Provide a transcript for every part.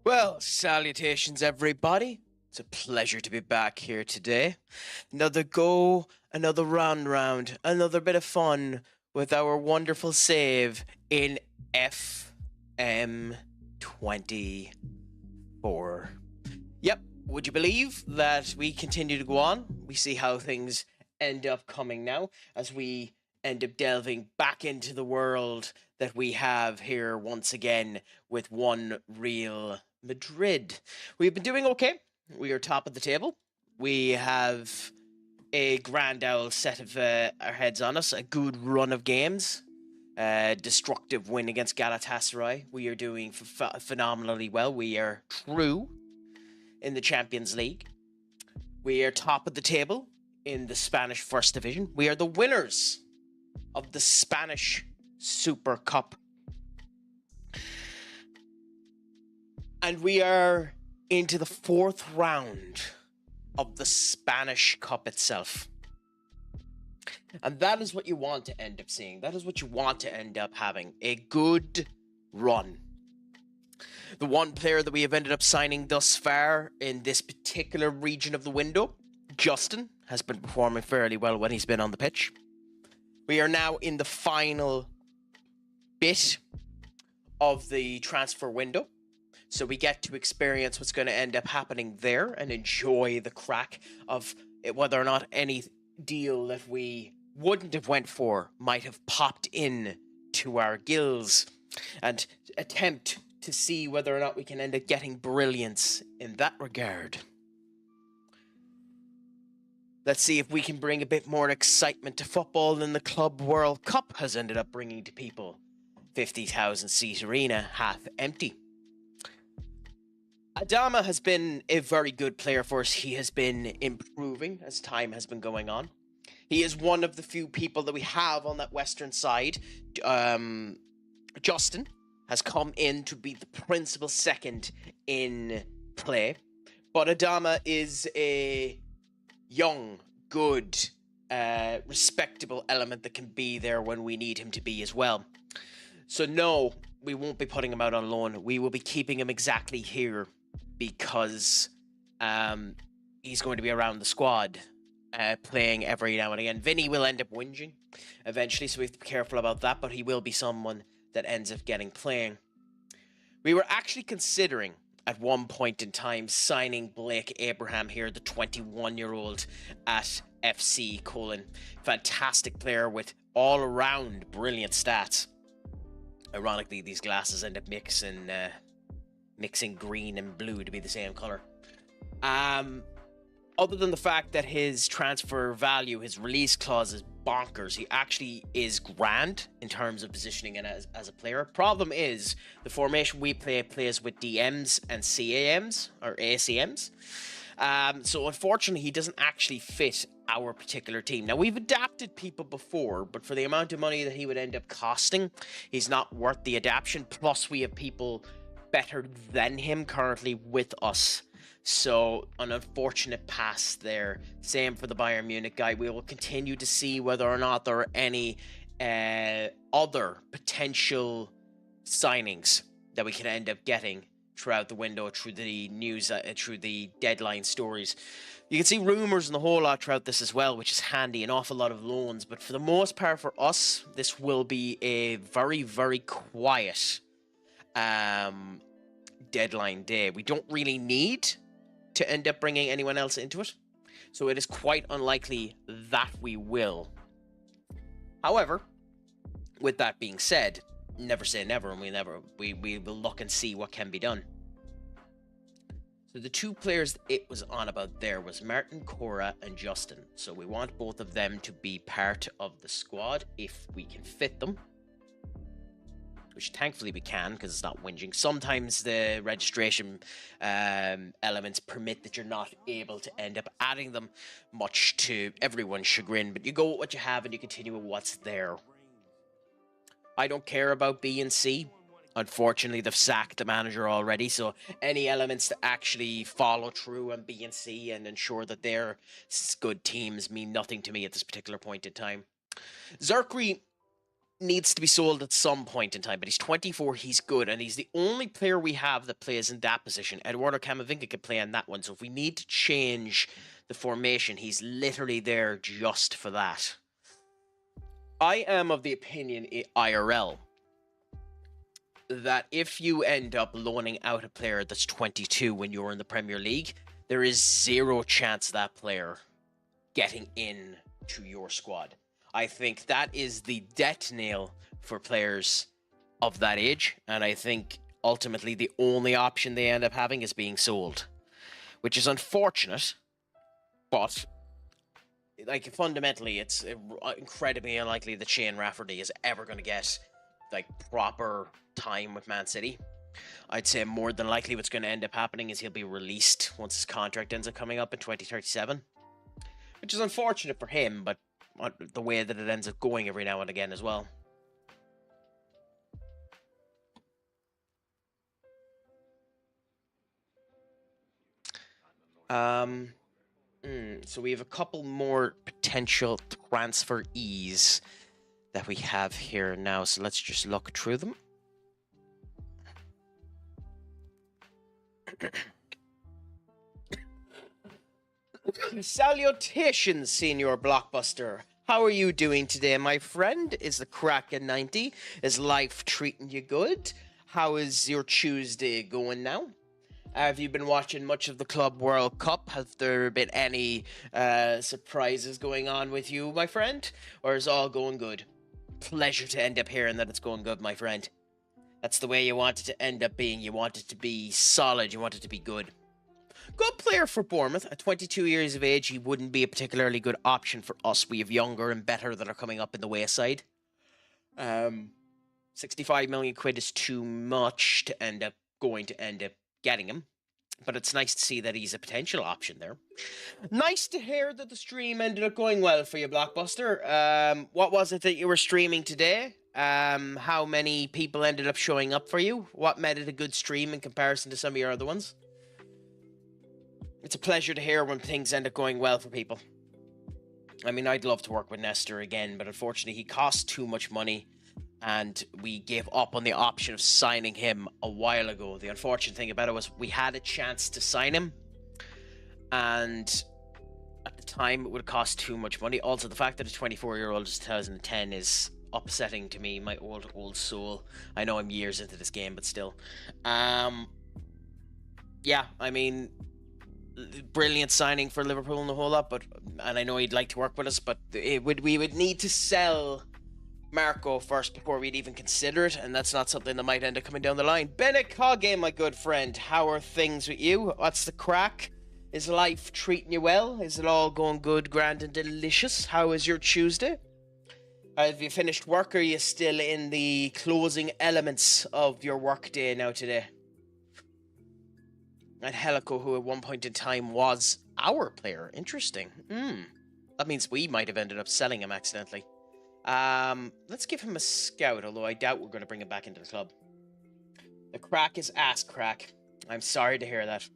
Well, salutations, everybody. It's a pleasure to be back here today. Another go, another round, another bit of fun with our wonderful save in FM24. Yep, would you believe that we continue to go on? We see how things end up coming now as we end up delving back into the world that we have here once again with one Real Madrid. We've been doing okay. We are top of the table. We have a grand old set of our heads on us, a good run of games. Destructive win against Galatasaray. We are doing phenomenally well. We are true in the Champions League. We are top of the table in the Spanish First Division. We are the winners of the Spanish Super Cup. And we are into the fourth round of the Spanish Cup itself. And that is what you want to end up seeing. That is what you want to end up having. A good run. The one player that we have ended up signing thus far in this particular region of the window, Justin, has been performing fairly well when he's been on the pitch. We are now in the final bit of the transfer window. So we get to experience what's going to end up happening there and enjoy the crack of whether or not any deal that we wouldn't have went for might have popped in to our gills and attempt to see whether or not we can end up getting brilliance in that regard. Let's see if we can bring a bit more excitement to football than the Club World Cup has ended up bringing to people. 50,000 seat arena, half empty. Adama has been a very good player for us. He has been improving as time has been going on. He is one of the few people that we have on that western side. Justin has come in to be the principal second in play. But Adama is a young, good, respectable element that can be there when we need him to be as well. So no, we won't be putting him out on loan. We will be keeping him exactly here because he's going to be around the squad, playing every now and again. Vinny will end up whinging eventually, so we have to be careful about that, but he will be someone that ends up getting playing. We were actually considering at one point in time signing Blake Abraham here, the 21-year-old at FC Colon. Fantastic player with all-around brilliant stats. Ironically, these glasses end up mixing green and blue to be the same color. Other than the fact that his transfer value, his release clause is bonkers, he actually is grand in terms of positioning and as a player. Problem is, the formation we play plays with DMs and CAMs, or ACMs. So unfortunately, he doesn't actually fit our particular team. Now, we've adapted people before, but for the amount of money that he would end up costing, he's not worth the adaptation. Plus, we have people better than him currently with us. So, an unfortunate pass there. Same for the Bayern Munich guy. We will continue to see whether or not there are any other potential signings that we can end up getting throughout the window, through the news, through the deadline stories. You can see rumours and the whole lot throughout this as well, which is handy, an awful lot of loans. But for the most part for us, this will be a very, very quiet deadline day. We don't really need to end up bringing anyone else into it, so it is quite unlikely that we will. However, with that being said, never say never, and we will look and see what can be done. So the two players it was on about there was Martin Cora and Justin. So we want both of them to be part of the squad if we can fit them, which thankfully we can because it's not whinging. Sometimes the registration elements permit that you're not able to end up adding them, much to everyone's chagrin, but you go with what you have and you continue with what's there. I don't care about B and C. Unfortunately, they've sacked the manager already, so any elements to actually follow through on B and C and ensure that they're good teams mean nothing to me at this particular point in time. Zerkri needs to be sold at some point in time, but he's 24, he's good, and he's the only player we have that plays in that position. Eduardo Camavinga can play on that one, so if we need to change the formation, he's literally there just for that. I am of the opinion, IRL, that if you end up loaning out a player that's 22 when you're in the Premier League, there is zero chance of that player getting in to your squad. I think that is the death nail for players of that age, and I think ultimately the only option they end up having is being sold, which is unfortunate, but like fundamentally it's incredibly unlikely that Shane Rafferty is ever going to get like proper time with Man City. I'd say more than likely what's going to end up happening is he'll be released once his contract ends up coming up in 2037, which is unfortunate for him, but the way that it ends up going every now and again as well. So we have a couple more potential transferees that we have here now, so let's just look through them. Salutations, Senior Blockbuster. How are you doing today, my friend? Is the crack at 90? Is life treating you good? How is your Tuesday going now? Have you been watching much of the Club World Cup? Have there been any surprises going on with you, my friend? Or is all going good? Pleasure to end up hearing that it's going good, my friend. That's the way you want it to end up being. You want it to be solid. You want it to be good. Good player for Bournemouth. At 22 years of age, he wouldn't be a particularly good option for us. We have younger and better that are coming up in the wayside. 65 million quid is too much to end up getting him. But it's nice to see that he's a potential option there. Nice to hear that the stream ended up going well for you, Blockbuster. What was it that you were streaming today? How many people ended up showing up for you? What made it a good stream in comparison to some of your other ones? It's a pleasure to hear when things end up going well for people. I mean, I'd love to work with Nestor again, but unfortunately he costs too much money, and we gave up on the option of signing him a while ago. The unfortunate thing about it was we had a chance to sign him, and at the time it would have cost too much money. Also, the fact that a 24-year-old is 2010 is upsetting to me, my old soul. I know I'm years into this game, but still. Yeah, I mean, brilliant signing for Liverpool and the whole lot, and I know he'd like to work with us, but we would need to sell Marco first before we'd even consider it, and that's not something that might end up coming down the line. Bennett Kage, my good friend, how are things with you? What's the crack? Is life treating you well? Is it all going good, grand and delicious? How is your Tuesday? Have you finished work, or are you still in the closing elements of your work day now today? And Helico, who at one point in time was our player. Interesting. That means we might have ended up selling him accidentally. Let's give him a scout, although I doubt we're going to bring him back into the club. The crack is ass crack. I'm sorry to hear that.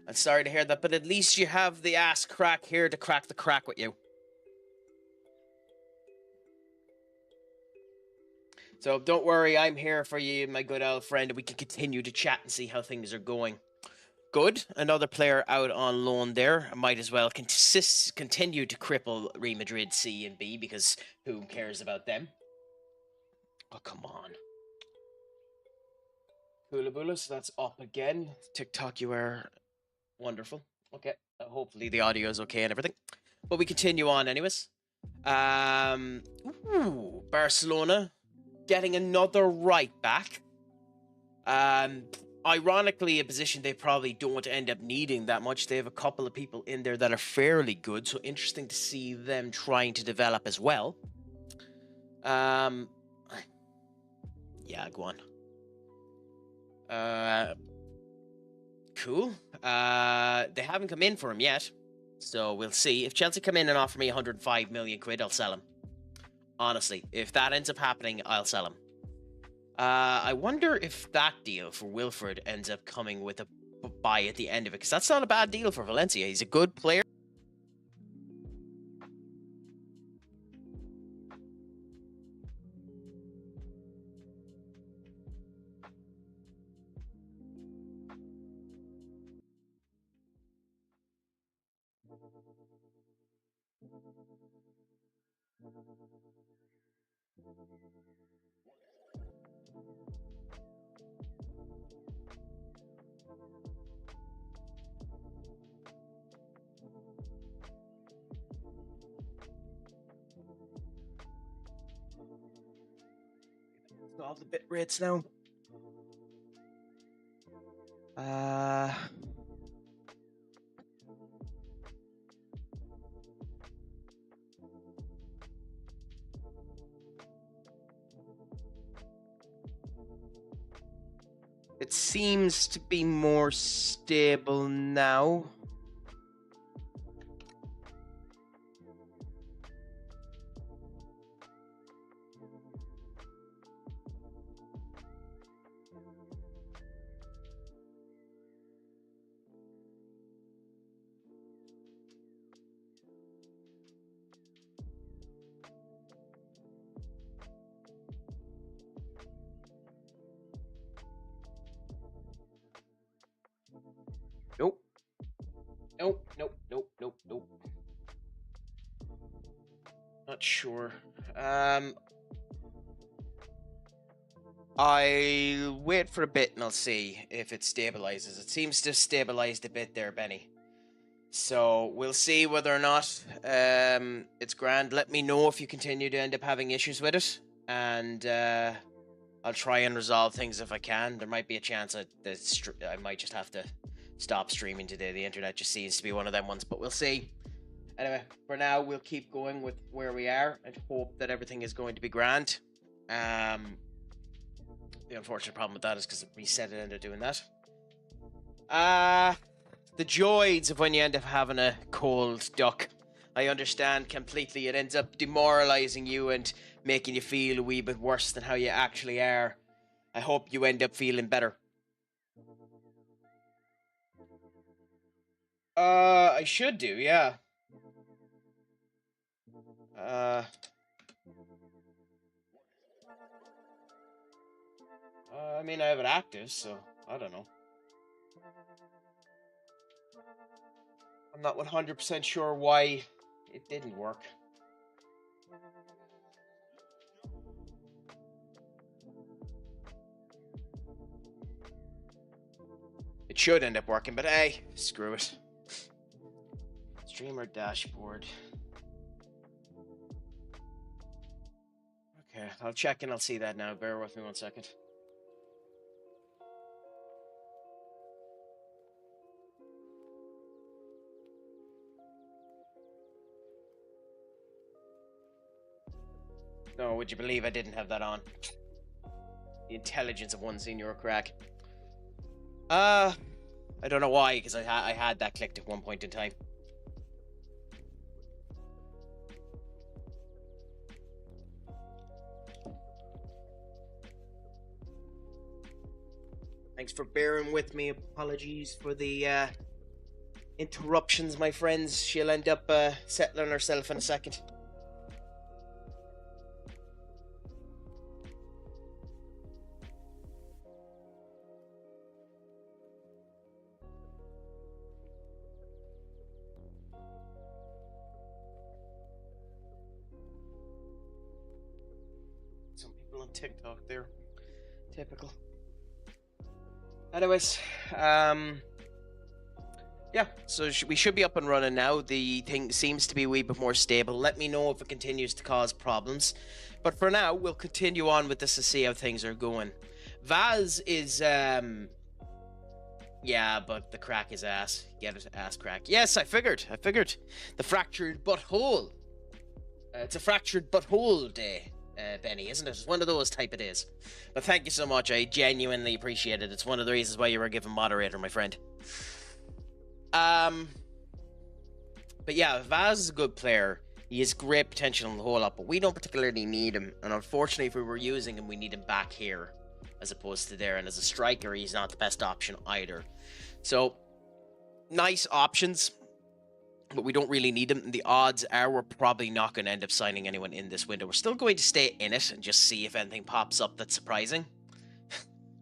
I'm sorry to hear that, but at least you have the ass crack here to crack the crack with you. So don't worry, I'm here for you, my good old friend, and we can continue to chat and see how things are going. Good. Another player out on loan there. I might as well continue to cripple Real Madrid C and B, because who cares about them? Oh, come on. Hula Bulas, that's up again. TikTok, you are wonderful. Okay. Hopefully the audio is okay and everything. But we continue on anyways. Barcelona getting another right back. Ironically, a position they probably don't end up needing that much. They have a couple of people in there that are fairly good, so interesting to see them trying to develop as well. Yeah, go on. Cool. They haven't come in for him yet, so we'll see. If Chelsea come in and offer me 105 million quid, I'll sell him. Honestly, if that ends up happening, I'll sell him. I wonder if that deal for Wilfred ends up coming with a buy at the end of it, because that's not a bad deal for Valencia. He's a good player. All the bit rates now. It seems to be more stable now. Nope. Nope. Not sure. I'll wait for a bit and I'll see if it stabilizes. It seems to have stabilized a bit there, Benny. So we'll see whether or not it's grand. Let me know if you continue to end up having issues with it, and I'll try and resolve things if I can. There might be a chance that I might just have to stop streaming today. The internet just seems to be one of them ones, but we'll see. Anyway, for now, we'll keep going with where we are and hope that everything is going to be grand. The unfortunate problem with that is because it reset it ended up doing that. The joys of when you end up having a cold duck. I understand completely. It ends up demoralizing you and making you feel a wee bit worse than how you actually are. I hope you end up feeling better. I should do, yeah. I mean, I have it active, so I don't know. I'm not 100% sure why it didn't work. It should end up working, but hey, screw it. Streamer dashboard. Okay, I'll check and I'll see that now. Bear with me 1 second. No, would you believe I didn't have that on? The intelligence of one senior crack. I don't know why, because I had that clicked at one point in time. Thanks for bearing with me. Apologies for the interruptions, my friends. She'll end up settling herself in a second. Some people on TikTok there. Typical. Anyways, yeah, so we should be up and running now. The thing seems to be a wee bit more stable. Let me know if it continues to cause problems. But for now, we'll continue on with this to see how things are going. Vaz is, yeah, but the crack is ass. Get it? Ass crack. Yes, I figured. The fractured butthole. It's a fractured butthole day. Benny, isn't it? It's one of those type of days. But thank you so much. I genuinely appreciate it. It's one of the reasons why you were given moderator, my friend. But yeah, Vaz is a good player. He has great potential in the whole lot, but we don't particularly need him. And unfortunately, if we were using him, we need him back here as opposed to there. And as a striker, he's not the best option either. So, nice options, but we don't really need them. And the odds are we're probably not going to end up signing anyone in this window. We're still going to stay in it and just see if anything pops up that's surprising.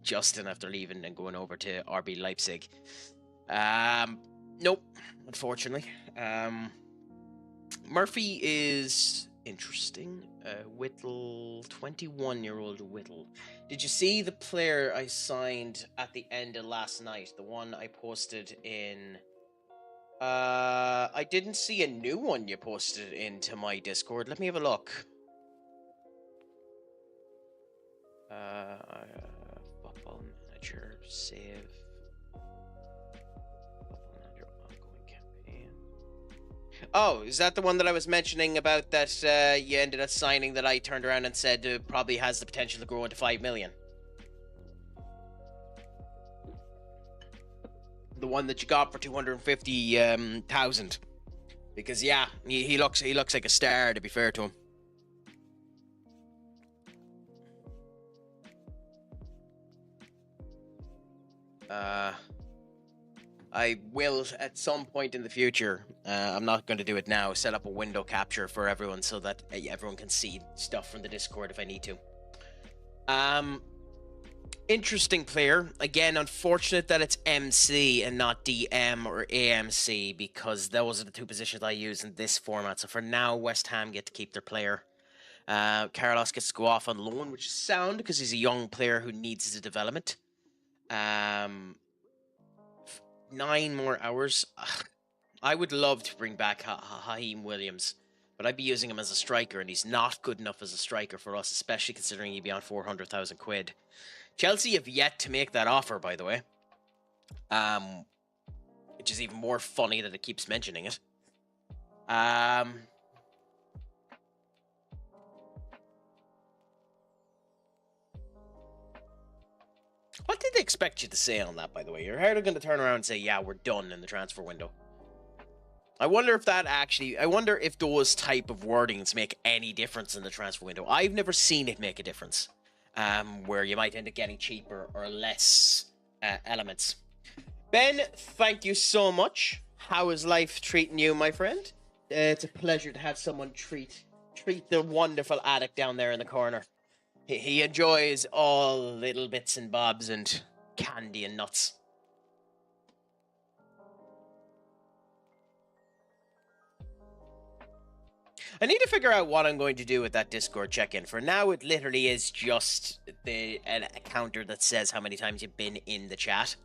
Justin after leaving and going over to RB Leipzig. Nope, unfortunately. Murphy is interesting. Whittle, 21-year-old Whittle. Did you see the player I signed at the end of last night? The one I posted in... I didn't see a new one you posted into my Discord. Let me have a look. Football Manager, save. Football Manager, ongoing campaign. Oh, is that the one that I was mentioning about that you ended up signing that I turned around and said probably has the potential to grow into 5 million? The one that you got for 250,000. Because yeah, he looks like a star, to be fair to him. I will at some point in the future. I'm not going to do it now. Set up a window capture for everyone so that everyone can see stuff from the Discord if I need to. Interesting player. Again, unfortunate that it's MC and not DM or AMC, because those are the two positions I use in this format. So for now, West Ham get to keep their player. Carlos gets to go off on loan, which is sound because he's a young player who needs his development. 9 more hours. I would love to bring back Haheem Williams, but I'd be using him as a striker, and he's not good enough as a striker for us, especially considering he'd be on 400,000 quid. Chelsea have yet to make that offer, by the way. Which is even more funny that it keeps mentioning it. What did they expect you to say on that, by the way? You're hardly going to turn around and say, yeah, we're done in the transfer window. I wonder if those type of wordings make any difference in the transfer window. I've never seen it make a difference. Where you might end up getting cheaper or less elements. Ben, thank you so much. How is life treating you, my friend? It's a pleasure to have someone treat the wonderful addict down there in the corner. He enjoys all little bits and bobs and candy and nuts. I need to figure out what I'm going to do with that Discord check-in. For now, it literally is just a counter that says how many times you've been in the chat,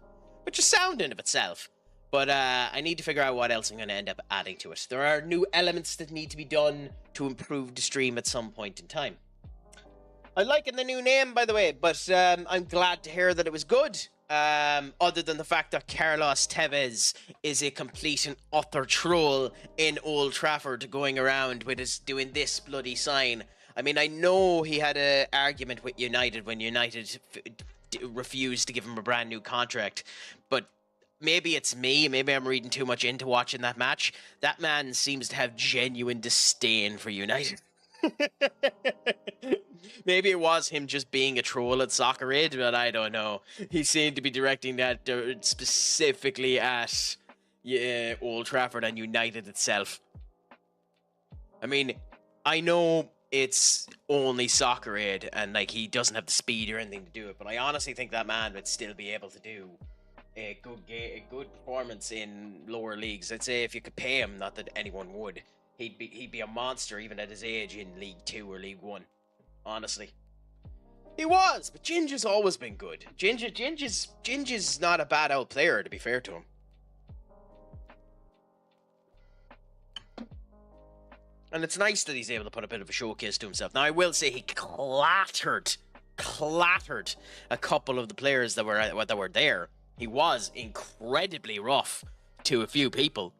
which is sound in of itself. But I need to figure out what else I'm going to end up adding to it. There are new elements that need to be done to improve the stream at some point in time. I like the new name, by the way, but I'm glad to hear that it was good. Other than the fact that Carlos Tevez is a complete and utter troll in Old Trafford, going around with his doing this bloody sign. I mean, I know he had an argument with United when United refused to give him a brand new contract, but maybe it's me. Maybe I'm reading too much into watching that match. That man seems to have genuine disdain for United. Maybe it was him just being a troll at Soccer Aid, but I don't know. He seemed to be directing that specifically at Old Trafford and United itself. I mean, I know it's only Soccer Aid and like he doesn't have the speed or anything to do it, but I honestly think that man would still be able to do a good performance in lower leagues. I'd say if you could pay him, not that anyone would, he'd be a monster even at his age in League 2 or League 1. Honestly, he was, but Ginger's always been good. Ginger's not a bad old player, to be fair to him. And it's nice that he's able to put a bit of a showcase to himself. Now, I will say he clattered a couple of the players that were there. He was incredibly rough to a few people.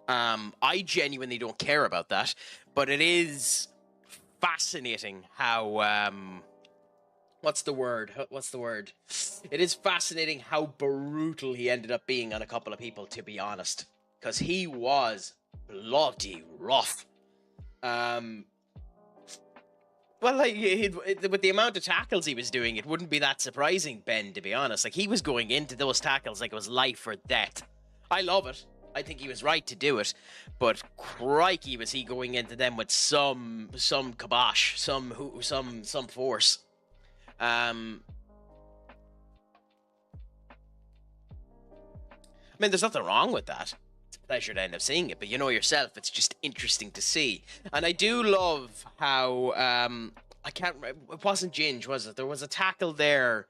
I genuinely don't care about that, but it is fascinating how what's the word? It is fascinating how brutal he ended up being on a couple of people, to be honest, because he was bloody rough. Well, like with the amount of tackles he was doing, it wouldn't be that surprising, Ben, to be honest. Like, he was going into those tackles like it was life or death. I love it. I think he was right to do it, but crikey, was he going into them with some kibosh, some force. I mean, there's nothing wrong with that. It's a pleasure to end up seeing it, but you know yourself, it's just interesting to see. And I do love how I can't remember, it wasn't Ginge, was it? There was a tackle there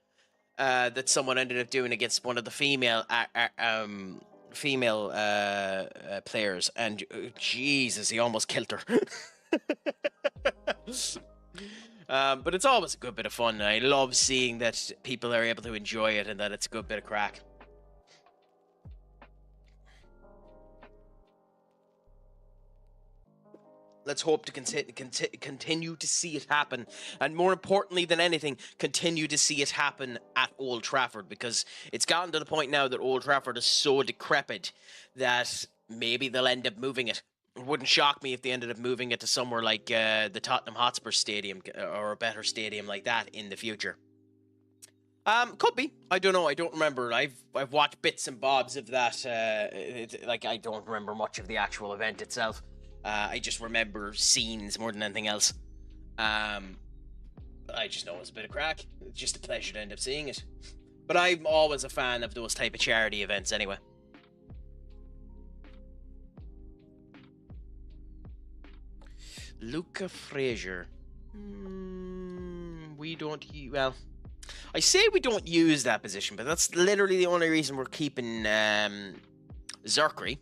that someone ended up doing against one of the female players, and Jesus, he almost killed her. But it's always a good bit of fun. I love seeing that people are able to enjoy it and that it's a good bit of crack. Let's hope to continue to see it happen. And more importantly than anything, continue to see it happen at Old Trafford. Because it's gotten to the point now that Old Trafford is so decrepit that maybe they'll end up moving it. It wouldn't shock me if they ended up moving it to somewhere like the Tottenham Hotspur Stadium or a better stadium like that in the future. Could be. I don't know. I don't remember. I've watched bits and bobs of that. I don't remember much of the actual event itself. I just remember scenes more than anything else. I just know it's a bit of crack. It's just a pleasure to end up seeing it. But I'm always a fan of those type of charity events anyway. Luca Fraser. We don't use... Well, I say we don't use that position, but that's literally the only reason we're keeping Zerkri.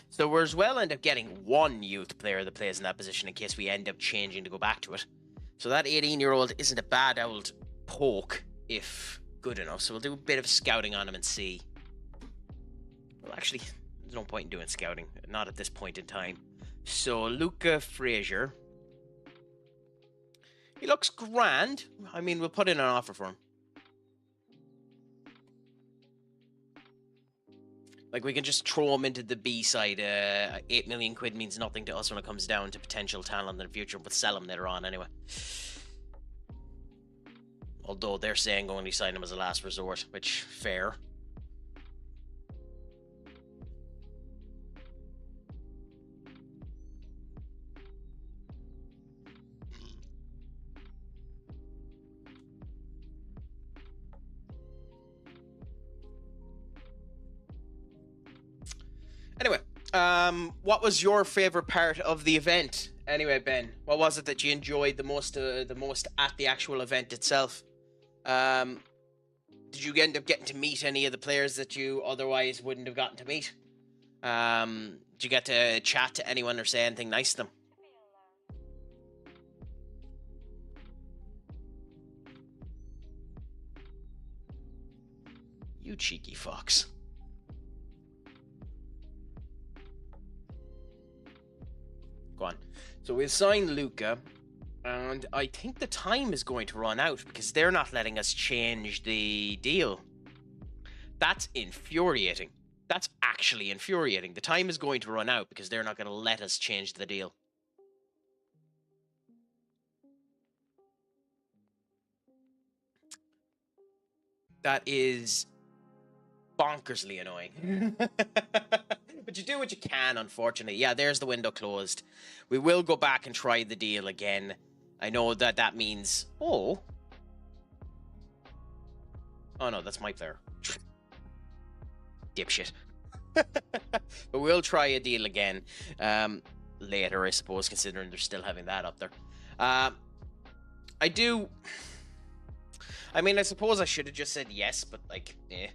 So we're as well end up getting one youth player that plays in that position in case we end up changing to go back to it. So that 18-year-old isn't a bad old poke if good enough. So we'll do a bit of scouting on him and see. Well, actually, there's no point in doing scouting. Not at this point in time. So Luca Fraser. He looks grand. I mean, we'll put in an offer for him. Like, we can just throw him into the B side. 8 million quid means nothing to us when it comes down to potential talent in the future, but sell him later on anyway. Although they're saying only sign him as a last resort, which, fair. Anyway, what was your favorite part of the event? Anyway, Ben, what was it that you enjoyed the most at the actual event itself? Did you end up getting to meet any of the players that you otherwise wouldn't have gotten to meet? Did you get to chat to anyone or say anything nice to them? You cheeky fox. Go on. So we'll sign Luca, and I think the time is going to run out because they're not letting us change the deal. That's infuriating. That's actually infuriating. The time is going to run out because they're not going to let us change the deal. That is bonkersly annoying. But you do what you can, unfortunately. Yeah, there's the window closed. We will go back and try the deal again. I know that that means... Oh. Oh, no, that's my player. Dipshit. But we'll try a deal again later, I suppose, considering they're still having that up there. I do... I mean, I suppose I should have just said yes, but, like, eh.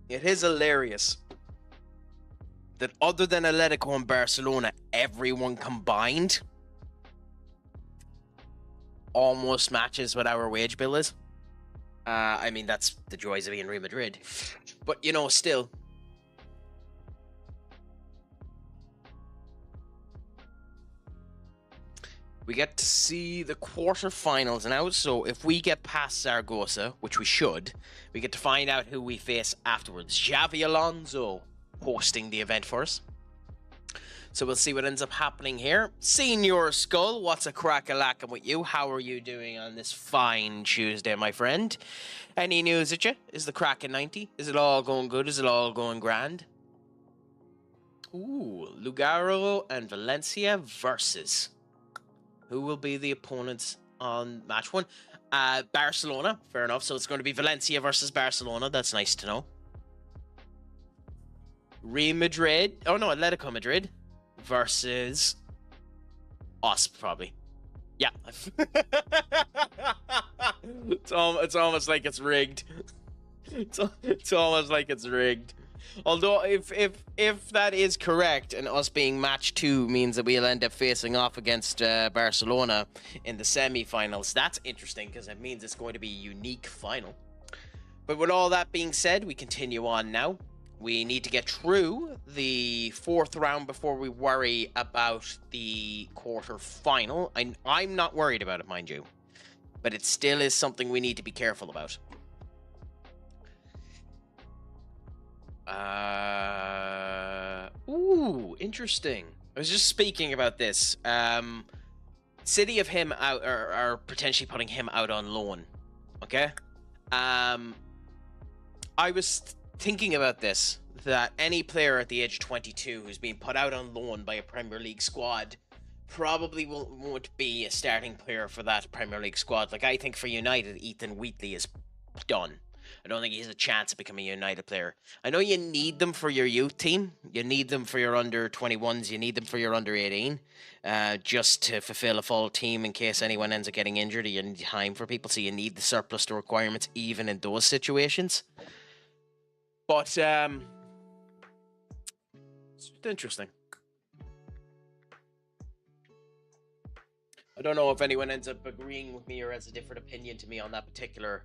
It is hilarious that other than Atletico and Barcelona, everyone combined almost matches what our wage bill is. I mean, that's the joys of being Real Madrid. But, you know, still. We get to see the quarterfinals now, so if we get past Zaragoza, which we should, we get to find out who we face afterwards. Xavi Alonso hosting the event for us. So we'll see what ends up happening here. Senior Skull, what's a crack-a-lackin' with you? How are you doing on this fine Tuesday, my friend? Any news at you? Is the crack in 90? Is it all going good? Is it all going grand? Ooh, Lugaro and Valencia versus... Who will be the opponents on match one? Barcelona, fair enough. So it's going to be Valencia versus Barcelona. That's nice to know. Real Madrid. Oh, no, Atletico Madrid versus us, probably. Yeah. It's almost like it's rigged. It's almost like it's rigged. Although if that is correct, and us being match 2 means that we'll end up facing off against Barcelona in the semi-finals, that's interesting because it means it's going to be a unique final. But with all that being said, we continue on now. We need to get through the 4th round before we worry about the quarter-final. I'm not worried about it, mind you, but it still is something we need to be careful about. Ooh, interesting. I was just speaking about this. City of him out are potentially putting him out on loan. Okay. I was thinking about this, that any player at the age of 22 who's being put out on loan by a Premier League squad probably won't be a starting player for that Premier League squad. Like, I think for United, Ethan Wheatley is done. I don't think he has a chance of becoming a United player. I know you need them for your youth team. You need them for your under 21s. You need them for your under 18. Just to fulfill a full team in case anyone ends up getting injured. You need time for people, so you need the surplus to requirements even in those situations. But it's interesting. I don't know if anyone ends up agreeing with me or has a different opinion to me on that particular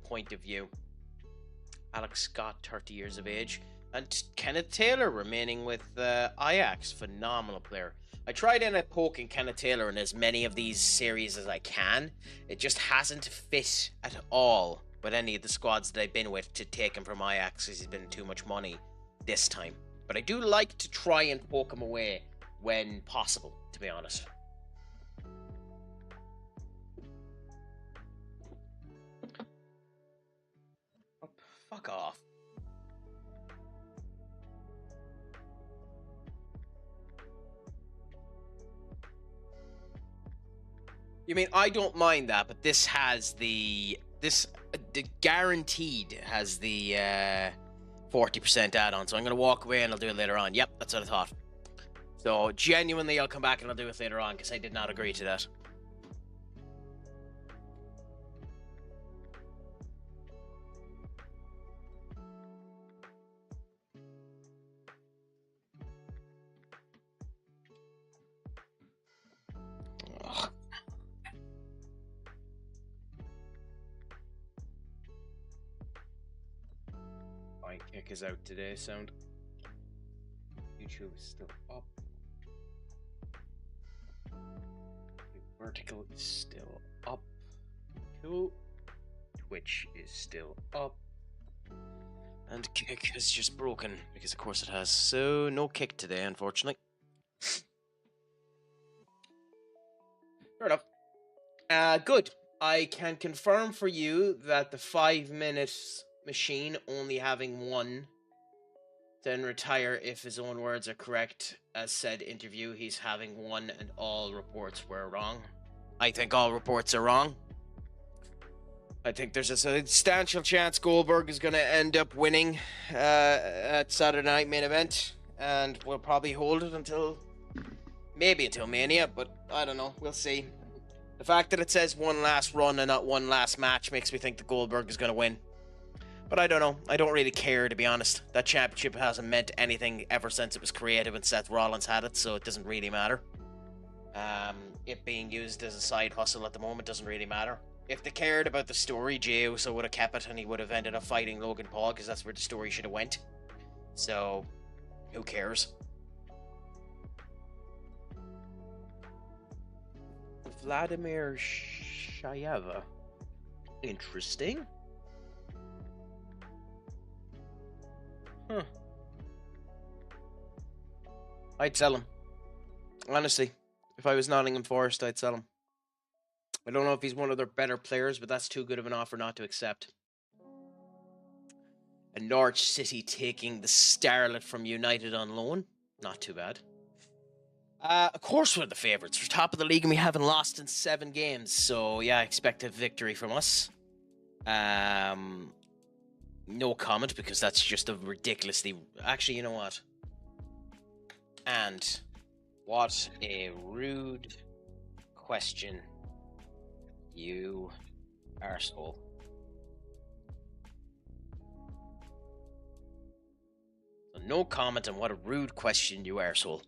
point of view. Alex Scott, 30 years of age, and Kenneth Taylor remaining with Ajax. Phenomenal player. I tried in poking Kenneth Taylor in as many of these series as I can. It just hasn't fit at all with any of the squads that I've been with to take him from Ajax, because he's been too much money this time. But I do like to try and poke him away when possible, to be honest. Oh, fuck off. You mean, I don't mind that, but this has the guaranteed has the 40% add-on, so I'm going to walk away and I'll do it later on. Yep, that's what I thought. So, genuinely, I'll come back and I'll do it later on, because I did not agree to that. Ugh. My kick is out today, sound. YouTube is still up. Vertical is still up. Cool. Twitch is still up. And kick has just broken, because of course it has. So, no kick today, unfortunately. Fair enough. Good. I can confirm for you that the 5 minutes machine only having one, then retire if his own words are correct. As said interview, he's having one and all reports were wrong. I think all reports are wrong. I think there's a substantial chance Goldberg is going to end up winning at Saturday Night Main Event, and we'll probably hold it until Mania, but I don't know. We'll see. The fact that it says one last run and not one last match makes me think that Goldberg is going to win. But I don't know. I don't really care, to be honest. That championship hasn't meant anything ever since it was created when Seth Rollins had it, so it doesn't really matter. It being used as a side hustle at the moment doesn't really matter. If they cared about the story, Jey Uso would have kept it and he would have ended up fighting Logan Paul, because that's where the story should have went. So, who cares? Vladimir Shayeva. Interesting. Huh. I'd sell him. Honestly. If I was Nottingham Forest, I'd sell him. I don't know if he's one of their better players, but that's too good of an offer not to accept. And Norwich City taking the starlet from United on loan. Not too bad. Of course we're the favourites. We're top of the league and we haven't lost in 7 games. So, yeah, I expect a victory from us. No comment, because that's just a ridiculously... Actually, you know what? And what a rude question, you arsehole. No comment, and what a rude question, you arsehole.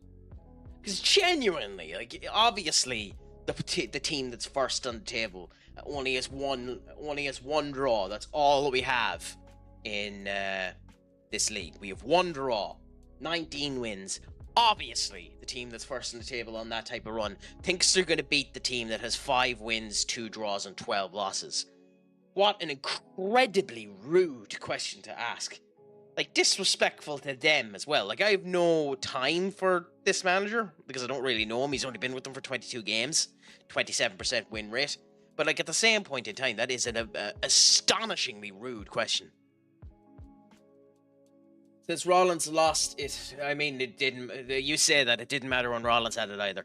Because genuinely, like, obviously, the team that's first on the table only has one draw. That's all that we have in this league. We have one draw, 19 wins. Obviously, the team that's first on the table on that type of run thinks they're going to beat the team that has 5 wins, 2 draws, and 12 losses. What an incredibly rude question to ask. Like, disrespectful to them as well. Like, I have no time for this manager because I don't really know him. He's only been with them for 22 games, 27% win rate. But, like, at the same point in time, that is an astonishingly rude question. Since Rollins lost it, I mean, it didn't. You say that it didn't matter when Rollins had it either.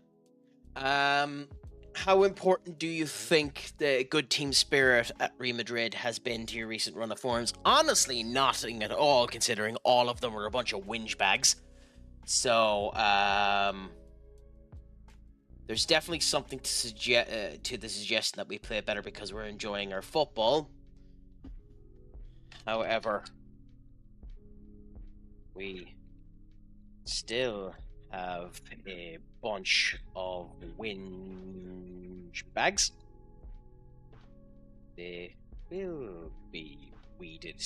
How important do you think the good team spirit at Real Madrid has been to your recent run of forms? Honestly, nothing at all, considering all of them were a bunch of whinge bags. So, there's definitely something to suggest to the suggestion that we play better because we're enjoying our football. However, we still have a bunch of whinge bags. They will be weeded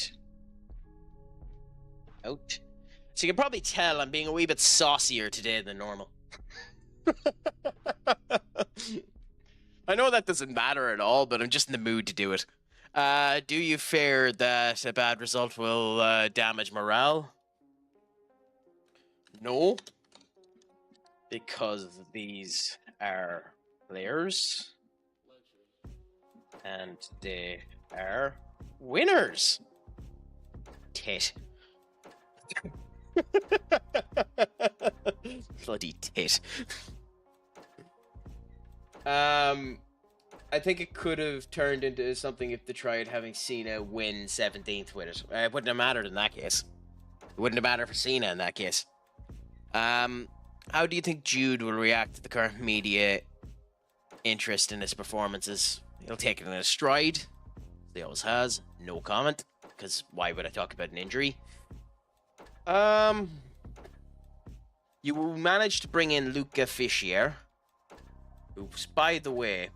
out. So you can probably tell I'm being a wee bit saucier today than normal. I know that doesn't matter at all, but I'm just in the mood to do it. Do you fear that a bad result will damage morale? No. Because these are players. And they are winners. Tit. Bloody tit. I think it could have turned into something if they tried having Cena win 17th with it. It wouldn't have mattered in that case. It wouldn't have mattered for Cena in that case. How do you think Jude will react to the current media interest in his performances? He'll take it in a stride. He always has. No comment. Because why would I talk about an injury? You managed to bring in Luca Fischier. Oops, by the way.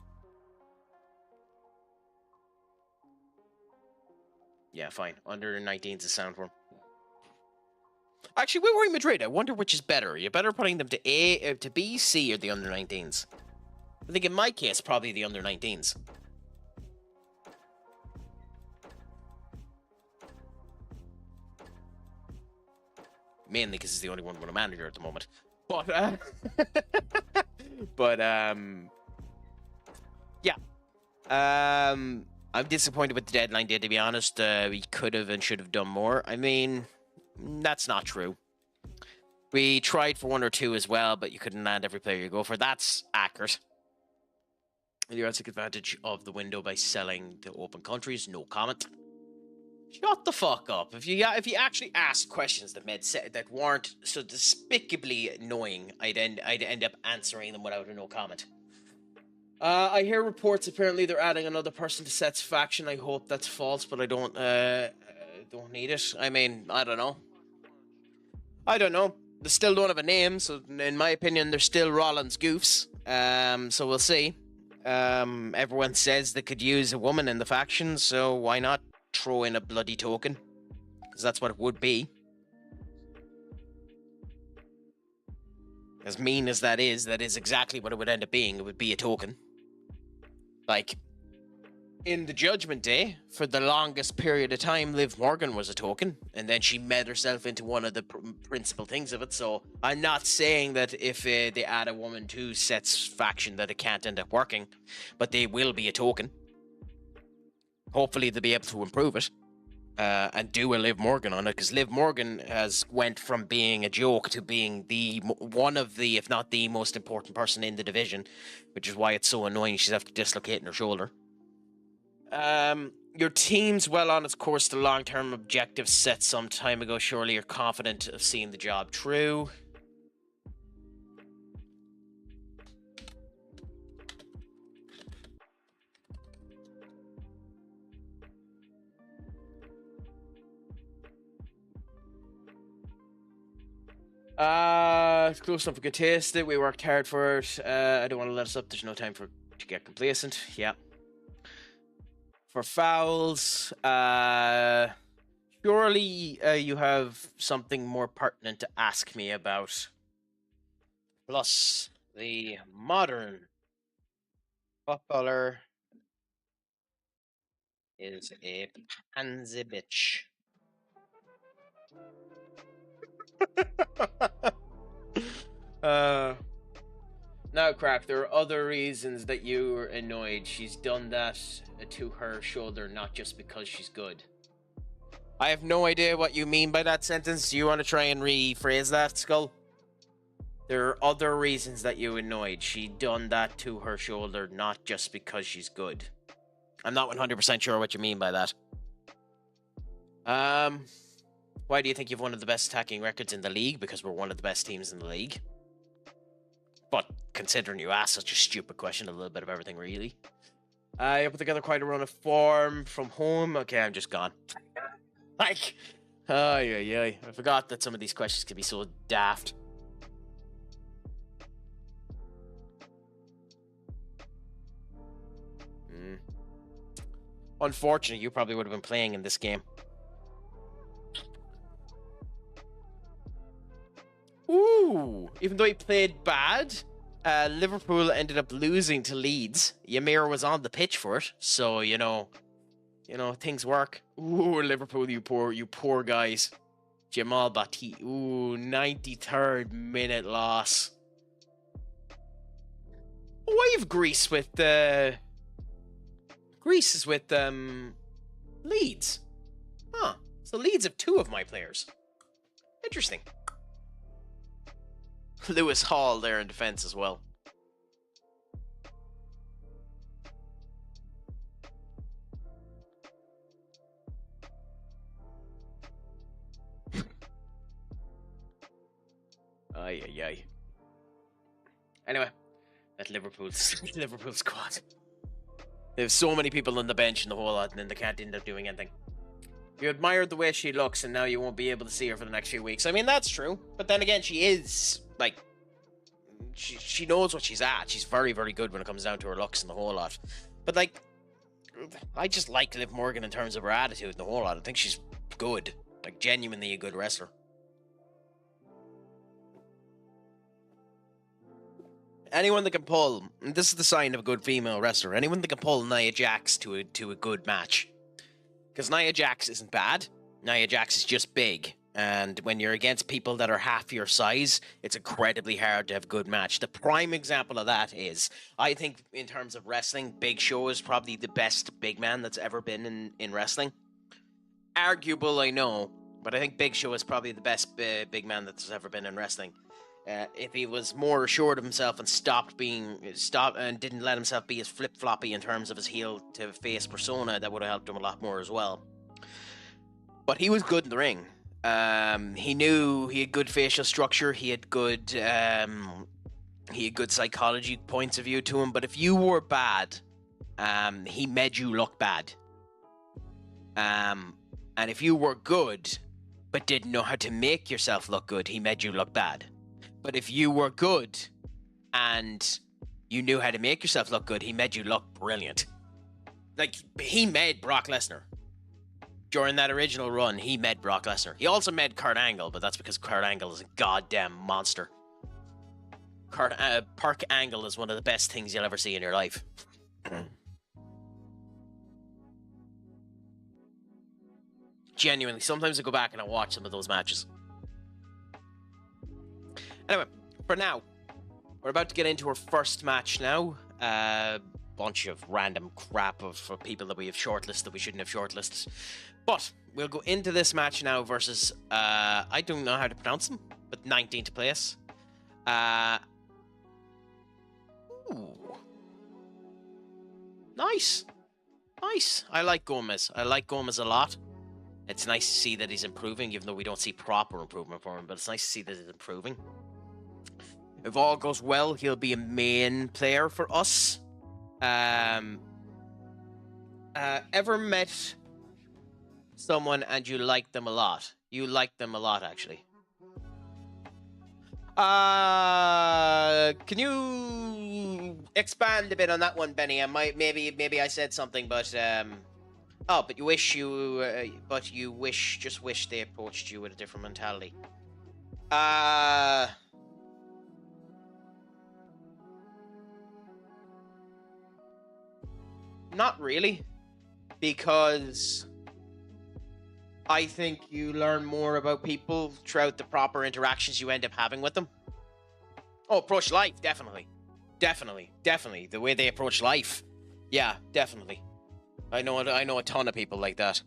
Yeah, fine. Under 19's a sound form. Actually, we were in Madrid. I wonder which is better. Are you better putting them to B, C, or the under 19s? I think in my case, probably the under 19s. Mainly because it's the only one with a manager at the moment. But, yeah. I'm disappointed with the deadline day, to be honest. We could have and should have done more. I mean, that's not true. We tried for 1 or 2 as well, but you couldn't land every player you go for. That's accurate. You guys took advantage of the window by selling to open countries. No comment. Shut the fuck up. If you actually asked questions that weren't so despicably annoying, I'd end up answering them without a no comment. I hear reports apparently they're adding another person to Seth's faction. I hope that's false, but I don't need it. I mean, I don't know. They still don't have a name, so in my opinion, they're still Rollins Goofs. So we'll see. Everyone says they could use a woman in the faction, so why not throw in a bloody token? Because that's what it would be. As mean as that is exactly what it would end up being. It would be a token. Like, in the Judgment Day, for the longest period of time, Liv Morgan was a token, and then she made herself into one of the principal things of it, so I'm not saying that if they add a woman to Seth's faction that it can't end up working, but they will be a token. Hopefully they'll be able to improve it, and do a Liv Morgan on it, because Liv Morgan has went from being a joke to being one of the, if not the most important person in the division, which is why it's so annoying she's after dislocating her shoulder. Your team's well on its course to long-term objectives set some time ago. Surely you're confident of seeing the job through. It's close enough we could taste it. We worked hard for it. I don't want to let us up. There's no time to get complacent. Yeah. For fouls, surely you have something more pertinent to ask me about. Plus, the modern footballer is a pansy bitch. Now, Crack, there are other reasons that you're annoyed. She's done that to her shoulder, not just because she's good. I have no idea what you mean by that sentence. Do you want to try and rephrase that, Skull? There are other reasons that you annoyed. She done that to her shoulder, not just because she's good. I'm not 100% sure what you mean by that. Why do you think you've one of the best attacking records in the league? Because we're one of the best teams in the league. But considering you asked such a stupid question, a little bit of everything, really. You put together quite a run of form from home. Okay, I'm just gone. Like, I forgot that some of these questions can be so daft. Unfortunately, you probably would have been playing in this game. Ooh, even though he played bad, Liverpool ended up losing to Leeds. Ymir was on the pitch for it, so you know, things work. Ooh, Liverpool, you poor guys. Jamal Bati. Ooh, 93rd minute loss. Oh, I have Greece with Greece is with Leeds. Huh. So Leeds have two of my players. Interesting. Lewis Hall there in defense as well. Ay. Anyway, that Liverpool squad. They have so many people on the bench and the whole lot, and then they can't end up doing anything. You admired the way she looks, and now you won't be able to see her for the next few weeks. I mean, that's true. But then again, she is, like, she knows what she's at. She's very, very good when it comes down to her looks and the whole lot. But, like, I just like Liv Morgan in terms of her attitude and the whole lot. I think she's good. Like, genuinely a good wrestler. Anyone that can pull, and this is the sign of a good female wrestler, anyone that can pull Nia Jax to a good match. Because Nia Jax isn't bad. Nia Jax is just big. And when you're against people that are half your size, it's incredibly hard to have a good match. The prime example of that is, I think in terms of wrestling, Big Show is probably the best big man that's ever been in wrestling. Arguable, I know, but I think Big Show is probably the best big man that's ever been in wrestling. If he was more assured of himself and stopped and didn't let himself be as flip-floppy in terms of his heel to face persona, that would have helped him a lot more as well. But he was good in the ring. He knew he had good facial structure. He had good psychology points of view to him. But if you were bad, he made you look bad. And if you were good but didn't know how to make yourself look good, he made you look bad. But if you were good and you knew how to make yourself look good, he made you look brilliant. Like, he made Brock Lesnar. During that original run, he made Brock Lesnar. He also made Kurt Angle, but that's because Kurt Angle is a goddamn monster. Park Angle is one of the best things you'll ever see in your life. Genuinely, sometimes I go back and I watch some of those matches. Anyway, for now, we're about to get into our first match now. Bunch of random crap for people that we have shortlisted that we shouldn't have shortlisted. But we'll go into this match now versus, I don't know how to pronounce them, but 19th place. Ooh. Nice. I like Gomez. I like Gomez a lot. It's nice to see that he's improving, even though we don't see proper improvement for him, but it's nice to see that he's improving. If all goes well, he'll be a main player for us. Ever met someone and you liked them a lot? You liked them a lot, actually. Can you expand a bit on that one, Benny? Maybe I said something, but oh, but you wish they approached you with a different mentality. Not really, because I think you learn more about people throughout the proper interactions you end up having with them. Oh, approach life, definitely. Definitely. The way they approach life. Yeah, definitely. I know a ton of people like that.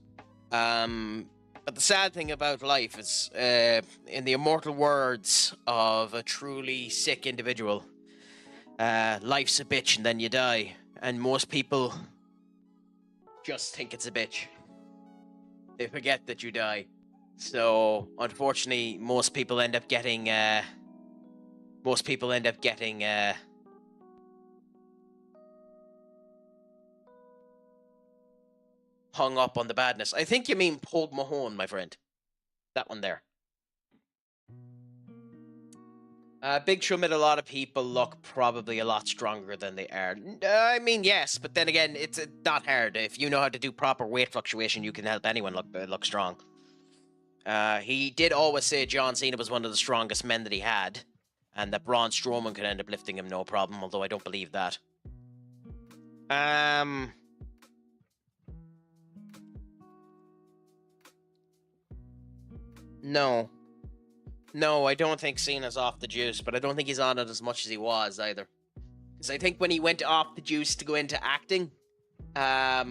But the sad thing about life is, in the immortal words of a truly sick individual, life's a bitch and then you die. And most people just think it's a bitch. They forget that you die. So, unfortunately, most people end up getting hung up on the badness. I think you mean Paul Mahone, my friend. That one there. Big Show made a lot of people look probably a lot stronger than they are. I mean, yes, but then again, it's not hard. If you know how to do proper weight fluctuation, you can help anyone look strong. He did always say John Cena was one of the strongest men that he had, and that Braun Strowman could end up lifting him no problem, although I don't believe that. No, I don't think Cena's off the juice, but I don't think he's on it as much as he was either. Because I think when he went off the juice to go into acting, I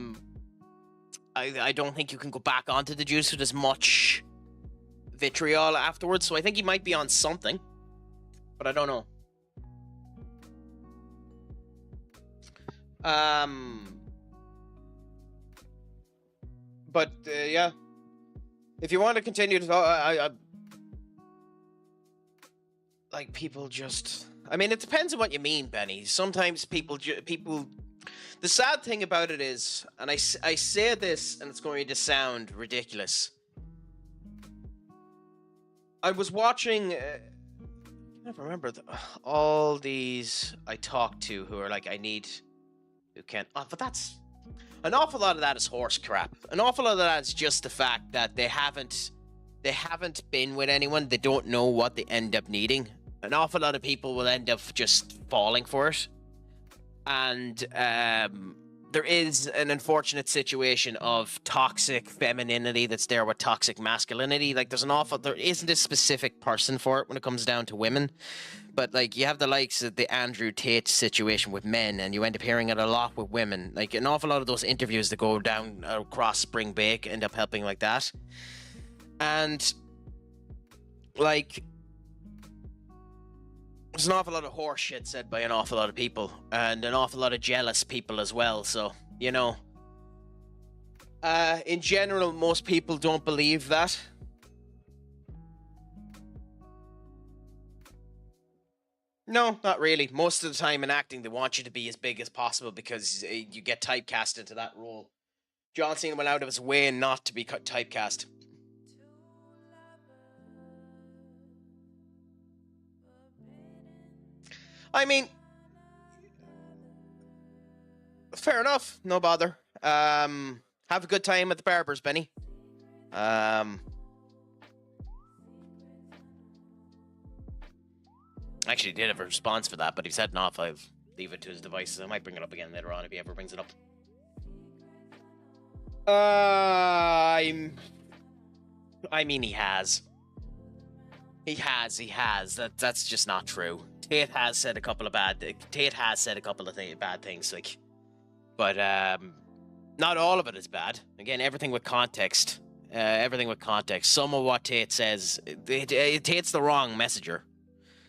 don't think you can go back onto the juice with as much vitriol afterwards, so I think he might be on something, but I don't know. But yeah, if you want to continue to talk, I like people just. I mean, it depends on what you mean, Benny. Sometimes people. The sad thing about it is, and I say this, and it's going to sound ridiculous. I was watching. I can't remember all these I talked to who are like, I need. Who can't. Oh, but that's. An awful lot of that is horse crap. An awful lot of that is just the fact that they haven't been with anyone. They don't know what they end up needing. An awful lot of people will end up just falling for it. And there is an unfortunate situation of toxic femininity that's there with toxic masculinity. Like there isn't a specific person for it when it comes down to women. But like you have the likes of the Andrew Tate situation with men, and you end up hearing it a lot with women. Like an awful lot of those interviews that go down across Spring Break end up helping like that. And like there's an awful lot of horse shit said by an awful lot of people, and an awful lot of jealous people as well. So, you know, in general, most people don't believe that. No, not really. Most of the time in acting, they want you to be as big as possible because you get typecast into that role. John Cena went out of his way not to be typecast. I mean, fair enough. No bother. Have a good time at the barbers, Benny. Actually did have a response for that, but he's heading off. I'll leave it to his devices. I might bring it up again later on if he ever brings it up. I mean, he has. He has. That's just not true. Tate has said a couple of bad things, like, but not all of it is bad. Again, everything with context. Some of what Tate says, Tate's the wrong messenger.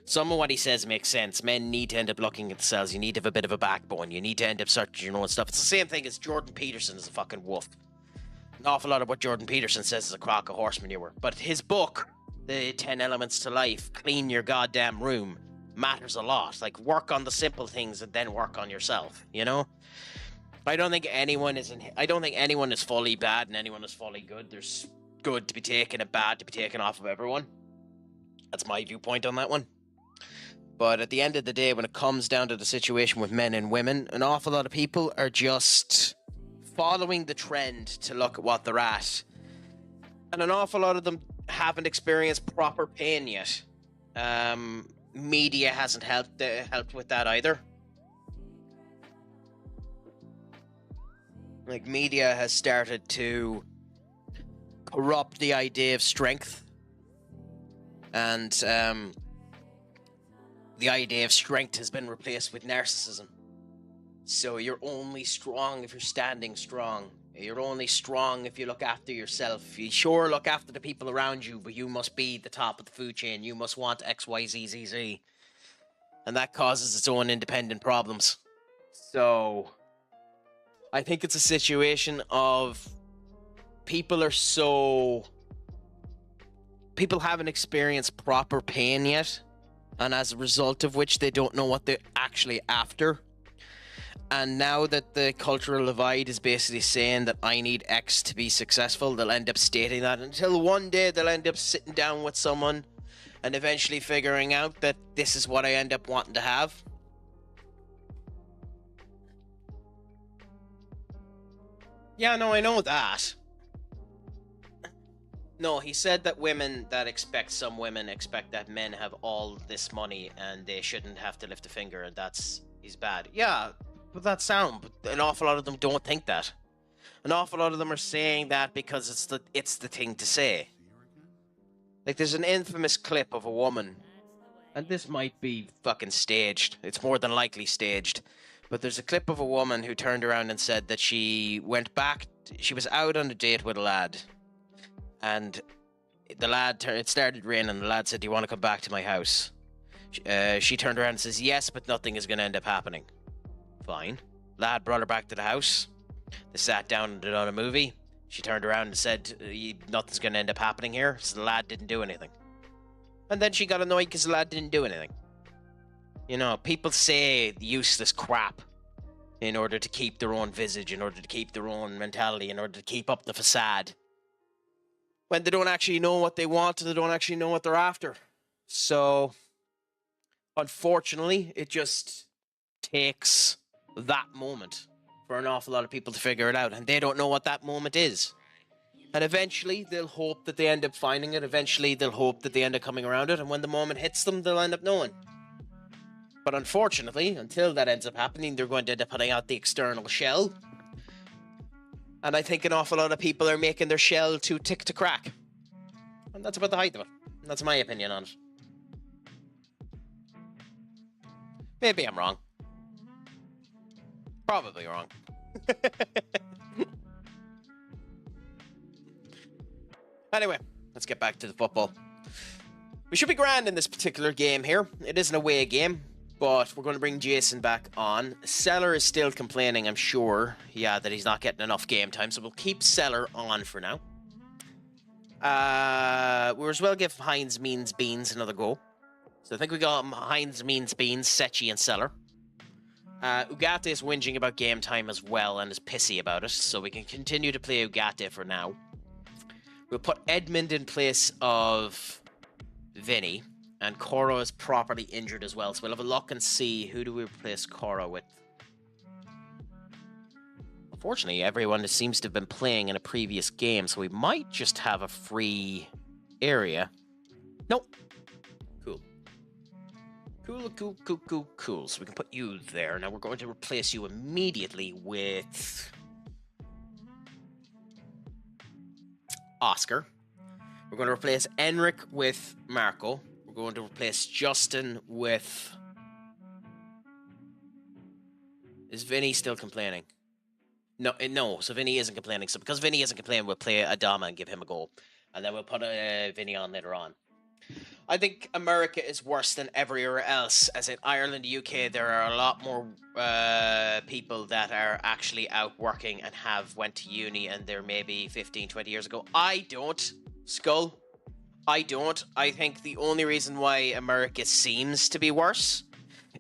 Some of what he says makes sense. Men need to end up looking at themselves. You need to have a bit of a backbone. You need to end up searching your own stuff. It's the same thing as Jordan Peterson is a fucking wolf. An awful lot of what Jordan Peterson says is a crock of horse manure. But his book, The 10 Elements to Life, Clean Your Goddamn Room, matters a lot. Like, work on the simple things and then work on yourself, you know? I don't think anyone is fully bad and anyone is fully good. There's good to be taken and bad to be taken off of everyone. That's my viewpoint on that one. But at the end of the day, when it comes down to the situation with men and women, an awful lot of people are just following the trend to look at what they're at. And an awful lot of them haven't experienced proper pain yet. Media hasn't helped with that either. Like, media has started to corrupt the idea of strength. And the idea of strength has been replaced with narcissism. So you're only strong if you're standing strong. You're only strong if you look after yourself. You sure look after the people around you, but you must be the top of the food chain. You must want X, Y, Z, Z, Z. And that causes its own independent problems. So I think it's a situation of people haven't experienced proper pain yet, and as a result of which they don't know what they're actually after. And now that the cultural divide is basically saying that I need X to be successful, they'll end up stating that until one day they'll end up sitting down with someone and eventually figuring out that this is what I end up wanting to have. Yeah, no, I know that. No, he said that some women expect that men have all this money and they shouldn't have to lift a finger, and he's bad. Yeah, but that's sound. But an awful lot of them don't think that. An awful lot of them are saying that because it's the thing to say. Like, there's an infamous clip of a woman, and this might be fucking staged. It's more than likely staged. But there's a clip of a woman who turned around and said that she went back. She was out on a date with a lad. And the lad, it started raining, and the lad said, "Do you want to come back to my house?" She turned around and says, "Yes, but nothing is going to end up happening." Fine. Lad brought her back to the house. They sat down and did on a movie. She turned around and said, "Nothing's going to end up happening here." So the lad didn't do anything. And then she got annoyed because the lad didn't do anything. You know, people say useless crap in order to keep their own visage, in order to keep their own mentality, in order to keep up the facade, when they don't actually know what they want, and they don't actually know what they're after. So, unfortunately, it just takes that moment for an awful lot of people to figure it out, and they don't know what that moment is. And eventually, they'll hope that they end up finding it. Eventually, they'll hope that they end up coming around it, and when the moment hits them, they'll end up knowing. But unfortunately, until that ends up happening, they're going to end up putting out the external shell. And I think an awful lot of people are making their shell too thick to crack. And that's about the height of it. That's my opinion on it. Maybe I'm wrong. Probably wrong. Anyway, let's get back to the football. We should be grand in this particular game here. It is an away game, but we're going to bring Jason back on. Seller is still complaining, I'm sure, that he's not getting enough game time, so we'll keep Seller on for now. We'll as well give Heinz Means Beans another go. So I think we got Heinz Means Beans, Sechi, and Seller. Ugarte is whinging about game time as well and is pissy about it, so we can continue to play Ugarte for now. We'll put Edmund in place of Vinny, and Cora is properly injured as well, so we'll have a look and see who do we replace Cora with. Unfortunately, everyone seems to have been playing in a previous game, so we might just have a free area. Nope. Cool. Cool. So we can put you there. Now we're going to replace you immediately with Oscar. We're going to replace Enric with Marco. We're going to replace Justin with... Is Vinny still complaining? No, so Vinny isn't complaining. So because Vinny isn't complaining, we'll play Adama and give him a goal. And then we'll put Vinny on later on. I think America is worse than everywhere else. As in Ireland, UK, there are a lot more people that are actually out working and have went to uni, and they're maybe 15, 20 years ago. I don't. Skull. I don't. I think the only reason why America seems to be worse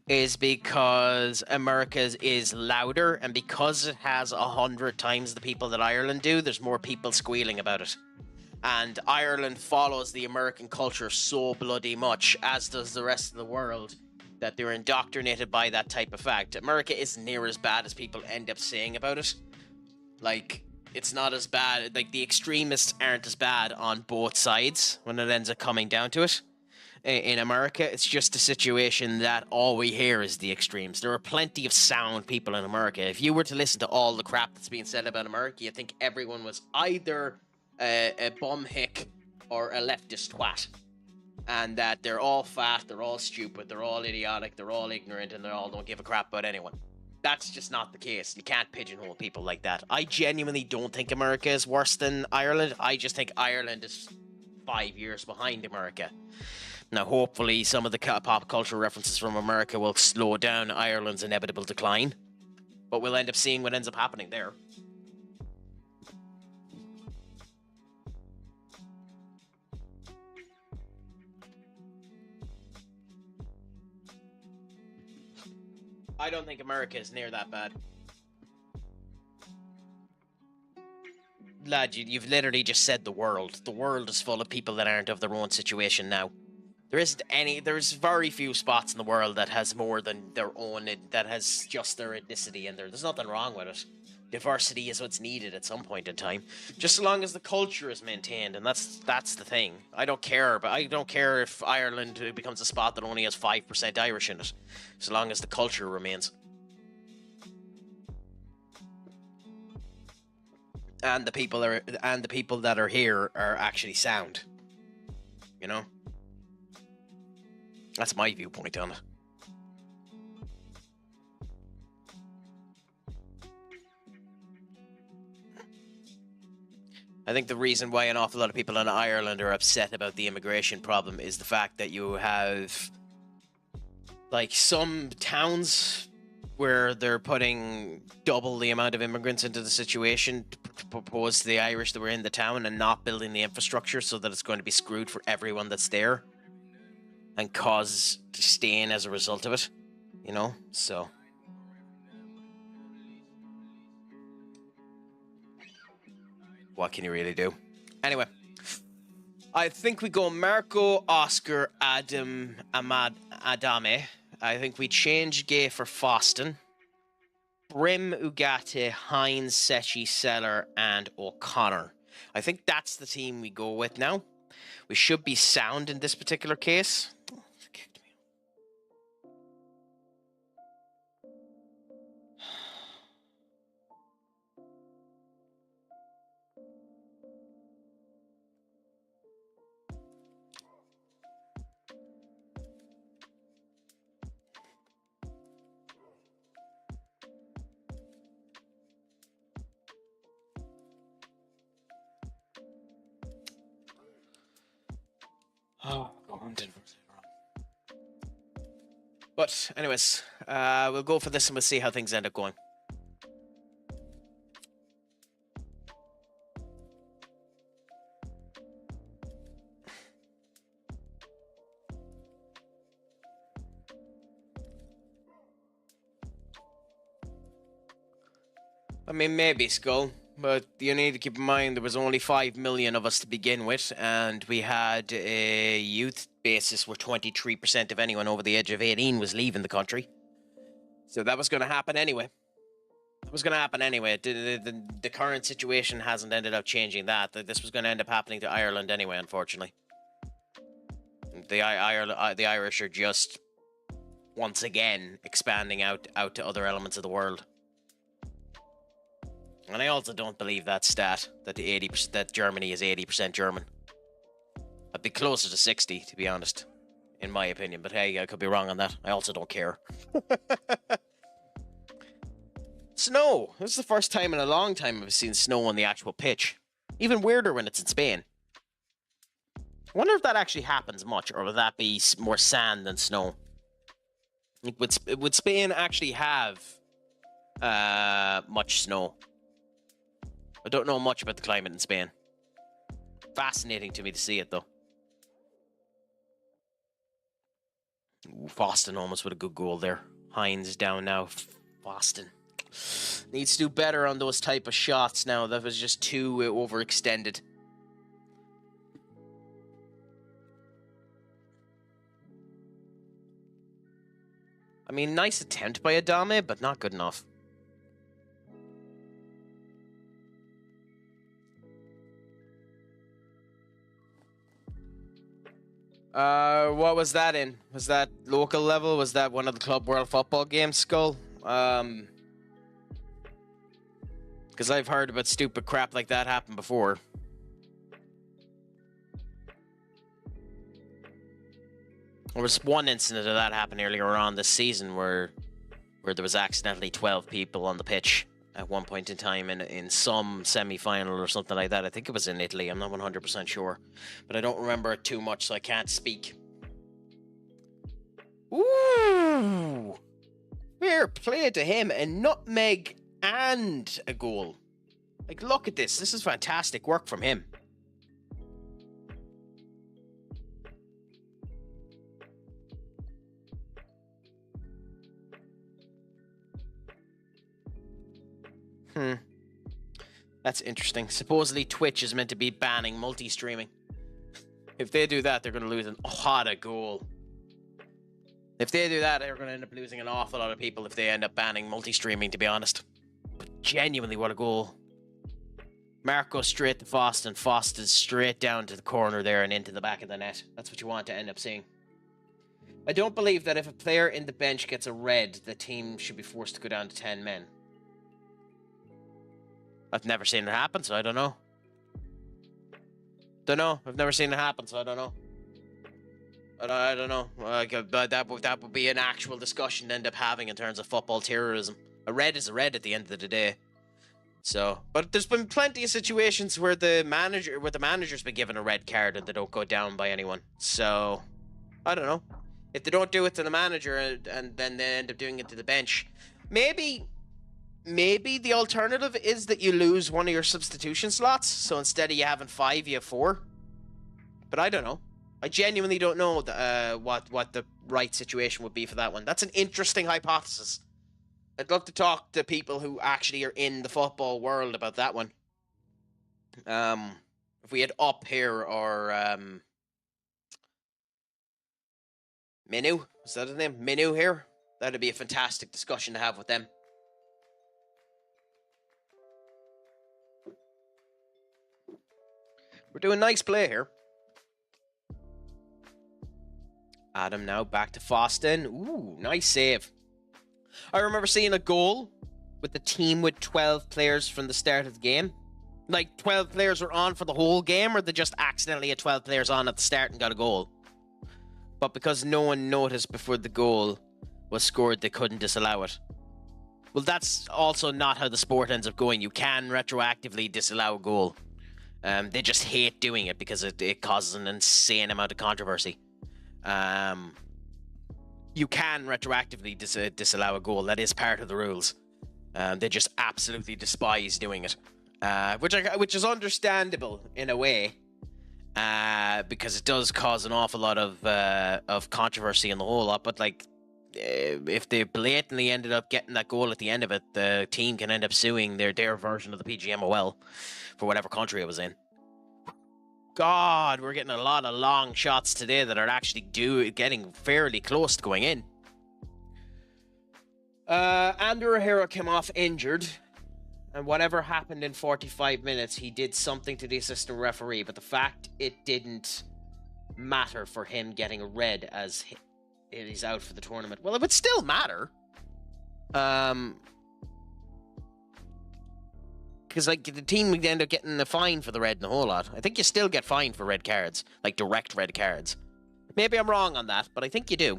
is because America is louder, and because it has 100 times the people that Ireland do, there's more people squealing about it. And Ireland follows the American culture so bloody much, as does the rest of the world, that they're indoctrinated by that type of fact. America isn't near as bad as people end up saying about it. Like, it's not as bad. Like, the extremists aren't as bad on both sides when it ends up coming down to it. In America, it's just a situation that all we hear is the extremes. There are plenty of sound people in America. If you were to listen to all the crap that's being said about America, you'd think everyone was either a bum hick or a leftist twat. And that they're all fat, they're all stupid, they're all idiotic, they're all ignorant, and they all don't give a crap about anyone. That's just not the case. You can't pigeonhole people like that. I genuinely don't think America is worse than Ireland. I just think Ireland is 5 years behind America. Now, hopefully, some of the pop culture references from America will slow down Ireland's inevitable decline. But we'll end up seeing what ends up happening there. I don't think America is near that bad. Lad, you've literally just said the world. The world is full of people that aren't of their own situation now. There's very few spots in the world that has more than their own, that has just their ethnicity in there. There's nothing wrong with it. Diversity is what's needed at some point in time. Just as long as the culture is maintained, and that's the thing. I don't care if Ireland becomes a spot that only has 5% Irish in it, so long as the culture remains. And the people that are here are actually sound. You know? That's my viewpoint on it. I think the reason why an awful lot of people in Ireland are upset about the immigration problem is the fact that you have, like, some towns where they're putting double the amount of immigrants into the situation to propose to the Irish that were in the town, and not building the infrastructure so that it's going to be screwed for everyone that's there, and cause stain as a result of it, you know? So what can you really do? Anyway, I think we go Marco, Oscar, Adam, Adame. I think we change Gay for Foston. Brim, Ugarte, Hines, Sechi, Seller, and O'Connor. I think that's the team we go with now. We should be sound in this particular case. Oh, but anyways, we'll go for this and we'll see how things end up going. I mean, maybe, Skull, but you need to keep in mind there was only 5 million of us to begin with, and we had a youth basis where 23% of anyone over the age of 18 was leaving the country. So that was going to happen anyway. The current situation hasn't ended up changing that. This was going to end up happening to Ireland anyway, unfortunately. The Irish are just, once again, expanding out to other elements of the world. And I also don't believe that stat that that Germany is 80% German. I'd be closer to 60, to be honest, in my opinion. But hey, I could be wrong on that. I also don't care. Snow. This is the first time in a long time I've seen snow on the actual pitch. Even weirder when it's in Spain. I wonder if that actually happens much, or will that be more sand than snow? Would Spain actually have much snow? I don't know much about the climate in Spain. Fascinating to me to see it, though. Ooh, Foston almost with a good goal there. Hines down now. Foston needs to do better on those type of shots now. That was just too overextended. I mean, nice attempt by Adame, but not good enough. What was that in? Was that local level? Was that one of the Club World Football Games, Skull? Because I've heard about stupid crap like that happen before. There was one incident of that happened earlier on this season where there was accidentally 12 people on the pitch at one point in time in some semi-final or something like that. I think it was in Italy. I'm not 100% sure. But I don't remember it too much, so I can't speak. Ooh! Fair play to him. A nutmeg and a goal. Like, look at this. This is fantastic work from him. That's interesting. Supposedly Twitch is meant to be banning multi-streaming. If they do that, they're going to lose a goal. If they do that, they're going to end up losing an awful lot of people if they end up banning multi-streaming, to be honest. But genuinely, what a goal. Marco straight to Foston. Foston's straight down to the corner there and into the back of the net. That's what you want to end up seeing. I don't believe that if a player in the bench gets a red, the team should be forced to go down to 10 men. I've never seen it happen, so I don't know. I've never seen it happen, so I don't know. I don't know. That would be an actual discussion to end up having in terms of football terrorism. A red is a red at the end of the day. So, but there's been plenty of situations where the manager's been given a red card and they don't go down by anyone. So, I don't know. If they don't do it to the manager and then they end up doing it to the bench, maybe the alternative is that you lose one of your substitution slots. So instead of you having 5, you have 4. But I don't know. I genuinely don't know what the right situation would be for that one. That's an interesting hypothesis. I'd love to talk to people who actually are in the football world about that one. If we had Up here or Minu, is that his name? Minu here? That'd be a fantastic discussion to have with them. We're doing nice play here. Adam now back to Foston. Ooh, nice save. I remember seeing a goal with the team with 12 players from the start of the game. Like, 12 players were on for the whole game, or they just accidentally had 12 players on at the start and got a goal. But because no one noticed before the goal was scored, they couldn't disallow it. Well, that's also not how the sport ends up going. You can retroactively disallow a goal. They just hate doing it because it causes an insane amount of controversy. You can retroactively disallow a goal. That is part of the rules. They just absolutely despise doing it, which is understandable in a way, because it does cause an awful lot of controversy in the whole lot. But like, if they blatantly ended up getting that goal at the end of it, the team can end up suing their version of the PGMOL for whatever country it was in. God, we're getting a lot of long shots today that are actually getting fairly close to going in. Andrew O'Hara came off injured, and whatever happened in 45 minutes, he did something to the assistant referee, but the fact it didn't matter for him getting a red as he's out for the tournament. Well, it would still matter. Because, like, the team would end up getting a fine for the red and the whole lot. I think you still get fined for red cards, like direct red cards. Maybe I'm wrong on that, but I think you do.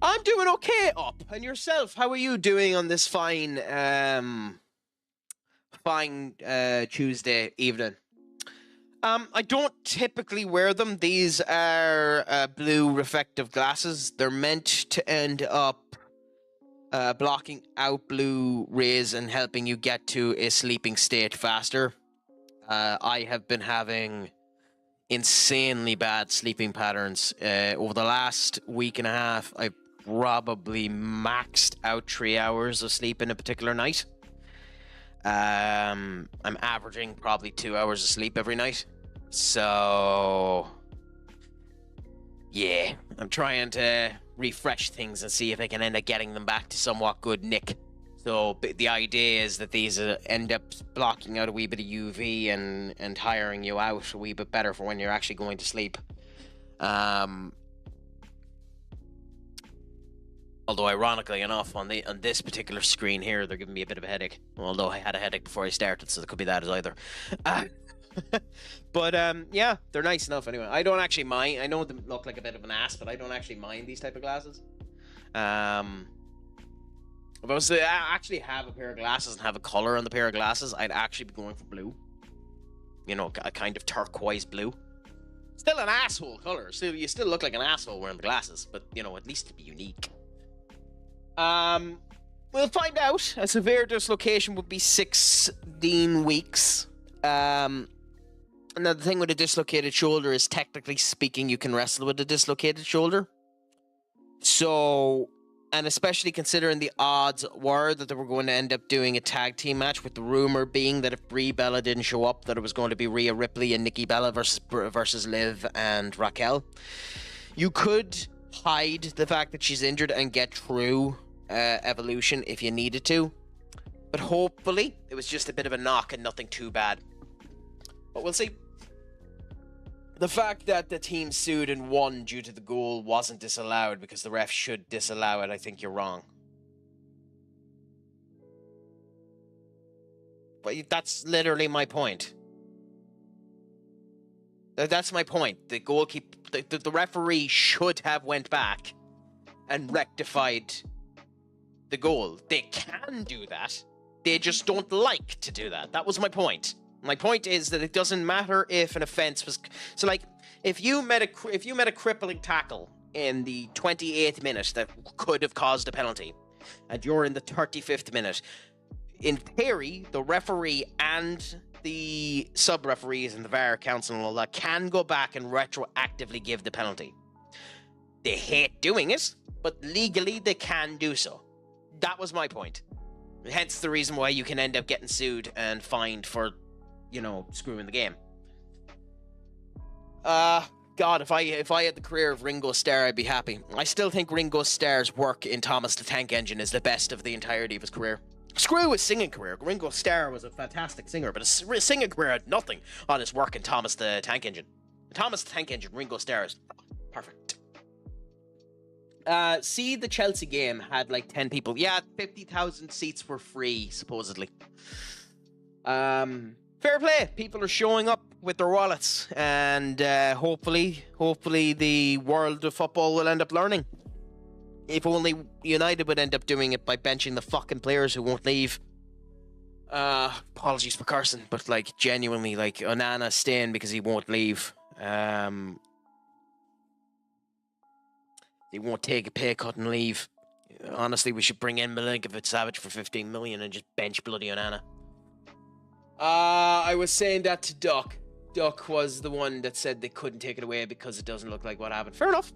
I'm doing okay, Up. And yourself, how are you doing on this fine Tuesday evening? I don't typically wear them. These are blue reflective glasses. They're meant to end up blocking out blue rays and helping you get to a sleeping state faster. I have been having insanely bad sleeping patterns. Over the last week and a half, I probably maxed out 3 hours of sleep in a particular night. I'm averaging probably 2 hours of sleep every night. So, yeah, I'm trying to refresh things and see if they can end up getting them back to somewhat good nick. So the idea is that these end up blocking out a wee bit of UV and tiring you out a wee bit better for when you're actually going to sleep. Although ironically enough, on this particular screen here, they're giving me a bit of a headache. Although I had a headache before I started, so it could be that as either. But yeah, they're nice enough anyway. I don't actually mind. I know they look like a bit of an ass, but I don't actually mind these type of glasses. If I was to actually have a pair of glasses and have a color on the pair of glasses, I'd actually be going for blue. You know, a kind of turquoise blue. Still an asshole color. So you still look like an asshole wearing the glasses, but you know, at least it'd be unique. We'll find out. A severe dislocation would be 16 weeks. Now the thing with a dislocated shoulder is, technically speaking, you can wrestle with a dislocated shoulder. So, and especially considering the odds were that they were going to end up doing a tag team match, with the rumor being that if Brie Bella didn't show up, that it was going to be Rhea Ripley and Nikki Bella versus Liv and Raquel. You could hide the fact that she's injured and get through Evolution if you needed to, but hopefully it was just a bit of a knock and nothing too bad. But we'll see. The fact that the team sued and won due to the goal wasn't disallowed because the ref should disallow it, I think you're wrong. But that's literally my point. That's my point. The goalkeeper, the referee should have went back and rectified the goal. They can do that. They just don't like to do that. That was my point. My point is that it doesn't matter if an offense was... So, like, if you met a crippling tackle in the 28th minute that could have caused a penalty, and you're in the 35th minute, in theory, the referee and the sub-referees and the VAR council and all that can go back and retroactively give the penalty. They hate doing it, but legally they can do so. That was my point. Hence the reason why you can end up getting sued and fined for, you know, screwing the game. God, if I had the career of Ringo Starr, I'd be happy. I still think Ringo Starr's work in Thomas the Tank Engine is the best of the entirety of his career. Screw his singing career. Ringo Starr was a fantastic singer, but his singing career had nothing on his work in Thomas the Tank Engine. Thomas the Tank Engine, Ringo Starr is perfect. See, the Chelsea game had like 10 people. Yeah, 50,000 seats were free, supposedly. Fair play. People are showing up with their wallets, and hopefully the world of football will end up learning. If only United would end up doing it by benching the fucking players who won't leave. Apologies for Carson, but like genuinely, like Onana staying because he won't leave. He won't take a pay cut and leave. Honestly, we should bring in Milinkovic-Savic for 15 million and just bench bloody Onana. I was saying that to Duck. Duck was the one that said they couldn't take it away because it doesn't look like what happened. Fair enough.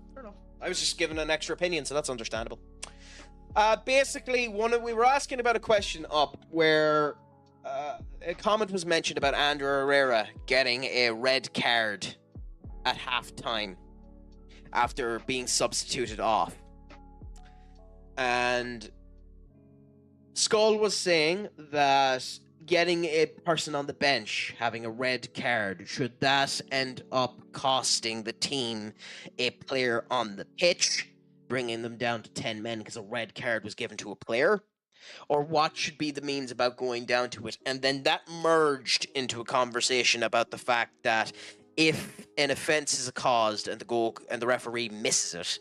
I was just giving an extra opinion, so that's understandable. Basically, we were asking about a question up where a comment was mentioned about Andrew Herrera getting a red card at halftime after being substituted off. And Skull was saying that getting a person on the bench having a red card, should that end up costing the team a player on the pitch, bringing them down to 10 men because a red card was given to a player? Or what should be the means about going down to it? And then that merged into a conversation about the fact that if an offence is caused and the referee misses it,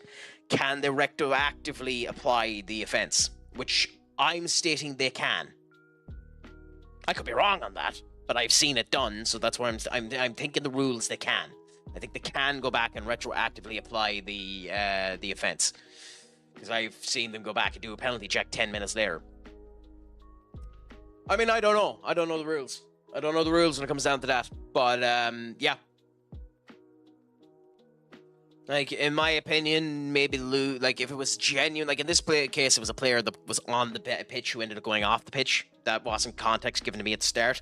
can they retroactively apply the offence? Which I'm stating they can. I could be wrong on that, but I've seen it done, so that's why I'm thinking the rules they can. I think they can go back and retroactively apply the offence, because I've seen them go back and do a penalty check 10 minutes later. I mean, I don't know. I don't know the rules. I don't know the rules when it comes down to that. But yeah. Like, in my opinion, maybe like if it was genuine, like in this case, it was a player that was on the pitch who ended up going off the pitch. That wasn't context given to me at the start.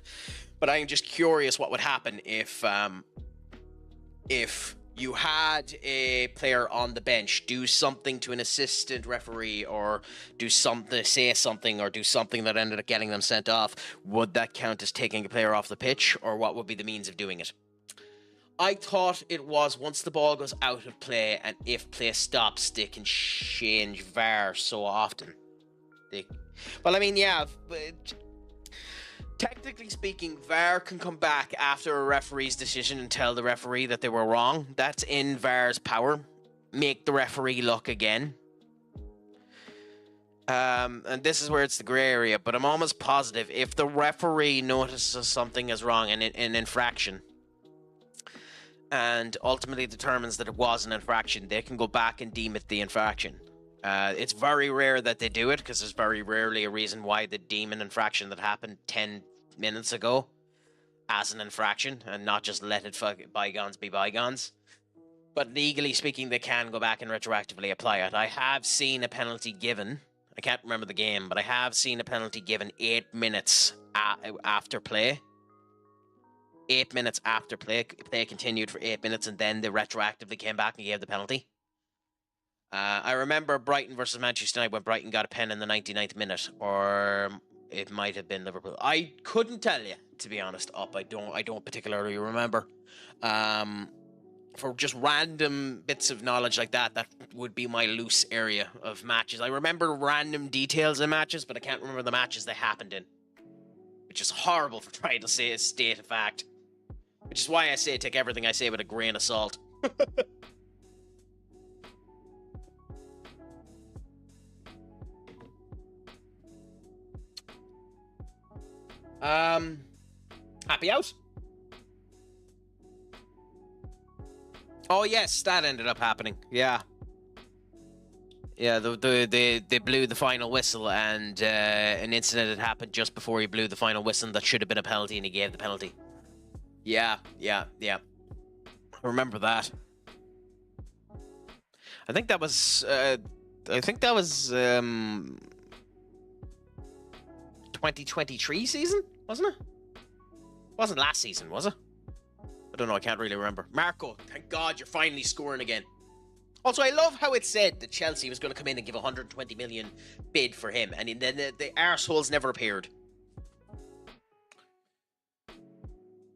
But I'm just curious what would happen if you had a player on the bench do something to an assistant referee, or say something, or do something that ended up getting them sent off, would that count as taking a player off the pitch, or what would be the means of doing it? I thought it was once the ball goes out of play, and if play stops, they can change VAR so often. Well, I mean, yeah, but technically speaking, VAR can come back after a referee's decision and tell the referee that they were wrong. That's in VAR's power. Make the referee look again. And this is where it's the grey area, but I'm almost positive if the referee notices something is wrong in an infraction, and ultimately determines that it was an infraction, they can go back and deem it the infraction. It's very rare that they do it, because there's very rarely a reason why they deem an infraction that happened 10 minutes ago as an infraction, and not just let it bygones be bygones. But legally speaking, they can go back and retroactively apply it. I have seen a penalty given. I can't remember the game, but I have seen a penalty given 8 minutes after play. 8 minutes after play continued for 8 minutes, and then they retroactively came back and gave the penalty. I remember Brighton versus Manchester United, when Brighton got a pen in the 99th minute, or it might have been Liverpool. I couldn't tell you, to be honest. I don't particularly remember. For just random bits of knowledge like that, that would be my loose area of matches. I remember random details in matches, but I can't remember the matches they happened in, which is horrible for trying to say a state of fact. Which is why I say take everything I say with a grain of salt. Happy out? Oh yes, that ended up happening. Yeah. Yeah, they blew the final whistle, and an incident had happened just before he blew the final whistle that should have been a penalty, and he gave the penalty. Yeah. I remember that. I think that was 2023 season, wasn't it? Wasn't last season, was it? I don't know, I can't really remember. Marco, thank God you're finally scoring again. Also, I love how it said that Chelsea was going to come in and give 120 million bid for him, and then the arseholes never appeared.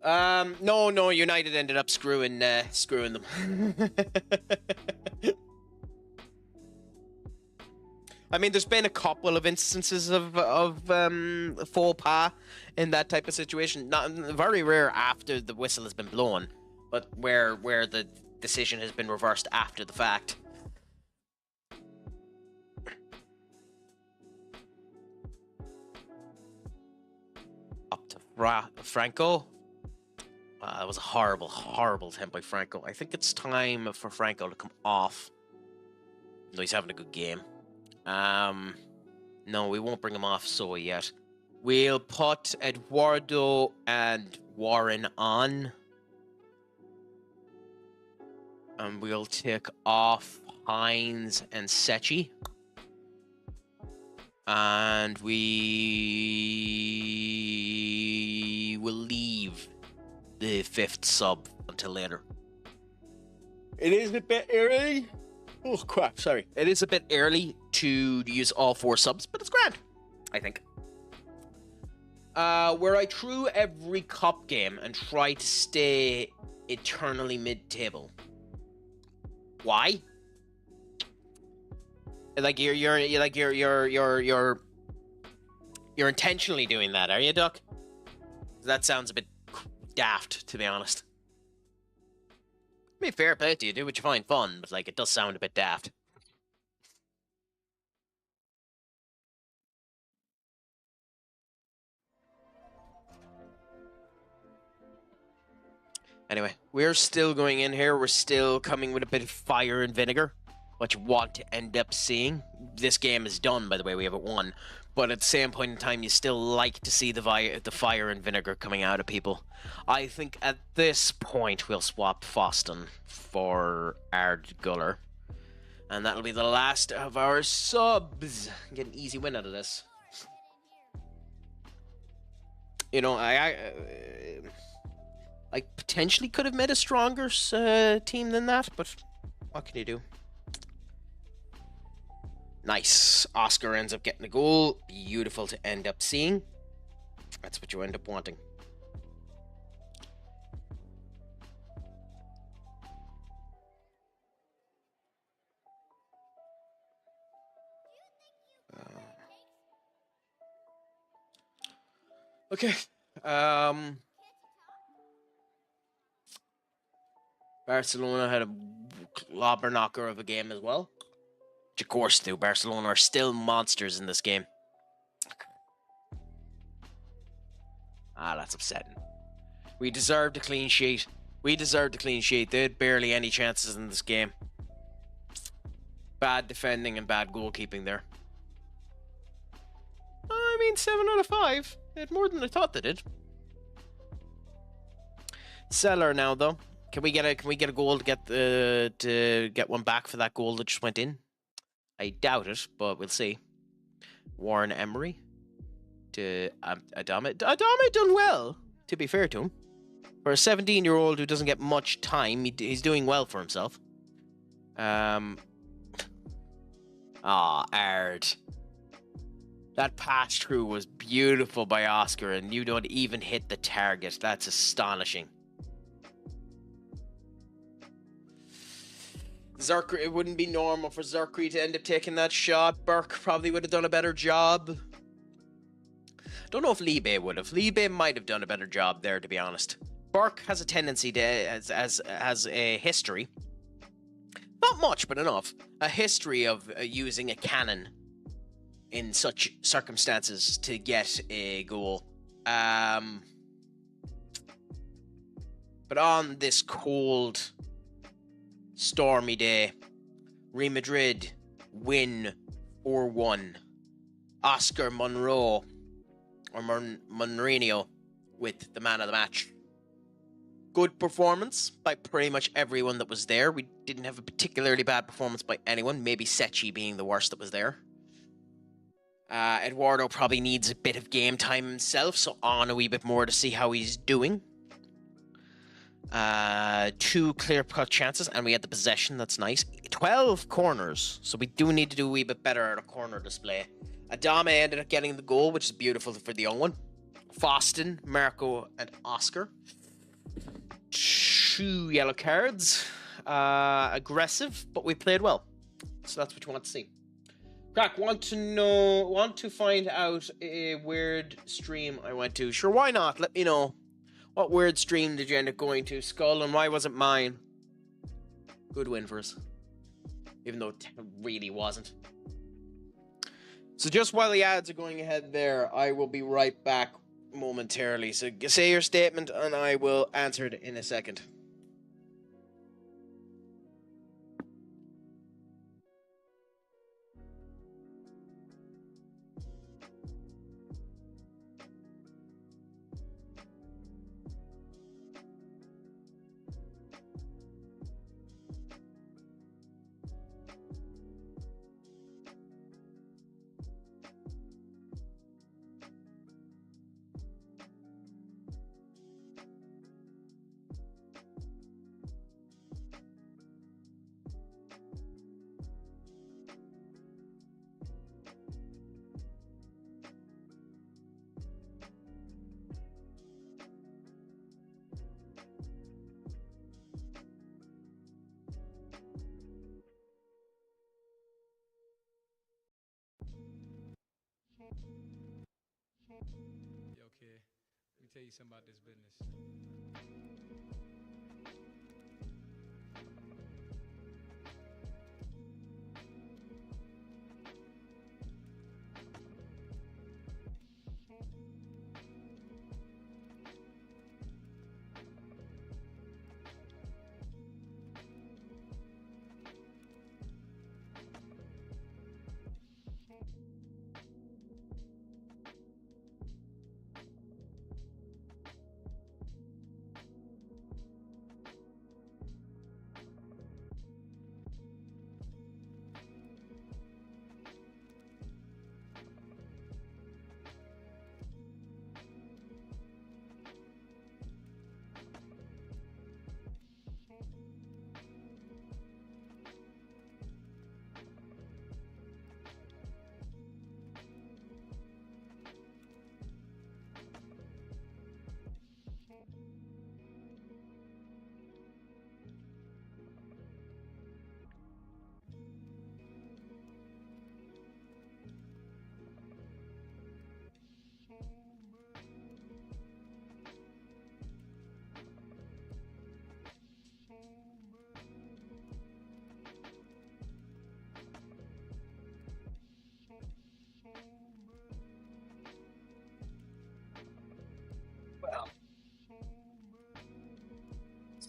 No, United ended up screwing them. I mean, there's been a couple of instances of faux pas in that type of situation. Not very rare after the whistle has been blown, but where the decision has been reversed after the fact. Up to Franco. That was a horrible attempt by Franco. I think it's time for Franco to come off. No, he's having a good game. No, we won't bring him off so yet. We'll put Eduardo and Warren on. And we'll take off Hines and Sechi. And we will leave the 5th sub until later. It is a bit early. Oh, crap, sorry. It is a bit early to use all 4 subs, but it's grand, I think. Where I threw every cup game and try to stay eternally mid-table. Why? Like you're intentionally doing that, are you, Duck? That sounds a bit daft, to be honest. I mean, fair play to you, do what you find fun, but like it does sound a bit daft. Anyway, we're still going in here. We're still coming with a bit of fire and vinegar. What you want to end up seeing. This game is done, by the way. We haven't won. But at the same point in time, you still like to see the fire and vinegar coming out of people. I think at this point, we'll swap Foston for Ardguller. And that'll be the last of our subs. Get an easy win out of this. You know, I potentially could have made a stronger team than that, but what can you do? Nice. Oscar ends up getting a goal. Beautiful to end up seeing. That's what you end up wanting. Okay. Barcelona had a clobber knocker of a game as well. Which of course do. Barcelona are still monsters in this game. That's upsetting. We deserved a clean sheet. They had barely any chances in this game. Bad defending and bad goalkeeping there. I mean, 7 out of 5. They had more than I thought they did. Cellar now, though. Can we get a goal to get one back for that goal that just went in? I doubt it, but we'll see. Warren Emery to Adame. Adame done well, to be fair to him. For a 17-year-old who doesn't get much time, he's doing well for himself. Ard. That pass through was beautiful by Oscar, and you don't even hit the target. That's astonishing. Zerkri, it wouldn't be normal for Zerkri to end up taking that shot. Burke probably would have done a better job. Don't know if Libe would have. Libe might have done a better job there, to be honest. Burke has a tendency to, has a history. Not much, but enough. A history of using a cannon in such circumstances to get a goal. But on this cold, stormy day, Real Madrid win 4-1. Oscar Monroe, or Monrino, with the man of the match. Good performance by pretty much everyone that was there. We didn't have a particularly bad performance by anyone, maybe Secchi being the worst that was there. Eduardo probably needs a bit of game time himself, so on a wee bit more to see how he's doing. 2 clear-cut chances, and we had the possession. That's nice. 12 corners, so we do need to do a wee bit better at a corner display. Adame ended up getting the goal, which is beautiful for the young one. Foston, Marco, and Oscar. 2 yellow cards. Aggressive, but we played well. So that's what you want to see. Crack, want to find out a weird stream I went to? Sure, why not? Let me know. What weird stream did you end up going to, Skull, and why wasn't mine? Good win for us. Even though it really wasn't. So just while the ads are going ahead there, I will be right back momentarily. So say your statement and I will answer it in a second. Yeah, okay. Let me tell you something about this business.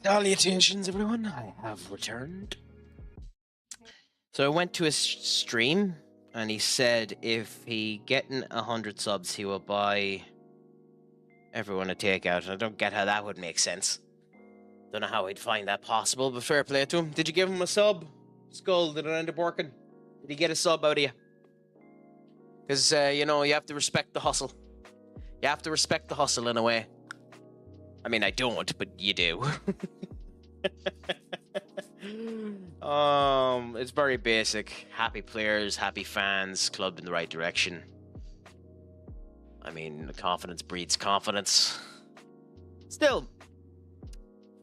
Salutations, everyone. I have returned. So I went to his stream, and he said if he getting 100 subs, he will buy everyone a takeout. I don't get how that would make sense. Don't know how he'd find that possible, but fair play to him. Did you give him a sub? Skull, did it end up working? Did he get a sub out of you? Because, you know, you have to respect the hustle. You have to respect the hustle in a way. I mean, I don't, but you do. It's very basic. Happy players, happy fans, club in the right direction. I mean, confidence breeds confidence. Still,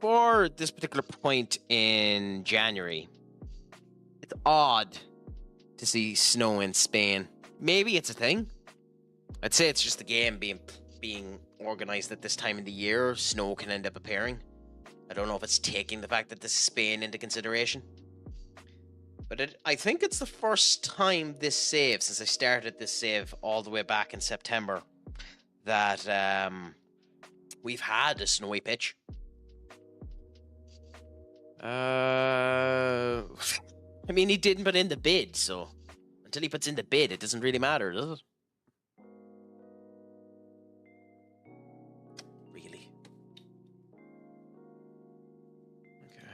for this particular point in January, it's odd to see snow in Spain. Maybe it's a thing. I'd say it's just the game being organized at this time of the year. Snow can end up appearing. I don't know if it's taking the fact that this is Spain into consideration. But I think it's the first time this save, since I started this save all the way back in September, that we've had a snowy pitch. I mean, he didn't put in the bid, so until he puts in the bid, it doesn't really matter, does it? Really? Okay.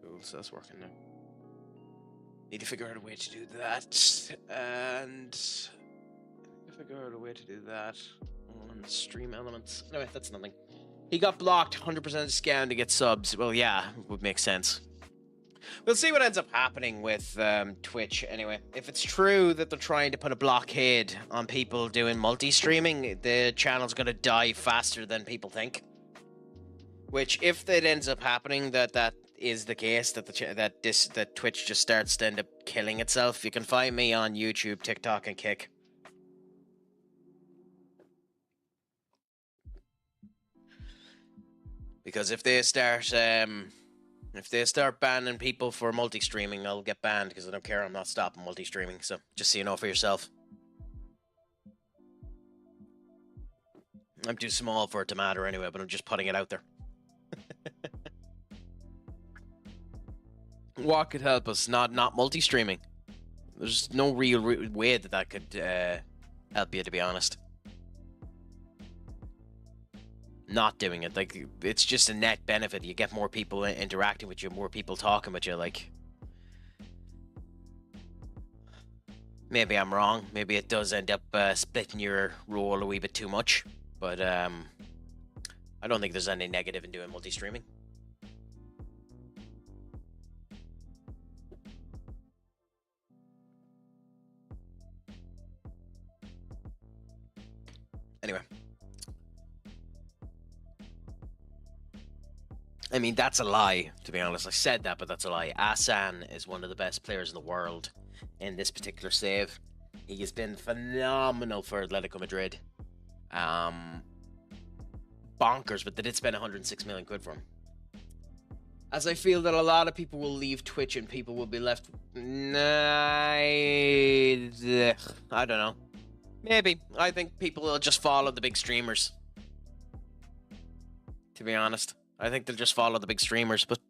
Cool, so that's working now. Need to figure out a way to do that, and figure out a way to do that on stream elements. Anyway, that's nothing. He got blocked, 100% scam to get subs. Well, yeah, would make sense. We'll see what ends up happening with Twitch anyway. If it's true that they're trying to put a blockade on people doing multi-streaming, the channel's going to die faster than people think. Which, if that ends up happening, that is the case, that Twitch just starts to end up killing itself, you can find me on YouTube, TikTok, and Kick. Because if they start banning people for multi-streaming, I'll get banned because I don't care. I'm not stopping multi-streaming. So just so you know for yourself. I'm too small for it to matter anyway, but I'm just putting it out there. What could help us? Not multi-streaming. There's no real way that could help you, to be honest. Not doing it, like, it's just a net benefit. You get more people interacting with you, more people talking with you. Like, maybe I'm wrong, maybe it does end up splitting your role a wee bit too much, but I don't think there's any negative in doing multi-streaming. Anyway, I mean, that's a lie, to be honest. I said that, but that's a lie. Asan is one of the best players in the world in this particular save. He has been phenomenal for Atletico Madrid. Bonkers, but they did spend 106 million quid for him. As I feel that a lot of people will leave Twitch and people will be left... I don't know. Maybe. I think people will just follow the big streamers. To be honest. I think they'll just follow the big streamers, but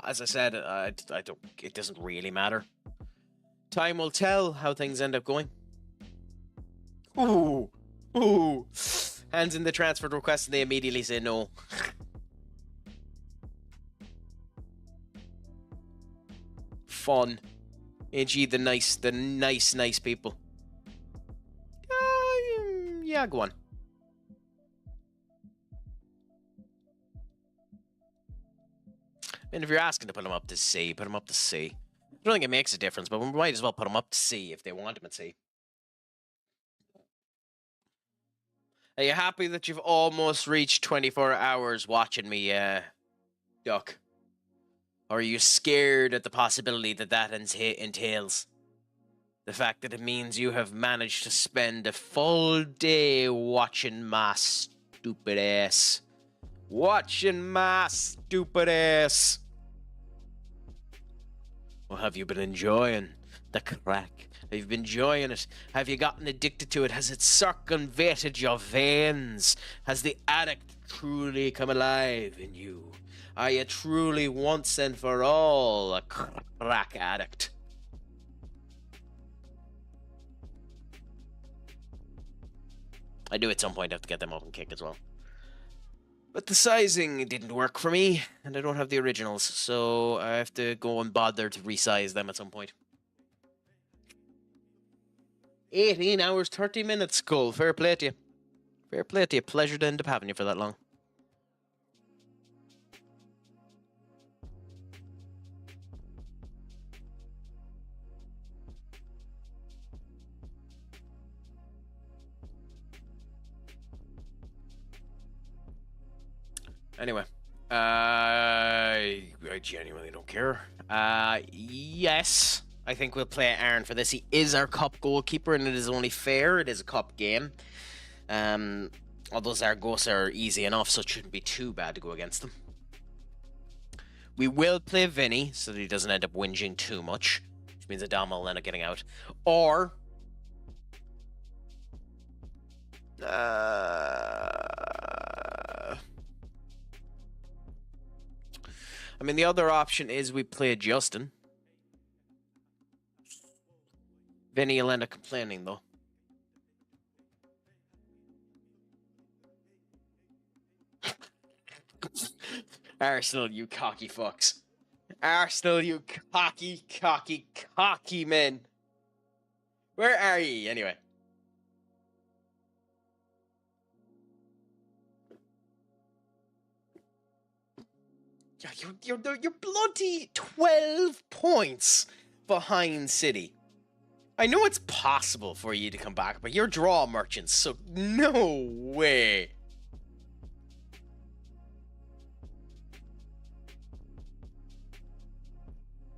as I said, I don't. It doesn't really matter. Time will tell how things end up going. Ooh, hands in the transfer request, and they immediately say no. Fun, ain't you the nice people? Yeah, go on. And if you're asking to put them up to C, put them up to C. I don't think it makes a difference, but we might as well put them up to C if they want them at C. Are you happy that you've almost reached 24 hours watching me, Duck? Or are you scared at the possibility that entails? The fact that it means you have managed to spend a full day watching my stupid ass. Watching my stupid ass. What have you been enjoying? The crack. Have you been enjoying it? Have you gotten addicted to it? Has it circumvented your veins? Has the addict truly come alive in you? Are you truly once and for all a crack addict? I do at some point have to get them up and kick as well. But the sizing didn't work for me, and I don't have the originals, so I have to go and bother to resize them at some point. 18 hours, 30 minutes, Skull. Fair play to you. Fair play to you. Pleasure to end up having you for that long. Anyway, I genuinely don't care. Yes, I think we'll play Aaron for this. He is our cup goalkeeper, and it is only fair. It is a cup game. Although Zaragoza are easy enough, so it shouldn't be too bad to go against them. We will play Vinny, so that he doesn't end up whinging too much, which means Adama will end up getting out. Or... I mean, the other option is we play Justin. Vinny will end up complaining, though. Arsenal, you cocky fucks. Arsenal, you cocky men. Where are ye, anyway? Yeah, you're bloody 12 points behind City. I know it's possible for you to come back, but you're draw merchants, so no way.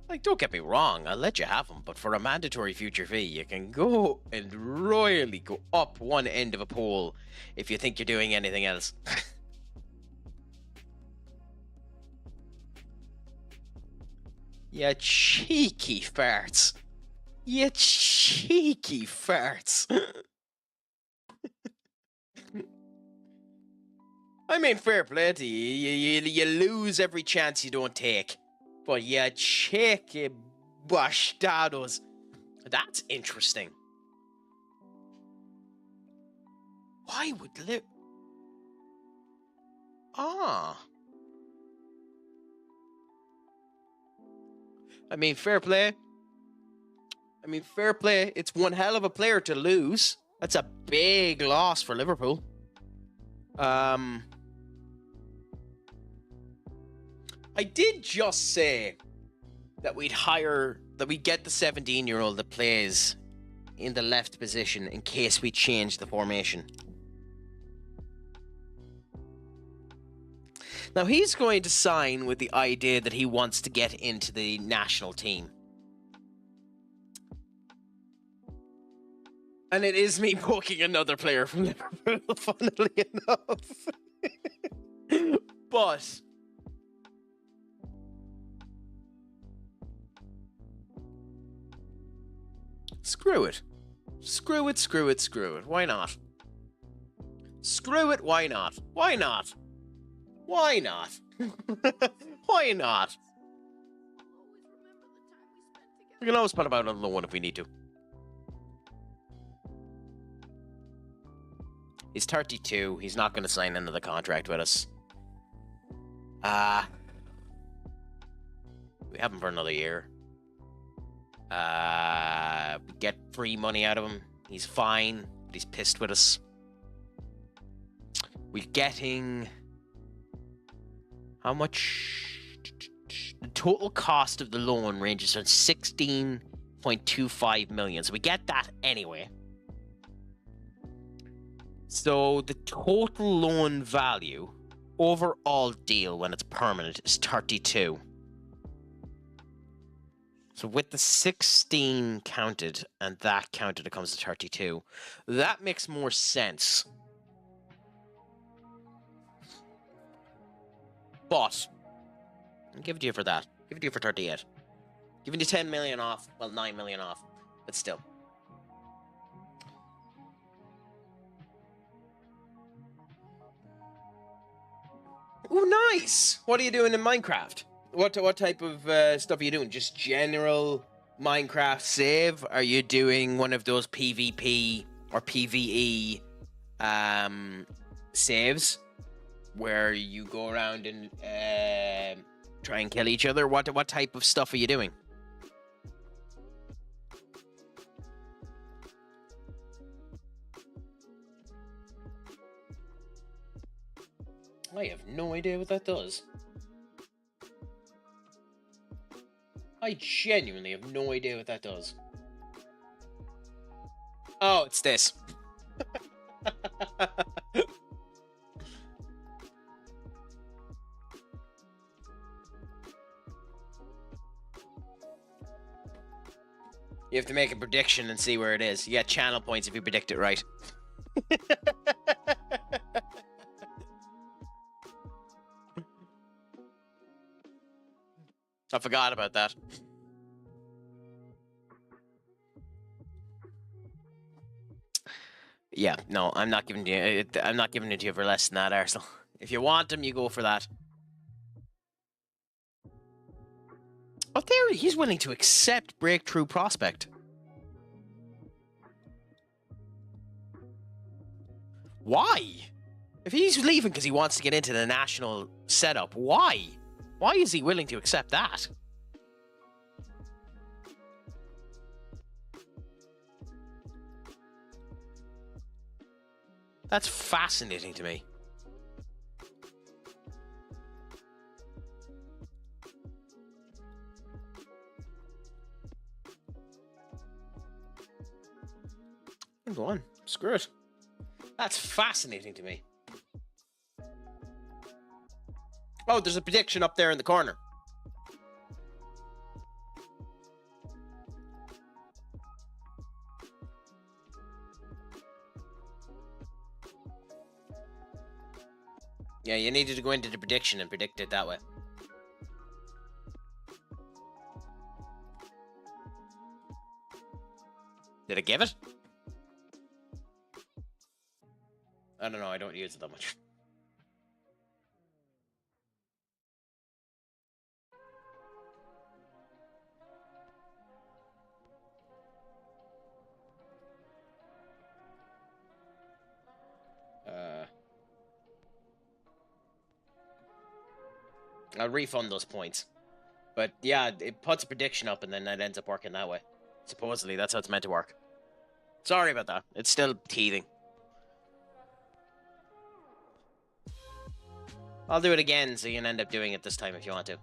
Like, don't get me wrong, I'll let you have them, but for a mandatory future fee, you can go and royally go up one end of a pole if you think you're doing anything else. You cheeky farts. You cheeky farts. I mean, fair play to you. You lose every chance you don't take. But you cheeky bastardos. That's interesting. Why would I mean, fair play. It's one hell of a player to lose. That's a big loss for Liverpool. I did just say that we'd get the 17-year-old that plays in the left position in case we change the formation. Now, he's going to sign with the idea that he wants to get into the national team. And it is me poking another player from Liverpool, funnily enough. But... Screw it. Screw it. Why not? Screw it, why not? Why not? Why not? Why not? We can always put him out on the one if we need to. He's 32. He's not going to sign another contract with us. We have him for another year. We get free money out of him. He's fine, but he's pissed with us. We're getting... How much? The total cost of the loan ranges from 16.25 million. So we get that anyway. So the total loan value, overall deal when it's permanent, is 32. So with the 16 counted and that counted, it comes to 32. That makes more sense. But I'll give it to you for that. Give it to you for 38. Giving you 10 million off. Well, 9 million off. but still. Oh, nice! What are you doing in Minecraft? What type of stuff are you doing? Just general Minecraft save? Are you doing one of those PvP or PvE saves where you go around and try and kill each other? What type of stuff are you doing? I have no idea what that does. I genuinely have no idea what that does. Oh, it's this. You have to make a prediction and see where it is. You get channel points if you predict it right. I forgot about that. Yeah, no, I'm not giving it to you for less than that, Arsenal. If you want him, you go for that. Oh, there, he's willing to accept breakthrough prospect. Why? If he's leaving because he wants to get into the national setup, why? Why is he willing to accept that? That's fascinating to me. Go on, screw it. That's fascinating to me. Oh, there's a prediction up there in the corner. Yeah, you needed to go into the prediction and predict it that way. Did it give it? I don't know, I don't use it that much. I'll refund those points. But yeah, it puts a prediction up and then it ends up working that way. Supposedly, that's how it's meant to work. Sorry about that. It's still teething. I'll do it again so you can end up doing it this time if you want to.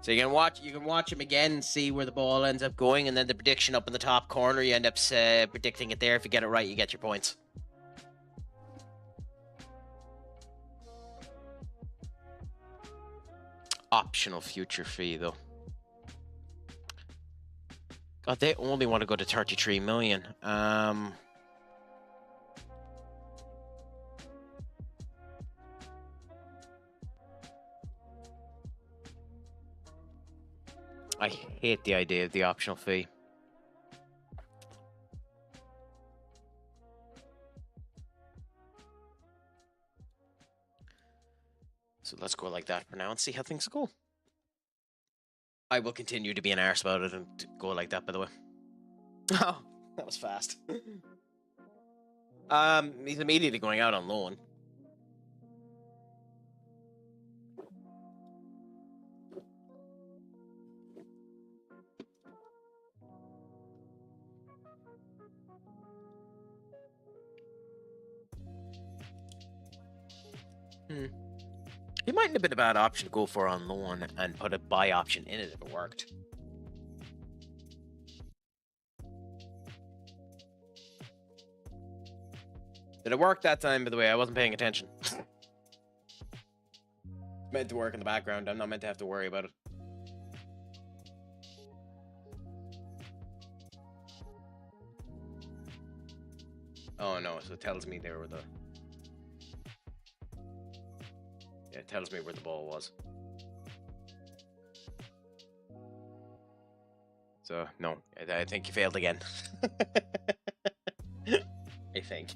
So you can watch him again, see where the ball ends up going, and then the prediction up in the top corner, you end up predicting it there. If you get it right, you get your points. Optional future fee, though. God, they only want to go to 33 million. I hate the idea of the optional fee. So let's go like that for now and see how things go. I will continue to be an arse about it and go like that, by the way. Oh, that was fast. He's immediately going out on loan. It mightn't have been a bad option to go for on loan and put a buy option in it if it worked. Did it work that time, by the way? I wasn't paying attention. Meant to work in the background. I'm not meant to have to worry about it. Oh no, so it tells me there were the... Yeah, it tells me where the ball was. So, no, I think you failed again. I think.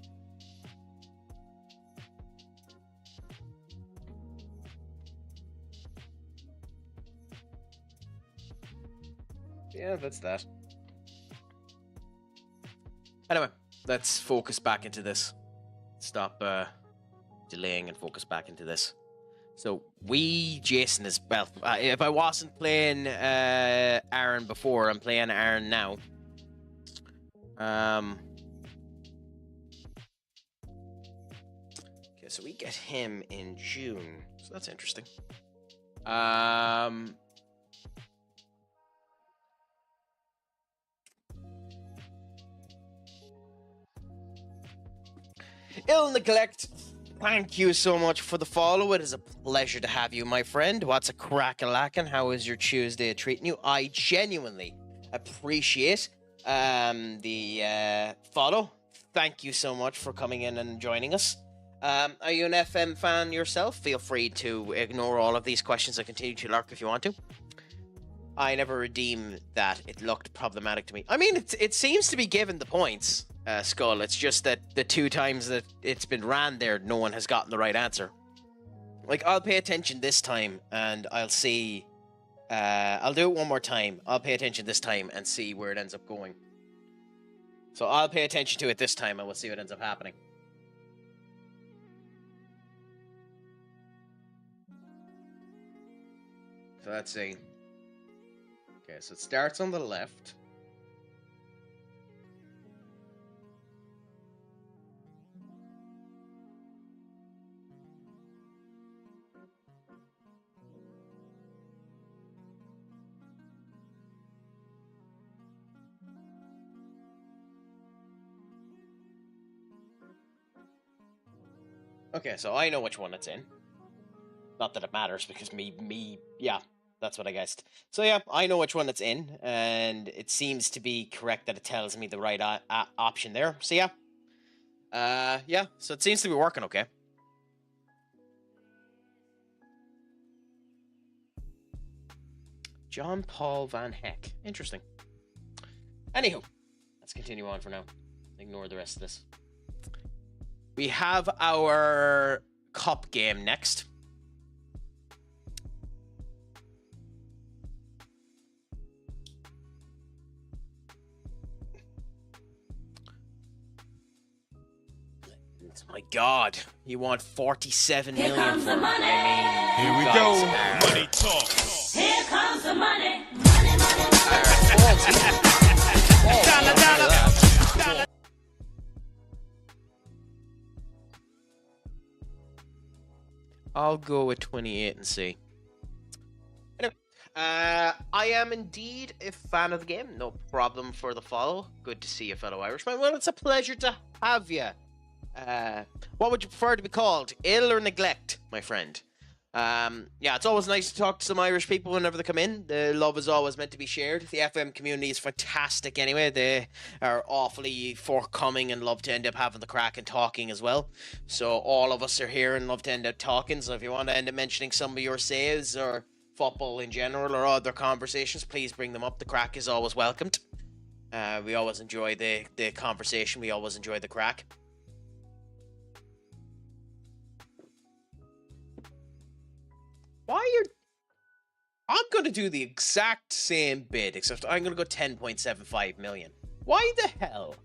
Yeah, that's that. Anyway, let's focus back into this. Stop delaying and focus back into this. So Jason is, well, if I wasn't playing Aaron before, I'm playing Aaron now. Okay, so we get him in June. So that's interesting. Ill Neglect, thank you so much for the follow. It is a pleasure to have you, my friend. What's a crack-a-lackin'? How is your Tuesday treating you? I genuinely appreciate the follow. Thank you so much for coming in and joining us. Are you an FM fan yourself? Feel free to ignore all of these questions and continue to lurk if you want to. I never redeem that. It looked problematic to me. I mean, it seems to be given the points, Skull. It's just that the 2 times that it's been ran there, no one has gotten the right answer. Like, I'll pay attention this time, and I'll see... I'll do it one more time. I'll pay attention this time and see where it ends up going. So I'll pay attention to it this time, and we'll see what ends up happening. So let's see. Okay, so it starts on the left. Okay, so I know which one it's in. Not that it matters, because yeah, that's what I guessed. So yeah, I know which one it's in, and it seems to be correct that it tells me the right option there. So yeah. Yeah, so it seems to be working okay. John Paul Van Heck. Interesting. Anywho, let's continue on for now. Ignore the rest of this. We have our cup game next. My God, you want 47 million for the money. Here we go. Money talk. Here comes the money. Money, money, Dollar. I'll go with 28 and see. Anyway, I am indeed a fan of the game. No problem for the follow. Good to see you, fellow Irishman. Well, it's a pleasure to have you. What would you prefer to be called? Ill or neglect, my friend? Yeah, it's always nice to talk to some Irish people whenever they come in. The love is always meant to be shared. The FM community is fantastic anyway. They are awfully forthcoming and love to end up having the crack and talking as well. So all of us are here and love to end up talking. So if you want to end up mentioning some of your saves or football in general or other conversations, please bring them up. The crack is always welcomed. We always enjoy the conversation. We always enjoy the crack. I'm going to do the exact same bid, except I'm going to go 10.75 million. Why the hell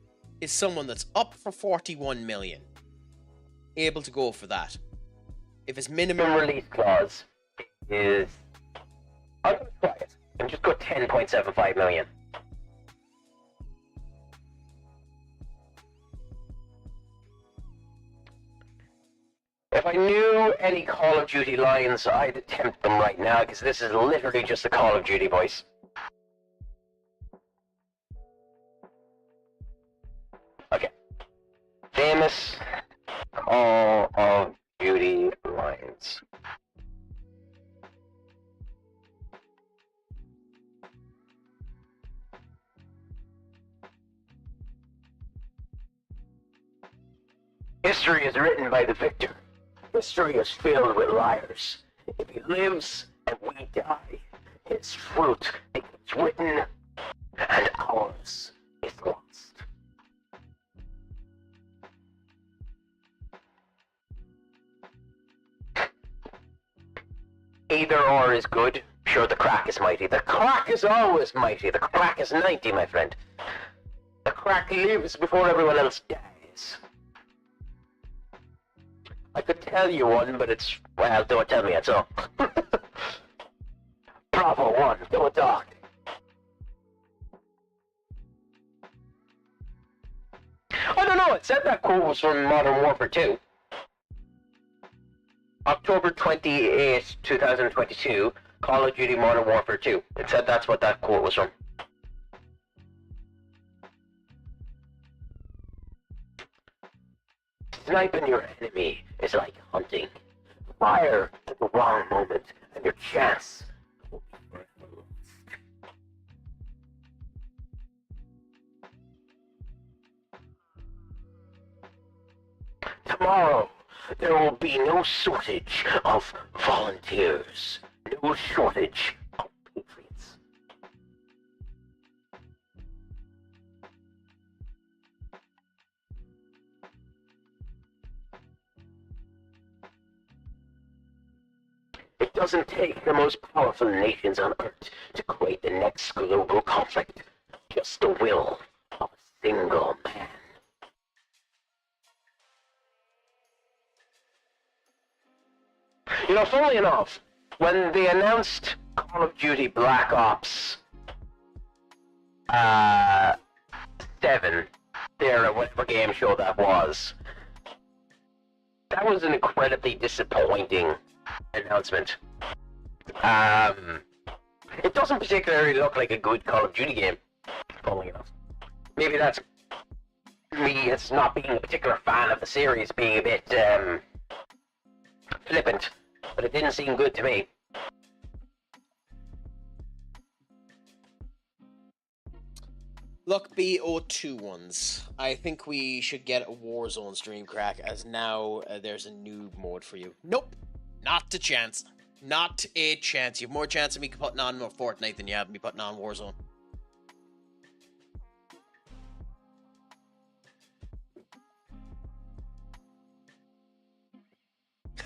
is someone that's up for 41 million able to go for that? If his minimum release clause is... I'm going to try it and just go 10.75 million. If I knew any Call of Duty lines, I'd attempt them right now, because this is literally just a Call of Duty voice. Okay. Famous Call of Duty lines. History is written by the victor. History is filled with liars. If he lives and we die, his fruit is written cause is lost. Either or is good. Sure, the crack is mighty. The crack is always mighty. The crack is 90, my friend. The crack lives before everyone else dies. I could tell you one, but it's... well, don't tell me, it's all. Bravo 1, don't talk. I don't know, it said that quote was from Modern Warfare 2. October 28, 2022, Call of Duty Modern Warfare 2. It said that's what that quote was from. Sniping your enemy is like hunting. Fire at the wrong moment, and your chance will be forever lost. Tomorrow, there will be no shortage of volunteers. No shortage of patriots. It doesn't take the most powerful nations on Earth to create the next global conflict. Just the will of a single man. You know, funnily enough, when they announced Call of Duty Black Ops 7, there, whatever game show that was an incredibly disappointing announcement. It doesn't particularly look like a good Call of Duty game, funnily enough. Maybe that's me as not being a particular fan of the series, being a bit, flippant, but it didn't seem good to me. Look, BO21s. I think we should get a Warzone stream crack, as now there's a noob mode for you. Nope, not a chance. Not a chance. You have more chance of me putting on more Fortnite than you have me putting on Warzone.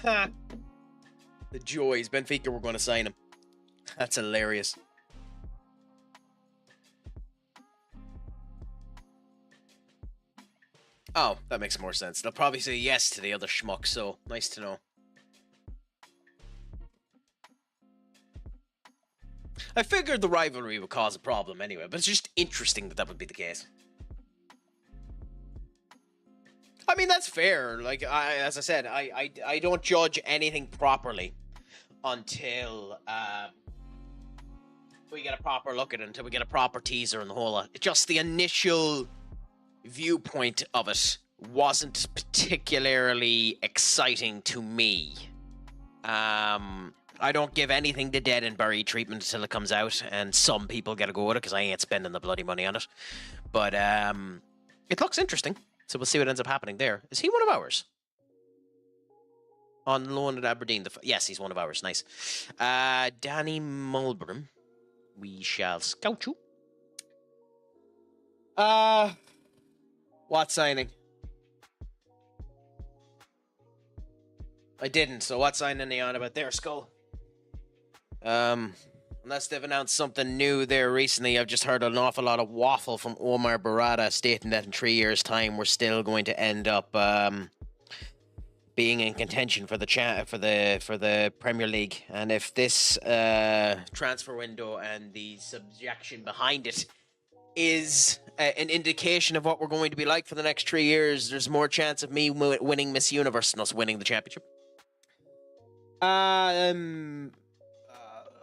Ha! The joys. Benfica were going to sign him. That's hilarious. Oh, that makes more sense. They'll probably say yes to the other schmuck, so nice to know. I figured the rivalry would cause a problem anyway, but it's just interesting that that would be the case. I mean, that's fair. Like, as I said, I don't judge anything properly until we get a proper look at it, until we get a proper teaser and the whole lot. Just the initial viewpoint of it wasn't particularly exciting to me. I don't give anything the dead and buried treatment until it comes out, and some people get a go at it because I ain't spending the bloody money on it. But it looks interesting, so we'll see what ends up happening there. Is he one of ours? On loan at Aberdeen. Yes, he's one of ours. Nice. Danny Mulbram. We shall scout you. What signing? I didn't, so what signing are they on about there, Skull? Unless they've announced something new there recently, I've just heard an awful lot of waffle from Omar Barada stating that in 3 years' time we're still going to end up being in contention for the Premier League. And if this transfer window and the subjection behind it is an indication of what we're going to be like for the next 3 years, there's more chance of me winning Miss Universe than us winning the championship.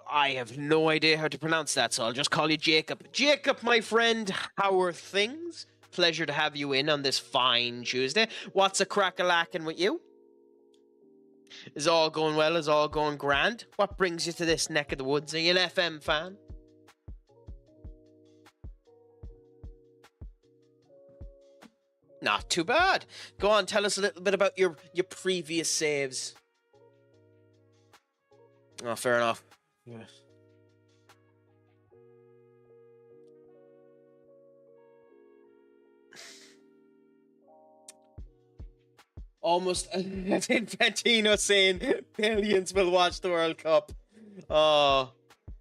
I have no idea how to pronounce that, so I'll just call you Jacob. Jacob, my friend, how are things? Pleasure to have you in on this fine Tuesday. What's a crack-a-lackin' with you? Is all going well? Is all going grand? What brings you to this neck of the woods? Are you an FM fan? Not too bad. Go on, tell us a little bit about your previous saves. Oh, fair enough. Yeah. Almost Infantino saying billions will watch the World Cup.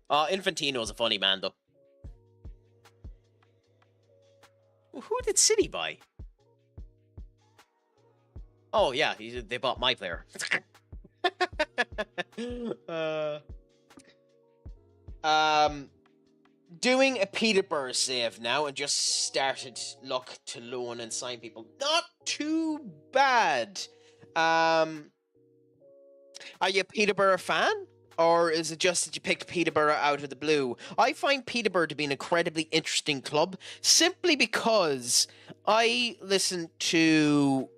Infantino's a funny man, though. Who did City buy? Oh, yeah, they bought my player. Doing a Peterborough save now and just started luck to loan and sign people. Not too bad. Are you a Peterborough fan? Or is it just that you picked Peterborough out of the blue? I find Peterborough to be an incredibly interesting club simply because I listen to...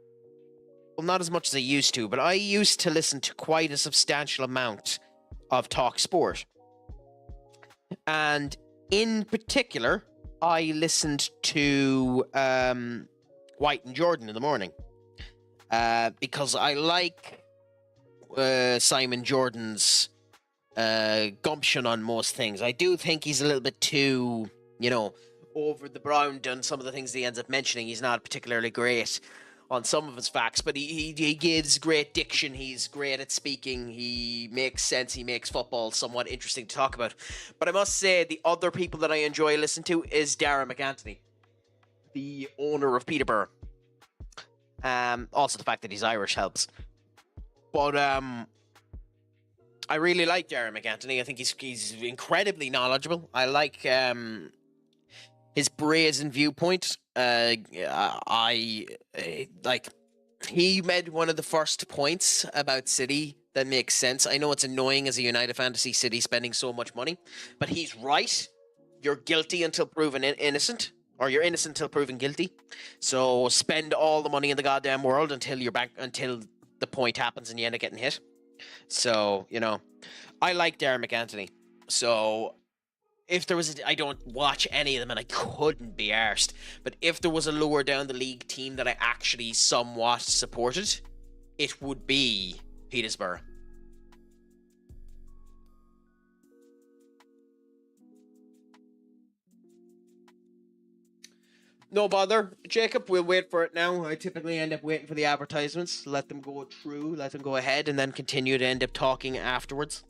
Well, not as much as I used to, but I used to listen to quite a substantial amount of Talk Sport. And in particular, I listened to White and Jordan in the morning. Because I like Simon Jordan's gumption on most things. I do think he's a little bit too, over the brown on some of the things he ends up mentioning. He's not particularly great on some of his facts, but he gives great diction. He's great at speaking. He makes sense. He makes football somewhat interesting to talk about. But I must say, the other people that I enjoy listening to is Darragh McAnthony, the owner of Peterborough. Also, the fact that he's Irish helps. But I really like Darragh McAnthony. I think he's incredibly knowledgeable. I like his brazen viewpoint. He made one of the first points about City that makes sense. I know it's annoying as a United fan to see City spending so much money, but he's right. You're guilty until proven innocent, or you're innocent until proven guilty. So spend all the money in the goddamn world until until the point happens and you end up getting hit. So, I like Darragh McAnthony. So if there was I don't watch any of them and I couldn't be arsed, but if there was a lower down the league team that I actually somewhat supported, it would be Peterborough. No bother, Jacob, we'll wait for it now. I typically end up waiting for the advertisements, let them go through, let them go ahead, and then continue to end up talking afterwards.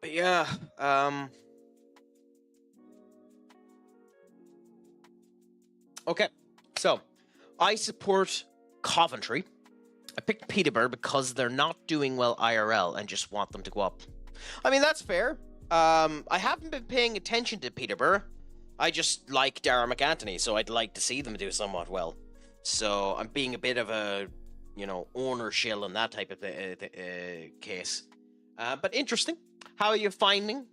But yeah, okay, so I support Coventry. I picked Peterborough because they're not doing well IRL and just want them to go up. I mean, that's fair. I haven't been paying attention to Peterborough. I just like Darragh McAnthony, so I'd like to see them do somewhat well. So I'm being a bit of a, owner shill in that type of case. But interesting. How are you finding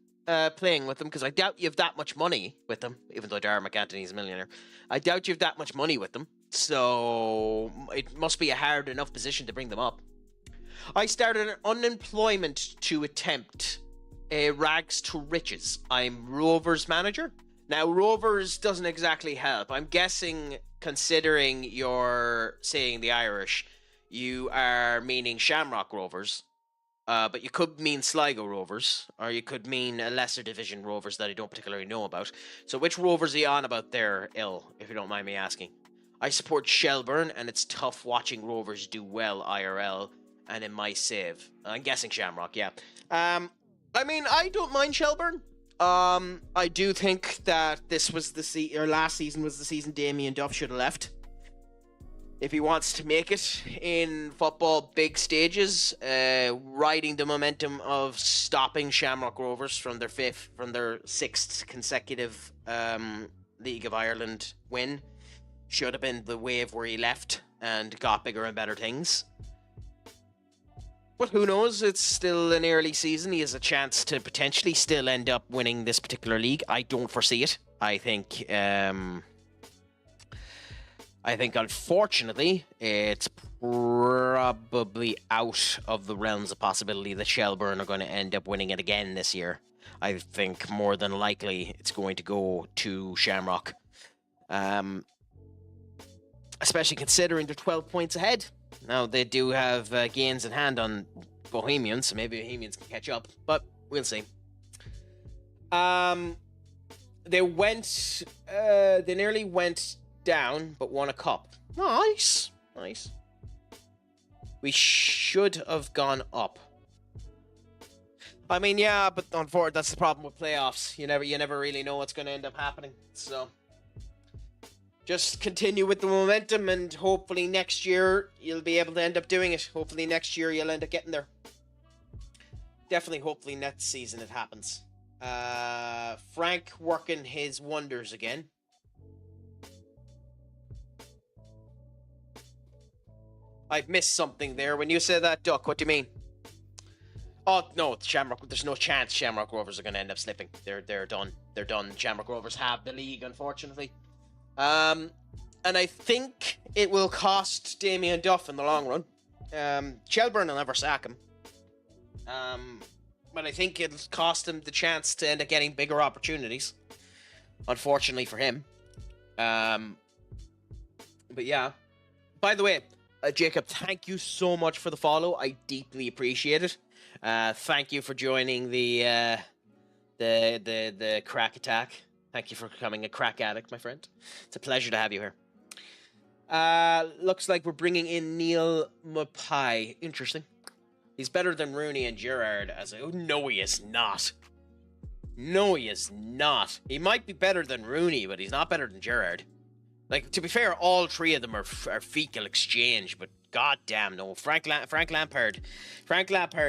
playing with them? Because I doubt you have that much money with them, even though Darragh McAnthony is a millionaire. I doubt you have that much money with them. So it must be a hard enough position to bring them up. I started an unemployment to attempt rags to riches. I'm Rovers manager. Now, Rovers doesn't exactly help. I'm guessing, considering you're saying the Irish, you are meaning Shamrock Rovers. But you could mean Sligo Rovers, or you could mean a lesser division Rovers that I don't particularly know about. So which Rovers are you on about there, if you don't mind me asking? I support Shelbourne, and it's tough watching Rovers do well IRL and in my save. I'm guessing Shamrock, yeah. I mean, I don't mind Shelbourne. I do think that this was last season was the season Damien Duff should have left. If he wants to make it in football big stages, riding the momentum of stopping Shamrock Rovers from their sixth consecutive League of Ireland win, should have been the wave where he left and got bigger and better things. But who knows? It's still an early season. He has a chance to potentially still end up winning this particular league. I don't foresee it. I think unfortunately, it's probably out of the realms of possibility that Shelburne are going to end up winning it again this year. I think more than likely it's going to go to Shamrock. Especially considering they're 12 points ahead. Now, they do have gains in hand on Bohemians, so maybe Bohemians can catch up, but we'll see. They nearly went down, but won a cup. Nice. We should have gone up. I mean, yeah, but unfortunately, that's the problem with playoffs. You never really know what's going to end up happening. So, just continue with the momentum, and hopefully next year you'll be able to end up doing it. Hopefully next year you'll end up getting there. Definitely, hopefully next season it happens. Frank working his wonders again. I've missed something there. When you said that, Duck, what do you mean? Oh, no, Shamrock. There's no chance Shamrock Rovers are going to end up slipping. They're done. They're done. Shamrock Rovers have the league, unfortunately. And I think it will cost Damien Duff in the long run. Shelburne will never sack him. But I think it'll cost him the chance to end up getting bigger opportunities. Unfortunately for him. But yeah. By the way, Jacob, thank you so much for the follow. I deeply appreciate it. Thank you for joining the crack attack. Thank you for becoming a crack addict, my friend. It's a pleasure to have you here. Looks like we're bringing in Neil Mapai. Interesting. He's better than Rooney and Gerrard. No, he is not. No, he is not. He might be better than Rooney, but he's not better than Gerrard. Like, to be fair, all three of them are fecal exchange, but goddamn no. Frank Lampard,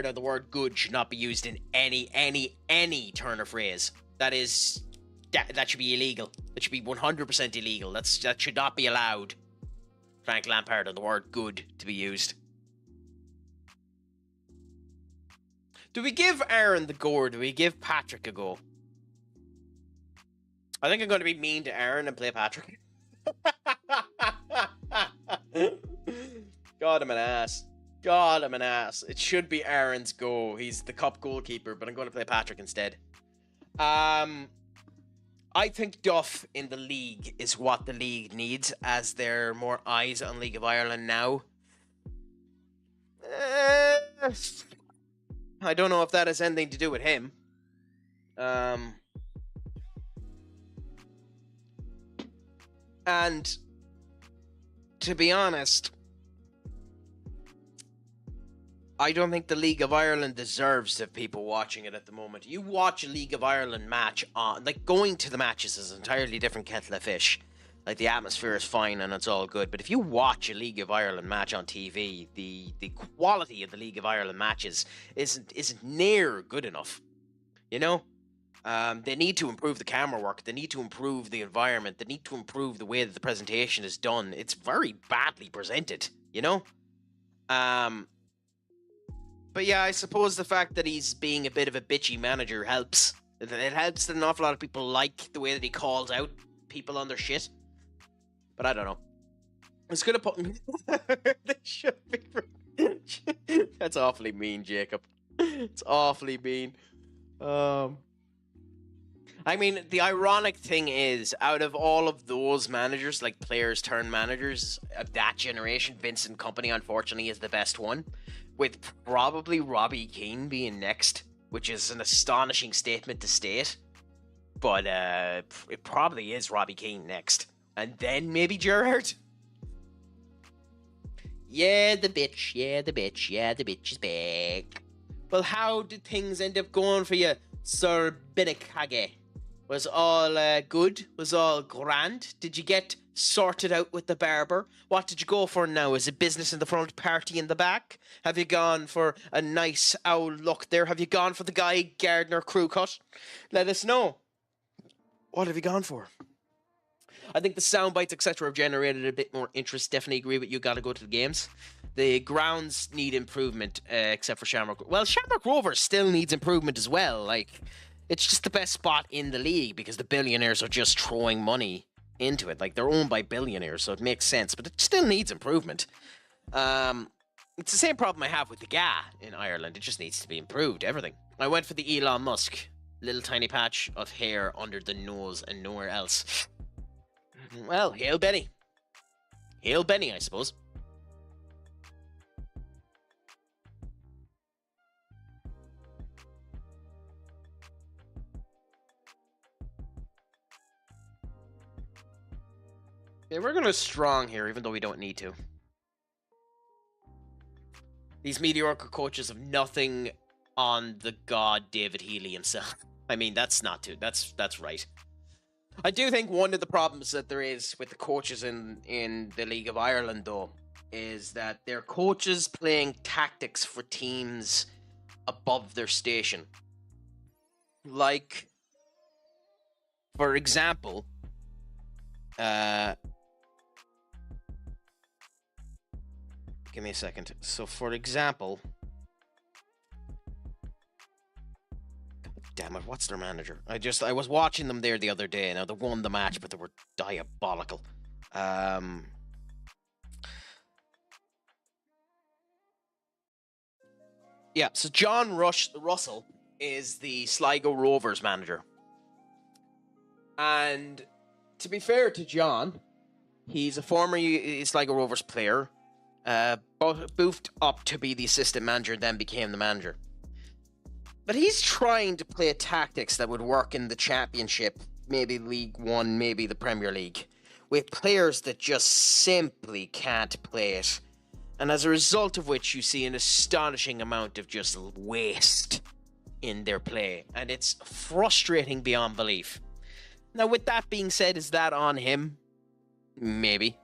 or the word good should not be used in any turn or phrase. That should be illegal. That should be 100% illegal. That should not be allowed. Frank Lampard and the word good to be used. Do we give Aaron the go, or do we give Patrick a go? I think I'm going to be mean to Aaron and play Patrick. God, I'm an ass. It should be Aaron's go. He's the cup goalkeeper, but I'm going to play Patrick instead. I think Duff in the league is what the league needs, as there are more eyes on League of Ireland now. I don't know if that has anything to do with him. And to be honest, I don't think the League of Ireland deserves to have people watching it at the moment. You watch a League of Ireland match on, like, going to the matches is an entirely different kettle of fish. Like, the atmosphere is fine and it's all good, but if you watch a League of Ireland match on TV, the quality of the League of Ireland matches isn't near good enough. You know? They need to improve the camera work. They need to improve the environment. They need to improve the way that the presentation is done. It's very badly presented, you know? But yeah, I suppose the fact that he's being a bit of a bitchy manager helps. It helps that an awful lot of people like the way that he calls out people on their shit. But I don't know. I was gonna put... They should be... That's awfully mean, Jacob. It's awfully mean. I mean, the ironic thing is, out of all of those managers, like players turned managers of that generation, Vincent Kompany, unfortunately, is the best one, with probably Robbie Keane being next, which is an astonishing statement to state. But it probably is Robbie Keane next. And then maybe Gerrard. Yeah, the bitch is back. Well, how did things end up going for you, Sir Binikage? Was all good? Was all grand? Did you get sorted out with the barber? What did you go for now? Is it business in the front, party in the back? Have you gone for a nice owl look there? Have you gone for the Guy Gardner crew cut? Let us know. What have you gone for? I think the sound bites, etc., have generated a bit more interest. Definitely agree with you. Got to go to the games. The grounds need improvement, except for Shamrock. Well, Shamrock Rovers still needs improvement as well. Like, it's just the best spot in the league because the billionaires are just throwing money into it. Like, they're owned by billionaires, so it makes sense. But it still needs improvement. It's the same problem I have with the GA in Ireland. It just needs to be improved, everything. I went for the Elon Musk. Little tiny patch of hair under the nose and nowhere else. Well, hail Benny. Hail Benny, I suppose. Yeah, we're gonna strong here, even though we don't need to. These mediocre coaches have nothing on the god David Healy himself. I mean, that's not too. That's right. I do think one of the problems that there is with the coaches in the League of Ireland, though, is that they're coaches playing tactics for teams above their station. Like, for example, give me a second. So, for example, God damn it, what's their manager? I was watching them there the other day. Now they won the match, but they were diabolical. Yeah. So John Russell is the Sligo Rovers manager, and to be fair to John, he's a former Sligo Rovers player. Boofed up to be the assistant manager, then became the manager. But he's trying to play tactics that would work in the Championship, maybe League One, maybe the Premier League, with players that just simply can't play it. And as a result of which, you see an astonishing amount of just waste in their play. And it's frustrating beyond belief. Now, with that being said, is that on him? Maybe.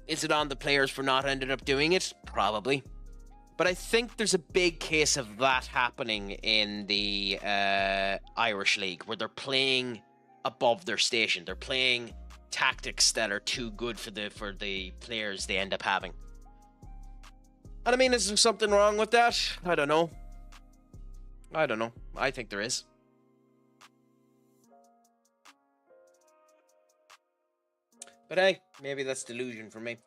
Is it on the players for not ending up doing it? Probably. But I think there's a big case of that happening in the Irish League, where they're playing above their station. They're playing tactics that are too good for the players they end up having. And I mean, is there something wrong with that? I don't know. I think there is. But hey, maybe that's delusion for me.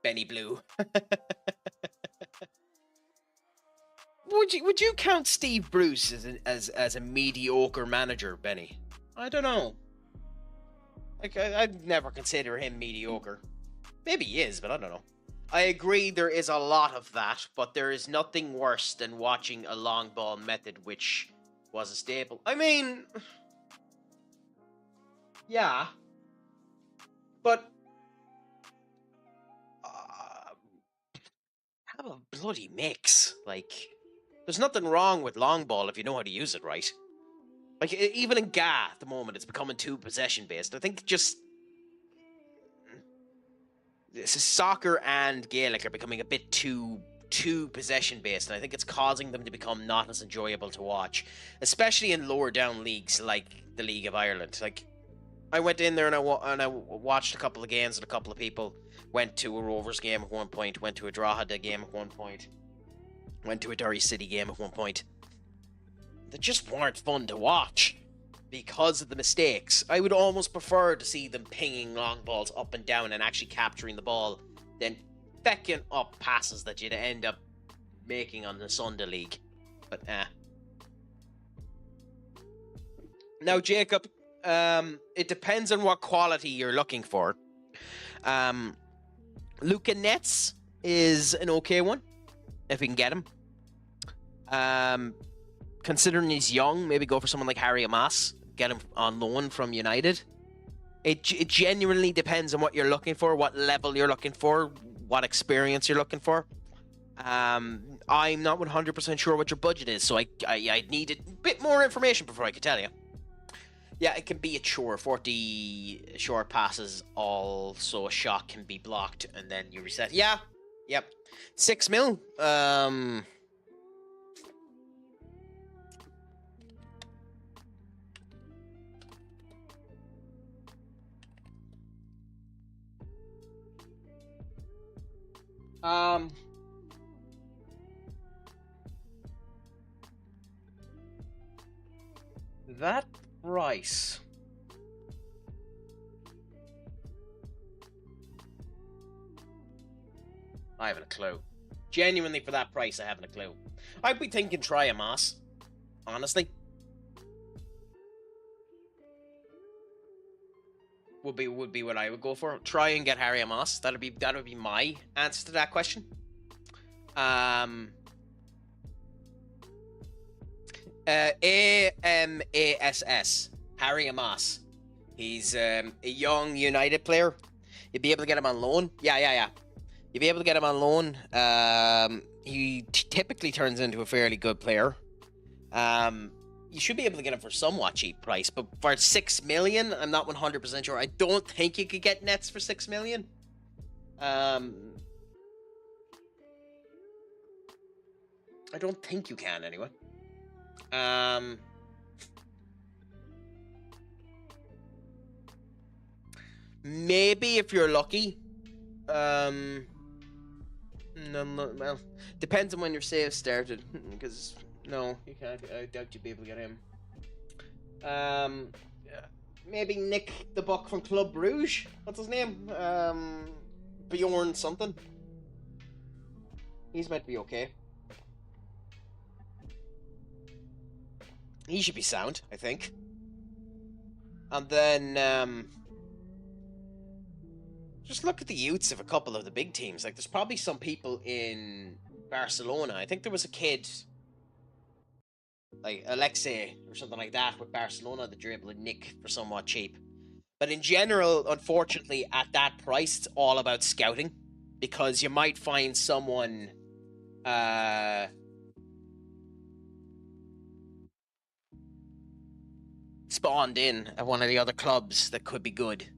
Benny Blue. Would you count Steve Bruce as a mediocre manager, Benny? I don't know. Like I'd never consider him mediocre. Maybe he is, but I don't know. I agree there is a lot of that, but there is nothing worse than watching a long ball method which was a staple. I mean, yeah, but have a bloody mix. Like, there's nothing wrong with long ball if you know how to use it right. Like, even in GA at the moment, it's becoming too possession based. I think just soccer and Gaelic are becoming a bit too possession based, and I think it's causing them to become not as enjoyable to watch, especially in lower down leagues like the League of Ireland. Like, I went in there and I watched a couple of games and a couple of people. Went to a Rovers game at one point, went to a Drogheda game at one point, went to a Derry City game at one point. They just weren't fun to watch because of the mistakes. I would almost prefer to see them pinging long balls up and down and actually capturing the ball than fecking up passes that you'd end up making on the Sunday League. But Now, Jacob, it depends on what quality you're looking for. Luca Netz is an okay one, if we can get him. Considering he's young, maybe go for someone like Harry Amas. Get him on loan from United. It genuinely depends on what you're looking for, what level you're looking for, what experience you're looking for. I'm not 100% sure what your budget is, so I need a bit more information before I could tell you. Yeah, it can be a chore. 40 short passes, also a shot can be blocked, and then you reset. Yeah, yep. 6 mil. That price. haven't a clue. Genuinely, for that price, I haven't a clue. I'd be thinking try a Moss, honestly. Would be what I would go for. Try and get Harry Moss. That'd be my answer to that question. AMASS. Harry Moss. He's a young United player. You'd be able to get him on loan. Yeah. You'd be able to get him on loan. He typically turns into a fairly good player. You should be able to get him for somewhat cheap price, but for 6 million, I'm not 100% sure. I don't think you could get nets for 6 million. I don't think you can anyway. Maybe if you're lucky. No, well, depends on when your save started, because no, you can't. I doubt you'd be able to get him. Maybe Nick the Buck from Club Bruges. What's his name? Bjorn something. He's meant to be okay. He should be sound, I think. And then just look at the youths of a couple of the big teams. Like, there's probably some people in Barcelona. I think there was a kid, like Alexei or something like that, with Barcelona that you're able to nick for somewhat cheap. But in general, unfortunately, at that price, it's all about scouting, because you might find someone spawned in at one of the other clubs that could be good.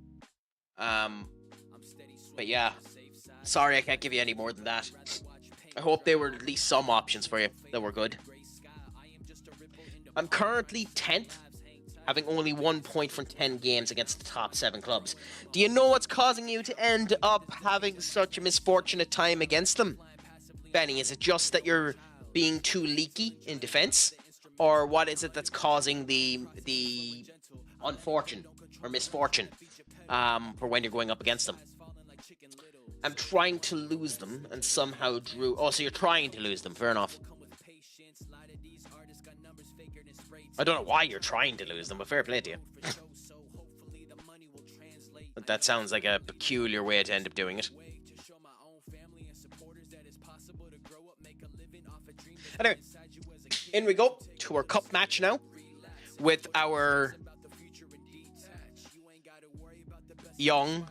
But yeah, sorry I can't give you any more than that. I hope they were at least some options for you that were good. I'm currently 10th, having only 1 point from 10 games against the top 7 clubs. Do you know what's causing you to end up having such a misfortunate time against them, Benny? Is it just that you're being too leaky in defense? Or what is it that's causing the unfortune or misfortune for when you're going up against them? I'm trying to lose them and somehow drew... Oh, so you're trying to lose them. Fair enough. I don't know why you're trying to lose them, but fair play to you. But that sounds like a peculiar way to end up doing it. Anyway, in we go to our cup match now with our young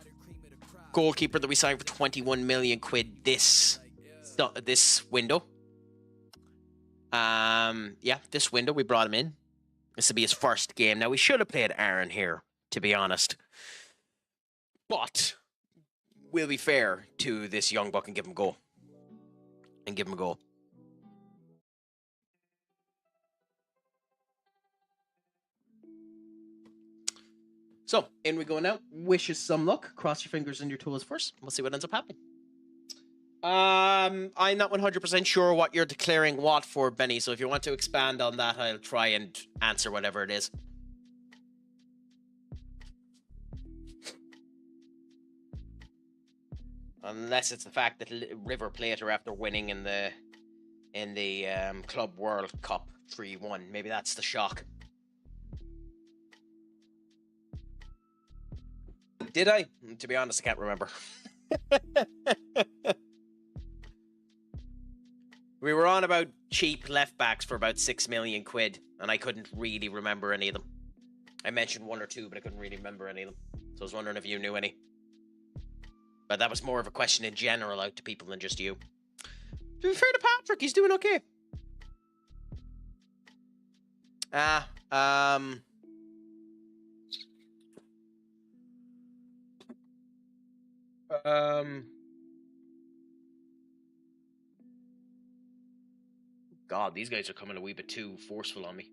goalkeeper that we signed for 21 million quid this window. Yeah, this window we brought him in. This will be his first game. Now, we should have played Aaron here, to be honest. But we'll be fair to this young buck and give him a go. So, in we go now. Wish us some luck. Cross your fingers and your toes first. We'll see what ends up happening. I'm not 100% sure what you're declaring what for, Benny, so if you want to expand on that, I'll try and answer whatever it is. Unless it's the fact that River Plate are after winning in the Club World Cup 3-1. Maybe that's the shock. Did I? To be honest, I can't remember. We were on about cheap left backs for about 6 million quid, and I couldn't really remember any of them. I mentioned one or two, but I couldn't really remember any of them. So I was wondering if you knew any. But that was more of a question in general out to people than just you. To be fair to Patrick, he's doing okay. God, these guys are coming a wee bit too forceful on me.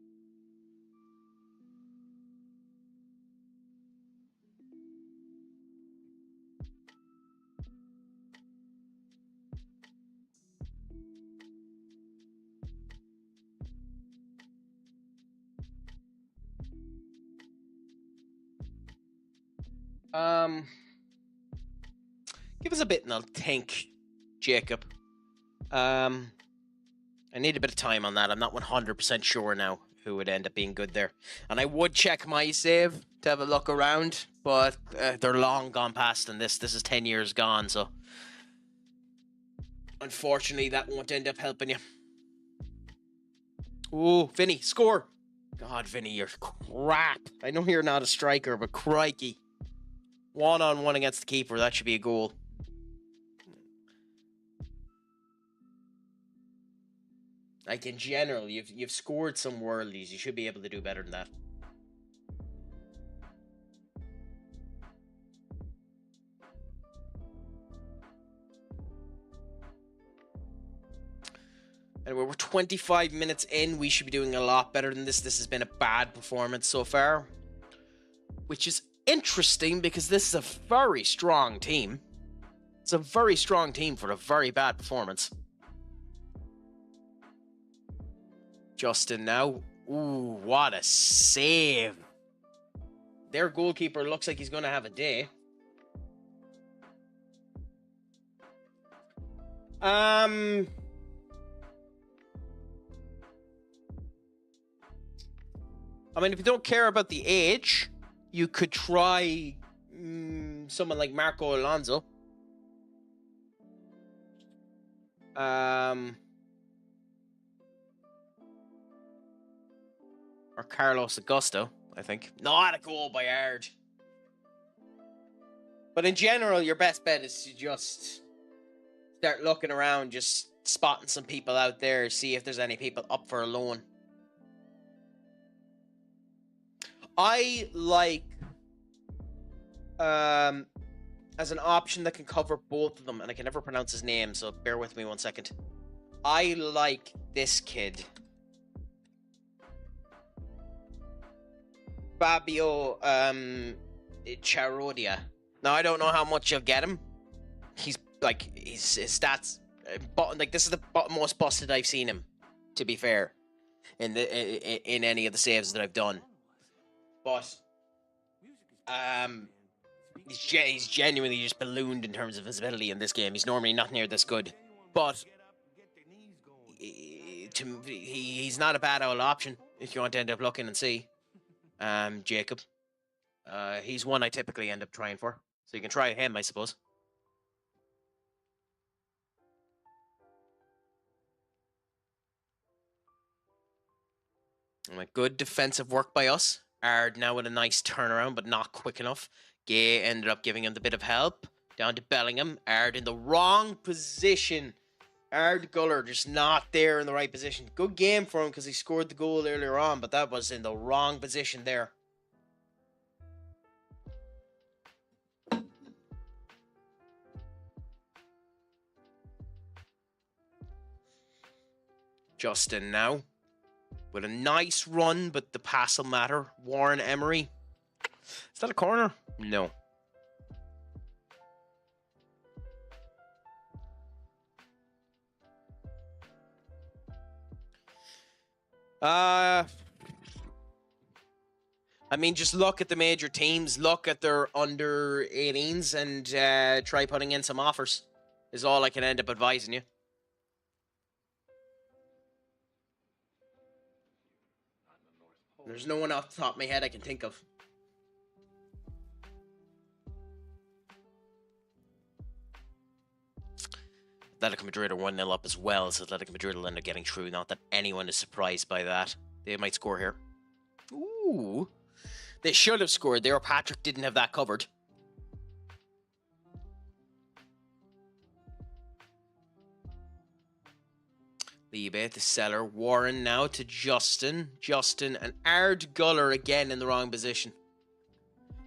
Give us a bit and I'll think, Jacob. I need a bit of time on that. I'm not 100% sure now who would end up being good there. And I would check my save to have a look around, but they're long gone past, and this is 10 years gone, so unfortunately that won't end up helping you. Ooh, Vinny, score! God, Vinny, you're crap. I know you're not a striker, but crikey. 1-on-1 against the keeper, that should be a goal. Like, in general, you've scored some worldies. You should be able to do better than that. Anyway, we're 25 minutes in. We should be doing a lot better than this. This has been a bad performance so far, which is interesting because this is a very strong team. It's a very strong team for a very bad performance. Justin now. Ooh, what a save. Their goalkeeper looks like he's going to have a day. I mean, if you don't care about the age, you could try someone like Marco Alonso. Or Carlos Augusto, I think. Not a goal by Ard. But in general, your best bet is to just start looking around, just spotting some people out there, see if there's any people up for a loan. I like as an option that can cover both of them, and I can never pronounce his name, so bear with me 1 second. I like this kid. Fabio Charodia. Now, I don't know how much you'll get him. He's like, his stats, like, this is the most busted I've seen him, to be fair, in any of the saves that I've done. But he's genuinely just ballooned in terms of his ability in this game. He's normally not near this good, but he's not a bad old option if you want to end up looking and see. Jacob. He's one I typically end up trying for. So you can try him, I suppose. Good defensive work by us. Ard now with a nice turnaround, but not quick enough. Gay ended up giving him the bit of help. Down to Bellingham. Ard in the wrong position. Ard Guller just not there in the right position. Good game for him because he scored the goal earlier on, but that was in the wrong position there. Justin now with a nice run, but the pass will matter. Warren Emery. Is that a corner? No. I mean, just look at the major teams, look at their under 18s, and try putting in some offers, is all I can end up advising you. There's no one off the top of my head I can think of. Atletico Madrid are 1-0 up as well, so Atletico Madrid will end up getting through. Not that anyone is surprised by that. They might score here. Ooh. They should have scored there. Patrick didn't have that covered. Liebe, the seller. Warren now to Justin. Justin and Ard Guller again in the wrong position.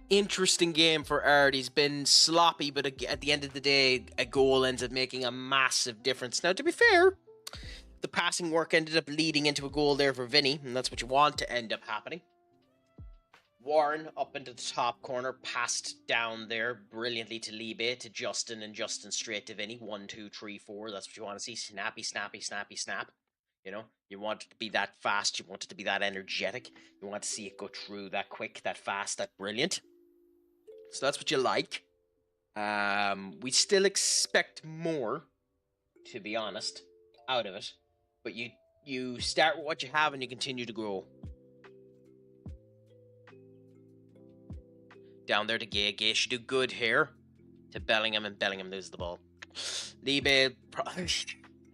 Interesting game for Ard. He's been sloppy, but at the end of the day, a goal ends up making a massive difference. Now, to be fair, the passing work ended up leading into a goal there for Vinny, and that's what you want to end up happening. Warren up into the top corner, passed down there brilliantly to Liebe, to Justin, and Justin straight to Vinny. 1, 2, 3, 4. That's what you want to see. Snappy, snappy, snappy, snap. You know, you want it to be that fast. You want it to be that energetic. You want to see it go through that quick, that fast, that brilliant. So that's what you like. We still expect more to be honest, out of it. But you start with what you have and you continue to grow. Down there to Gay. Gay should do good here to Bellingham, and Bellingham loses the ball. Lee Bale... I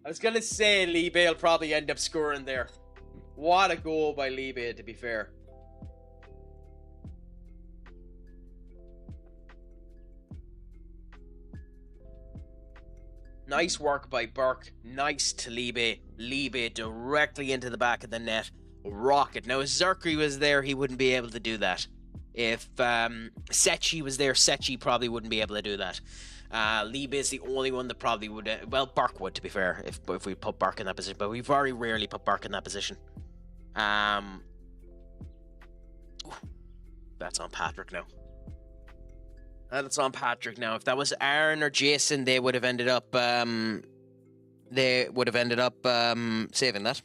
was going to say Lee Bale probably end up scoring there. What a goal by Lee Bale, to be fair. Nice work by Burke. Nice to Libe. Libe directly into the back of the net. Rocket. Now, if Zerkri was there, he wouldn't be able to do that. If Sechi was there, Sechi probably wouldn't be able to do that. Libe is the only one that probably would... well, Burke would, to be fair, if we put Burke in that position. But we very rarely put Burke in that position. That's on Patrick now. That's on Patrick now. If that was Aaron or Jason, they would have ended up saving that.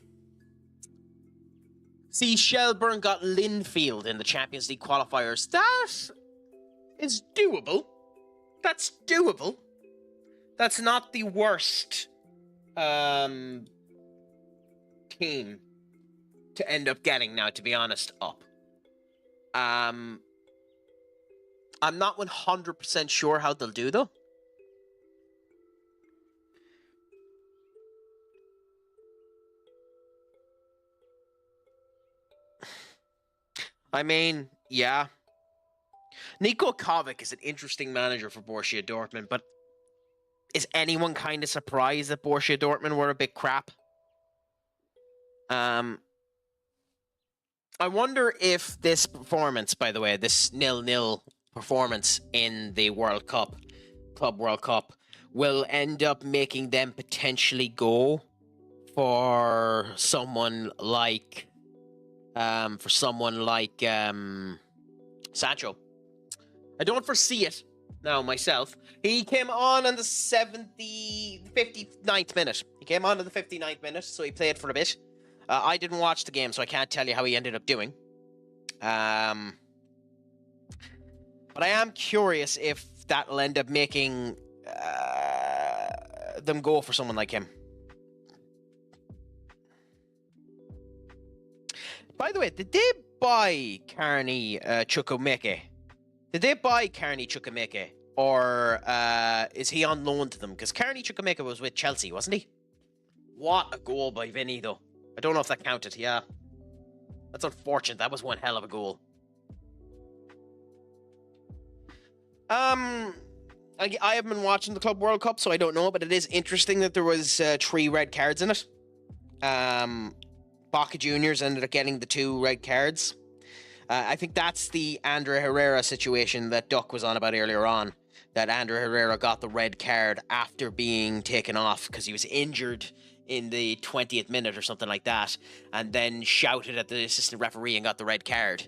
See, Shelburne got Linfield in the Champions League qualifiers. That is doable. That's doable. That's not the worst team to end up getting now, to be honest, up. I'm not 100% sure how they'll do, though. I mean, yeah. Niko Kovac is an interesting manager for Borussia Dortmund, but is anyone kind of surprised that Borussia Dortmund were a bit crap? I wonder if this performance, by the way, this 0-0 performance in the World Cup, Club World Cup, will end up making them potentially go for someone like Sancho. I don't foresee it now myself. He came on the 59th minute. He came on in the 59th minute, so he played for a bit. I didn't watch the game, so I can't tell you how he ended up doing. But I am curious if that'll end up making them go for someone like him. By the way, did they buy Carney Chukwuemeke? Did they buy Carney Chukwuemeke? Or is he on loan to them? Because Carney Chukwuemeke was with Chelsea, wasn't he? What a goal by Vinny, though. I don't know if that counted, yeah. That's unfortunate. That was one hell of a goal. I haven't been watching the Club World Cup, so I don't know, but it is interesting that there was 3 red cards in it. Boca Juniors ended up getting the 2 red cards. I think that's the Andre Herrera situation that Duck was on about earlier on. That Andre Herrera got the red card after being taken off because he was injured in the 20th minute or something like that, and then shouted at the assistant referee and got the red card.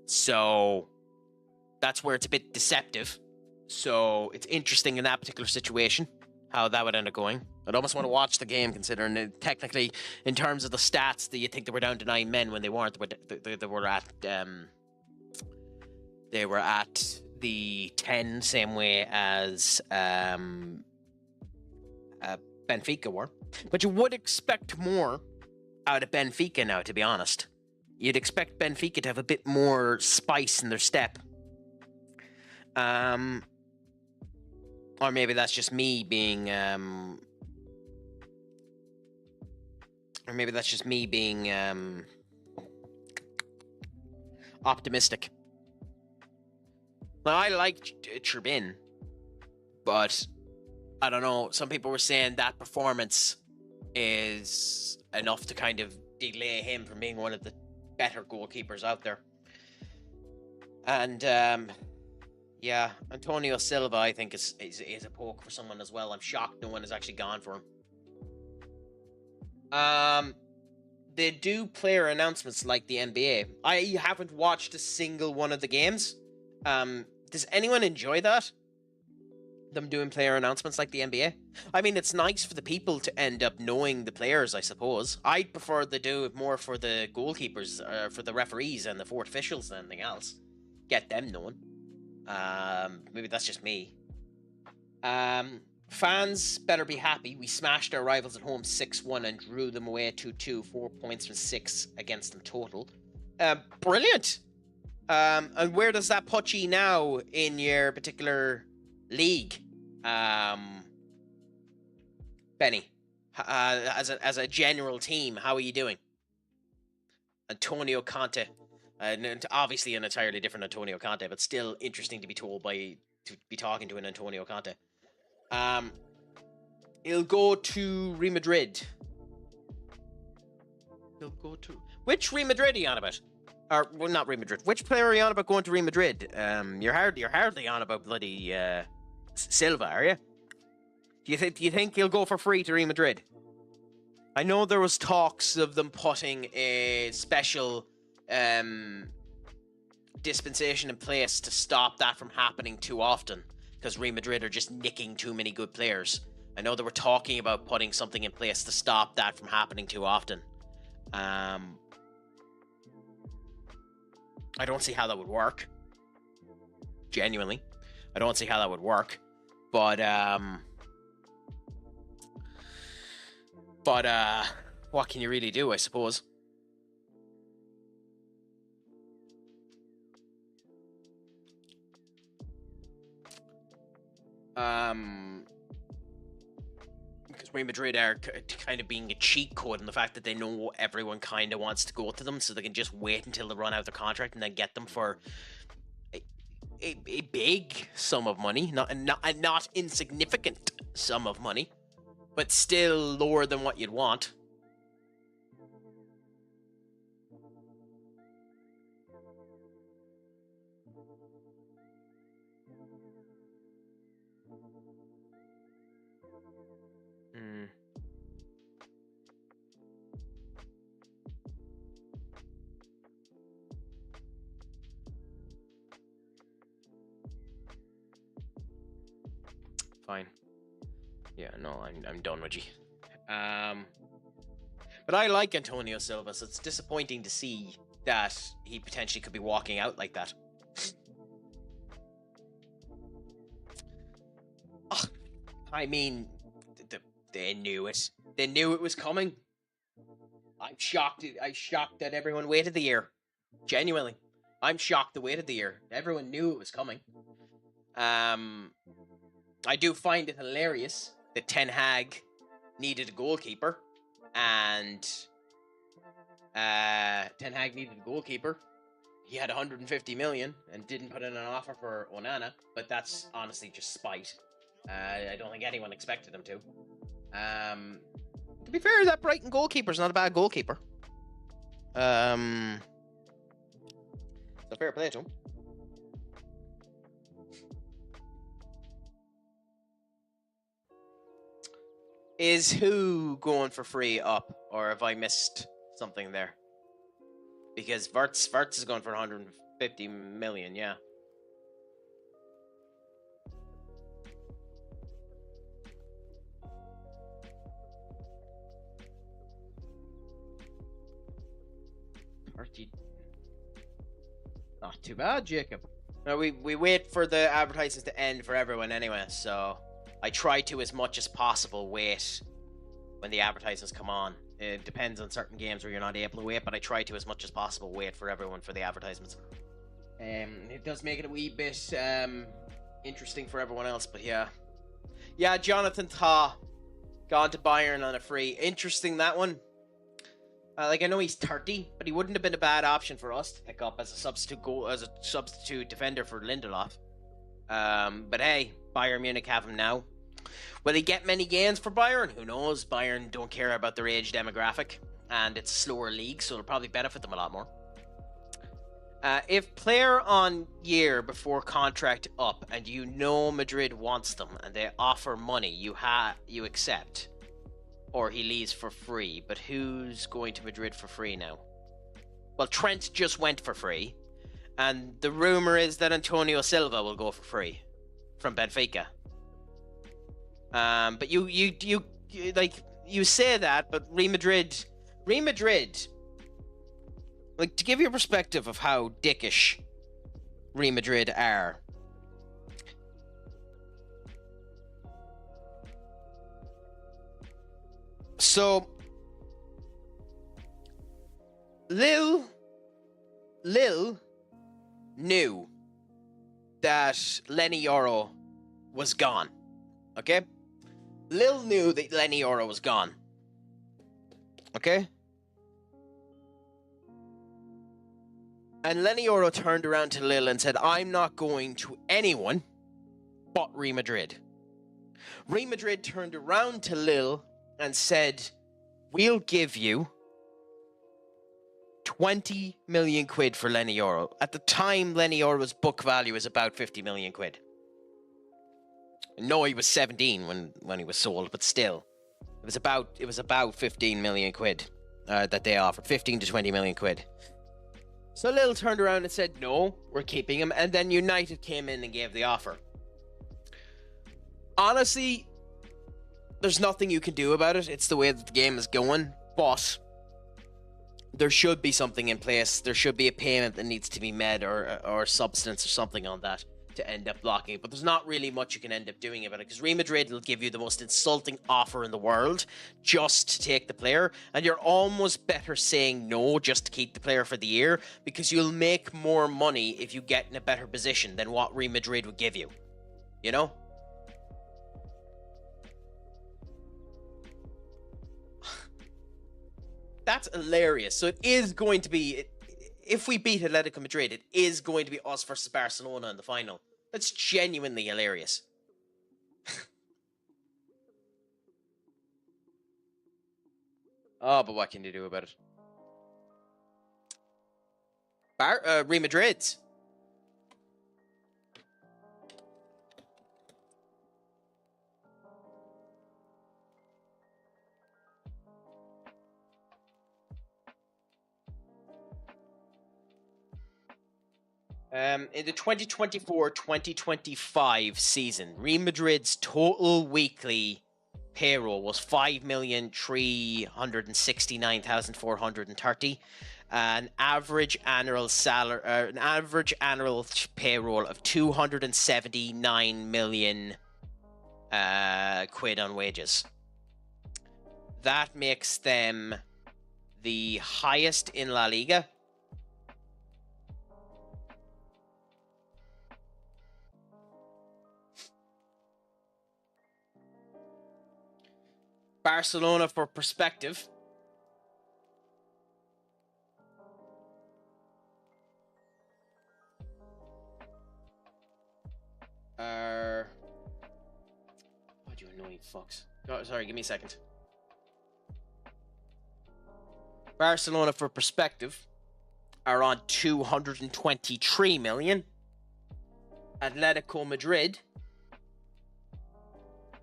So that's where it's a bit deceptive. So it's interesting in that particular situation how that would end up going. I'd almost want to watch the game, considering it, technically, in terms of the stats, that you think they were down to 9 men when they weren't. They were at the 10, same way as Benfica were. But you would expect more out of Benfica now, to be honest. You'd expect Benfica to have a bit more spice in their step. Or maybe that's just me being optimistic. Now, I like Turbin, but I don't know. Some people were saying that performance is enough to kind of delay him from being one of the better goalkeepers out there. And yeah, Antonio Silva, I think, is a poke for someone as well. I'm shocked no one has actually gone for him. They do player announcements like the NBA. I haven't watched a single one of the games. Does anyone enjoy that? Them doing player announcements like the NBA? I mean, it's nice for the people to end up knowing the players, I suppose. I'd prefer they do it more for the goalkeepers, for the referees and the fourth officials than anything else. Get them known. Maybe that's just me. Fans better be happy. We smashed our rivals at home 6-1 and drew them away 2-2. 4 points from 6 against them total. Brilliant. And where does that put you now in your particular league, Benny? As a general team, how are you doing? Antonio Conte, obviously an entirely different Antonio Conte, but still interesting to be talking to an Antonio Conte. He'll go to Real Madrid. Which Real Madrid are you on about? Or well, not Real Madrid. Which player are you on about going to Real Madrid? You're hardly on about bloody Silva, are you? Do you think he'll go for free to Real Madrid? I know there was talks of them putting a special dispensation in place to stop that from happening too often, because Real Madrid are just nicking too many good players. I know they were talking about putting something in place to stop that from happening too often. I don't see how that would work. Genuinely. I don't see how that would work. But what can you really do, I suppose? Because Real Madrid are kind of being a cheat code in the fact that they know everyone kind of wants to go to them, so they can just wait until they run out of their contract and then get them for a big sum of money, not insignificant sum of money, but still lower than what you'd want. Fine. Yeah, no, I'm done with you. But I like Antonio Silva, so it's disappointing to see that he potentially could be walking out like that. I mean, they knew it. They knew it was coming. I'm shocked. I'm shocked that everyone waited the year. Genuinely, I'm shocked they waited the year. Everyone knew it was coming. I do find it hilarious that Ten Hag needed a goalkeeper, and Ten Hag needed a goalkeeper. He had 150 million and didn't put in an offer for Onana, but that's honestly just spite. I don't think anyone expected him to. To be fair, that Brighton goalkeeper's not a bad goalkeeper. It's a fair play to him. Is who going for free up, or have I missed something there? Because Verts is going for 150 million, yeah. Not too bad, Jacob. No, we wait for the advertisements to end for everyone anyway, so I try to, as much as possible, wait when the advertisements come on. It depends on certain games where you're not able to wait, but I try to, as much as possible, wait for everyone for the advertisements. It does make it a wee bit interesting for everyone else, but yeah. Yeah, Jonathan Tah gone to Bayern on a free. Interesting, that one. I know he's 30, but he wouldn't have been a bad option for us to pick up as a substitute defender for Lindelof. But hey, Bayern Munich have him now. Will he get many gains for Bayern? Who knows? Bayern don't care about their age demographic, and it's a slower league, so it'll probably benefit them a lot more. If player on year before contract up, and you know Madrid wants them, and they offer money, you accept, or he leaves for free. But who's going to Madrid for free now? Well, Trent just went for free, and the rumor is that Antonio Silva will go for free from Benfica. But you say that, but Real Madrid, like, to give you a perspective of how dickish Real Madrid are. So Lil knew that Lenny Yoro was gone. Okay? Lil knew that Lenny Yoro was gone. Okay? And Lenny Yoro turned around to Lil and said, I'm not going to anyone but Real Madrid. Real Madrid turned around to Lil and said, we'll give you 20 million quid for Lenny Yoro. At the time, Lenny Yoro's book value is about 50 million quid. No, he was 17 when he was sold, but still. It was about 15 million quid that they offered. 15 to 20 million quid. So Lil turned around and said, no, we're keeping him. And then United came in and gave the offer. Honestly, there's nothing you can do about it. It's the way that the game is going. But there should be something in place. There should be a payment that needs to be made or substance or something on that to end up blocking it. But there's not really much you can end up doing about it, because Real Madrid will give you the most insulting offer in the world just to take the player, and you're almost better saying no just to keep the player for the year, because you'll make more money if you get in a better position than what Real Madrid would give you. You know? That's hilarious. So it is going to be, if we beat Atletico Madrid, it is going to be us versus Barcelona in the final. That's genuinely hilarious. Oh, but what can you do about it? Real Madrid. In the 2024-2025 season, Real Madrid's total weekly payroll was 5,369,430, an average annual payroll of 279 million quid on wages. That makes them the highest in La Liga. Barcelona, for perspective, are... What, you annoying fucks. Oh, sorry, give me a second. Barcelona, for perspective, are on 223 million. Atletico Madrid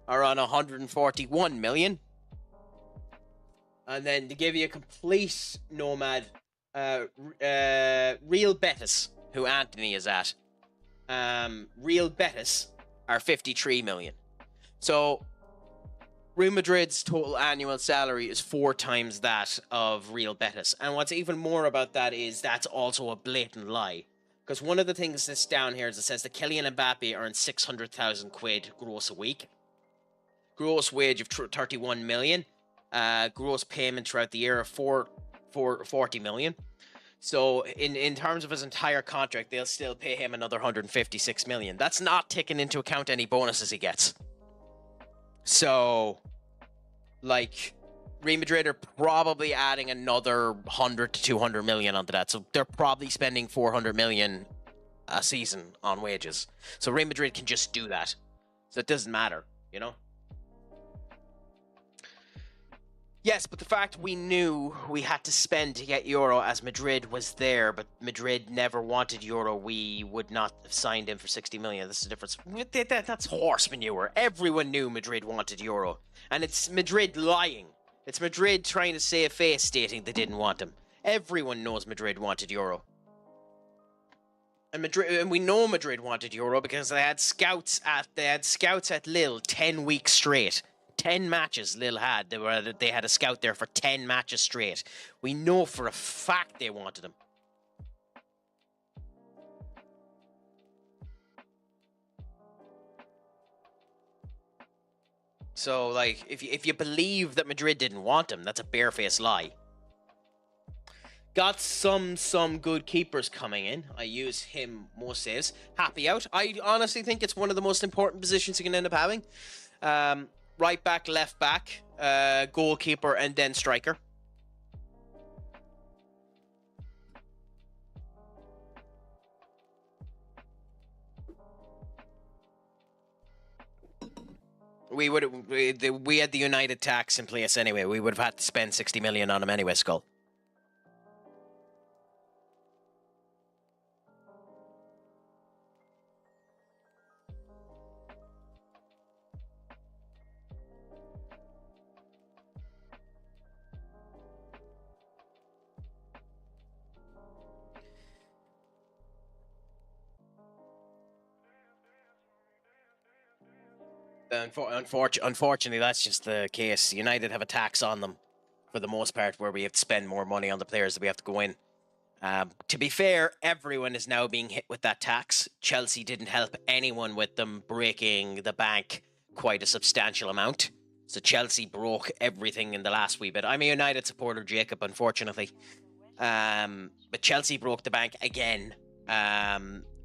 are on 141 million. And then to give you a complete nomad, Real Betis, who Anthony is at, Real Betis are 53 million. So Real Madrid's total annual salary is 4 times that of Real Betis. And what's even more about that is that's also a blatant lie. Because one of the things that's down here is it says that Kylian Mbappe earns 600,000 quid gross a week. Gross wage of 31 million. Gross payment throughout the year of 40 million. So in terms of his entire contract, they'll still pay him another 156 million. That's not taking into account any bonuses he gets. So, like, Real Madrid are probably adding another 100 to 200 million onto that. So they're probably spending 400 million a season on wages. So Real Madrid can just do that. So it doesn't matter, you know? Yes, but the fact we knew we had to spend to get Euro as Madrid was there, but Madrid never wanted Euro, we would not have signed him for 60 million. That's the difference. That's horse manure. Everyone knew Madrid wanted Euro. And it's Madrid lying. It's Madrid trying to save face, stating they didn't want him. Everyone knows Madrid wanted Euro. And we know Madrid wanted Euro because they had scouts at Lille 10 weeks straight. 10 matches Lille had. They had a scout there for 10 matches straight. We know for a fact they wanted him. So, like, if you believe that Madrid didn't want him, that's a barefaced lie. Got some good keepers coming in. I use him most saves. Happy out. I honestly think it's one of the most important positions you can end up having. Right back, left back, goalkeeper, and then striker. We had the United tax in place anyway. We would have had to spend 60 million on him anyway, Skull. Unfortunately, that's just the case. United have a tax on them for the most part, where we have to spend more money on the players that we have to go in. To be fair, everyone is now being hit with that tax. Chelsea didn't help anyone with them breaking the bank quite a substantial amount. So Chelsea broke everything in the last wee bit. I'm a United supporter, Jacob, unfortunately. But Chelsea broke the bank again.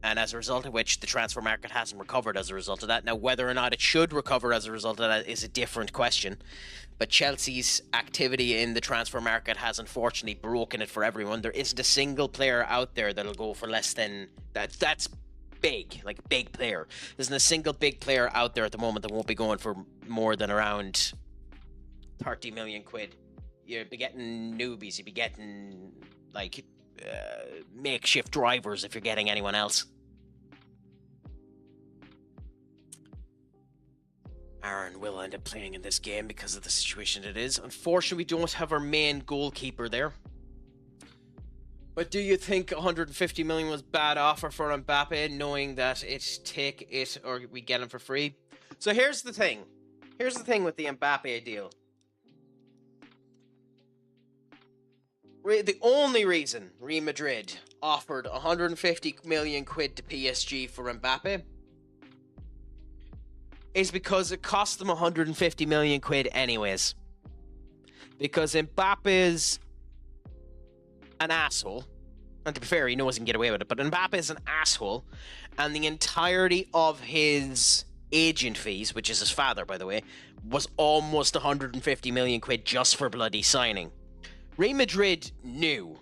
And as a result of which, the transfer market hasn't recovered as a result of that. Now, whether or not it should recover as a result of that is a different question. But Chelsea's activity in the transfer market has unfortunately broken it for everyone. There isn't a single player out there that'll go for less than... That's big, like a big player. There isn't a single big player out there at the moment that won't be going for more than around 30 million quid. You'd be getting newbies, you'd be getting, like... makeshift drivers if you're getting anyone else. Aaron will end up playing in this game because of the situation it is. Unfortunately, we don't have our main goalkeeper there. But do you think 150 million was bad offer for Mbappe, knowing that take it or we get him for free? So here's the thing. Here's the thing with the Mbappe deal. The only reason Real Madrid offered 150 million quid to PSG for Mbappe is because it cost them 150 million quid anyways. Because Mbappe's an asshole. And to be fair, he knows he can get away with it. But Mbappe's an asshole. And the entirety of his agent fees, which is his father, by the way, was almost 150 million quid just for bloody signing. Real Madrid knew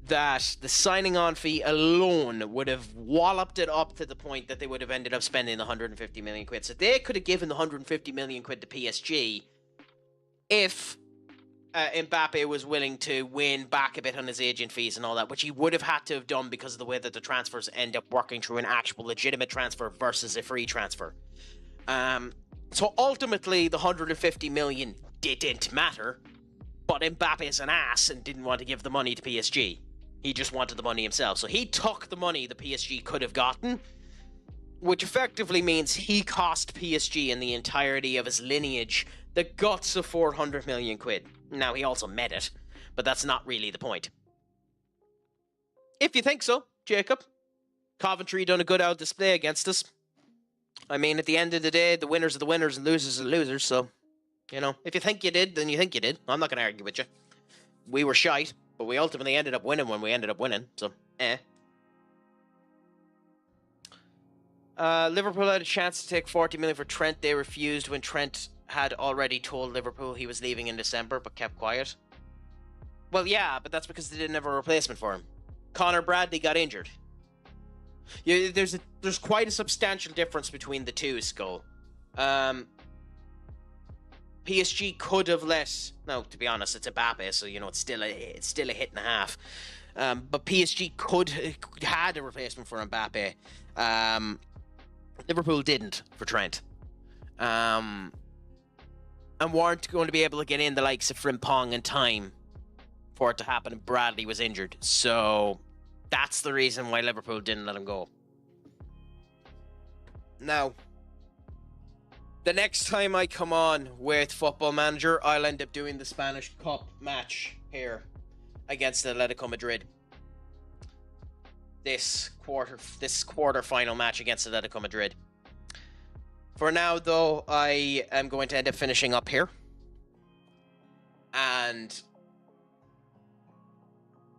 that the signing on fee alone would have walloped it up to the point that they would have ended up spending 150 million quid. So they could have given the 150 million quid to PSG if Mbappe was willing to win back a bit on his agent fees and all that, which he would have had to have done because of the way that the transfers end up working through an actual legitimate transfer versus a free transfer. So ultimately, the 150 million didn't matter. But Mbappe is an ass and didn't want to give the money to PSG. He just wanted the money himself. So he took the money the PSG could have gotten, which effectively means he cost PSG in the entirety of his lineage the guts of 400 million quid. Now, he also met it, but that's not really the point. If you think so, Jacob, Coventry done a good out display against us. I mean, at the end of the day, the winners are the winners and losers are the losers, so... You know, if you think you did, then you think you did. I'm not going to argue with you. We were shite, but we ultimately ended up winning when we ended up winning, so, Liverpool had a chance to take 40 million for Trent. They refused when Trent had already told Liverpool he was leaving in December, but kept quiet. Well, yeah, but that's because they didn't have a replacement for him. Connor Bradley got injured. Yeah, there's quite a substantial difference between the two, Skull. PSG could have let... No, to be honest, it's Mbappe, so, you know, it's still a hit and a half. But PSG had a replacement for Mbappe. Liverpool didn't for Trent. And weren't going to be able to get in the likes of Frimpong in time for it to happen, and Bradley was injured. So that's the reason why Liverpool didn't let him go. Now... The next time I come on with Football Manager, I'll end up doing the Spanish Cup match here against Atletico Madrid. This quarter final match against Atletico Madrid. For now, though, I am going to end up finishing up here. And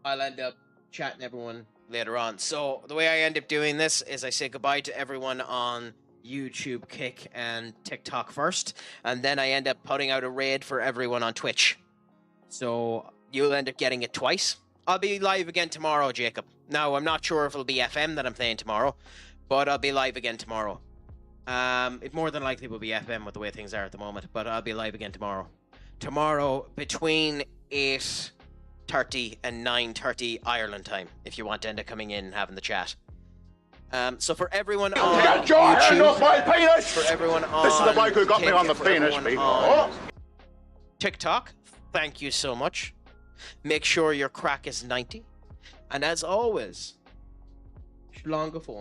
I'll end up chatting everyone later on. So the way I end up doing this is I say goodbye to everyone on YouTube, Kick, and TikTok first. And then I end up putting out a raid for everyone on Twitch. So you'll end up getting it twice. I'll be live again tomorrow, Jacob. Now, I'm not sure if it'll be FM that I'm playing tomorrow, but I'll be live again tomorrow. It more than likely will be FM with the way things are at the moment, but I'll be live again tomorrow. Tomorrow between 8:30 and 9:30 Ireland time, if you want to end up coming in and having the chat. So for everyone on Get your hand off my penis! for everyone on This is the bloke who got me Kick, on the for penis everyone before. on TikTok, thank you so much. Make sure your crack is 90. And as always, Shlongafon.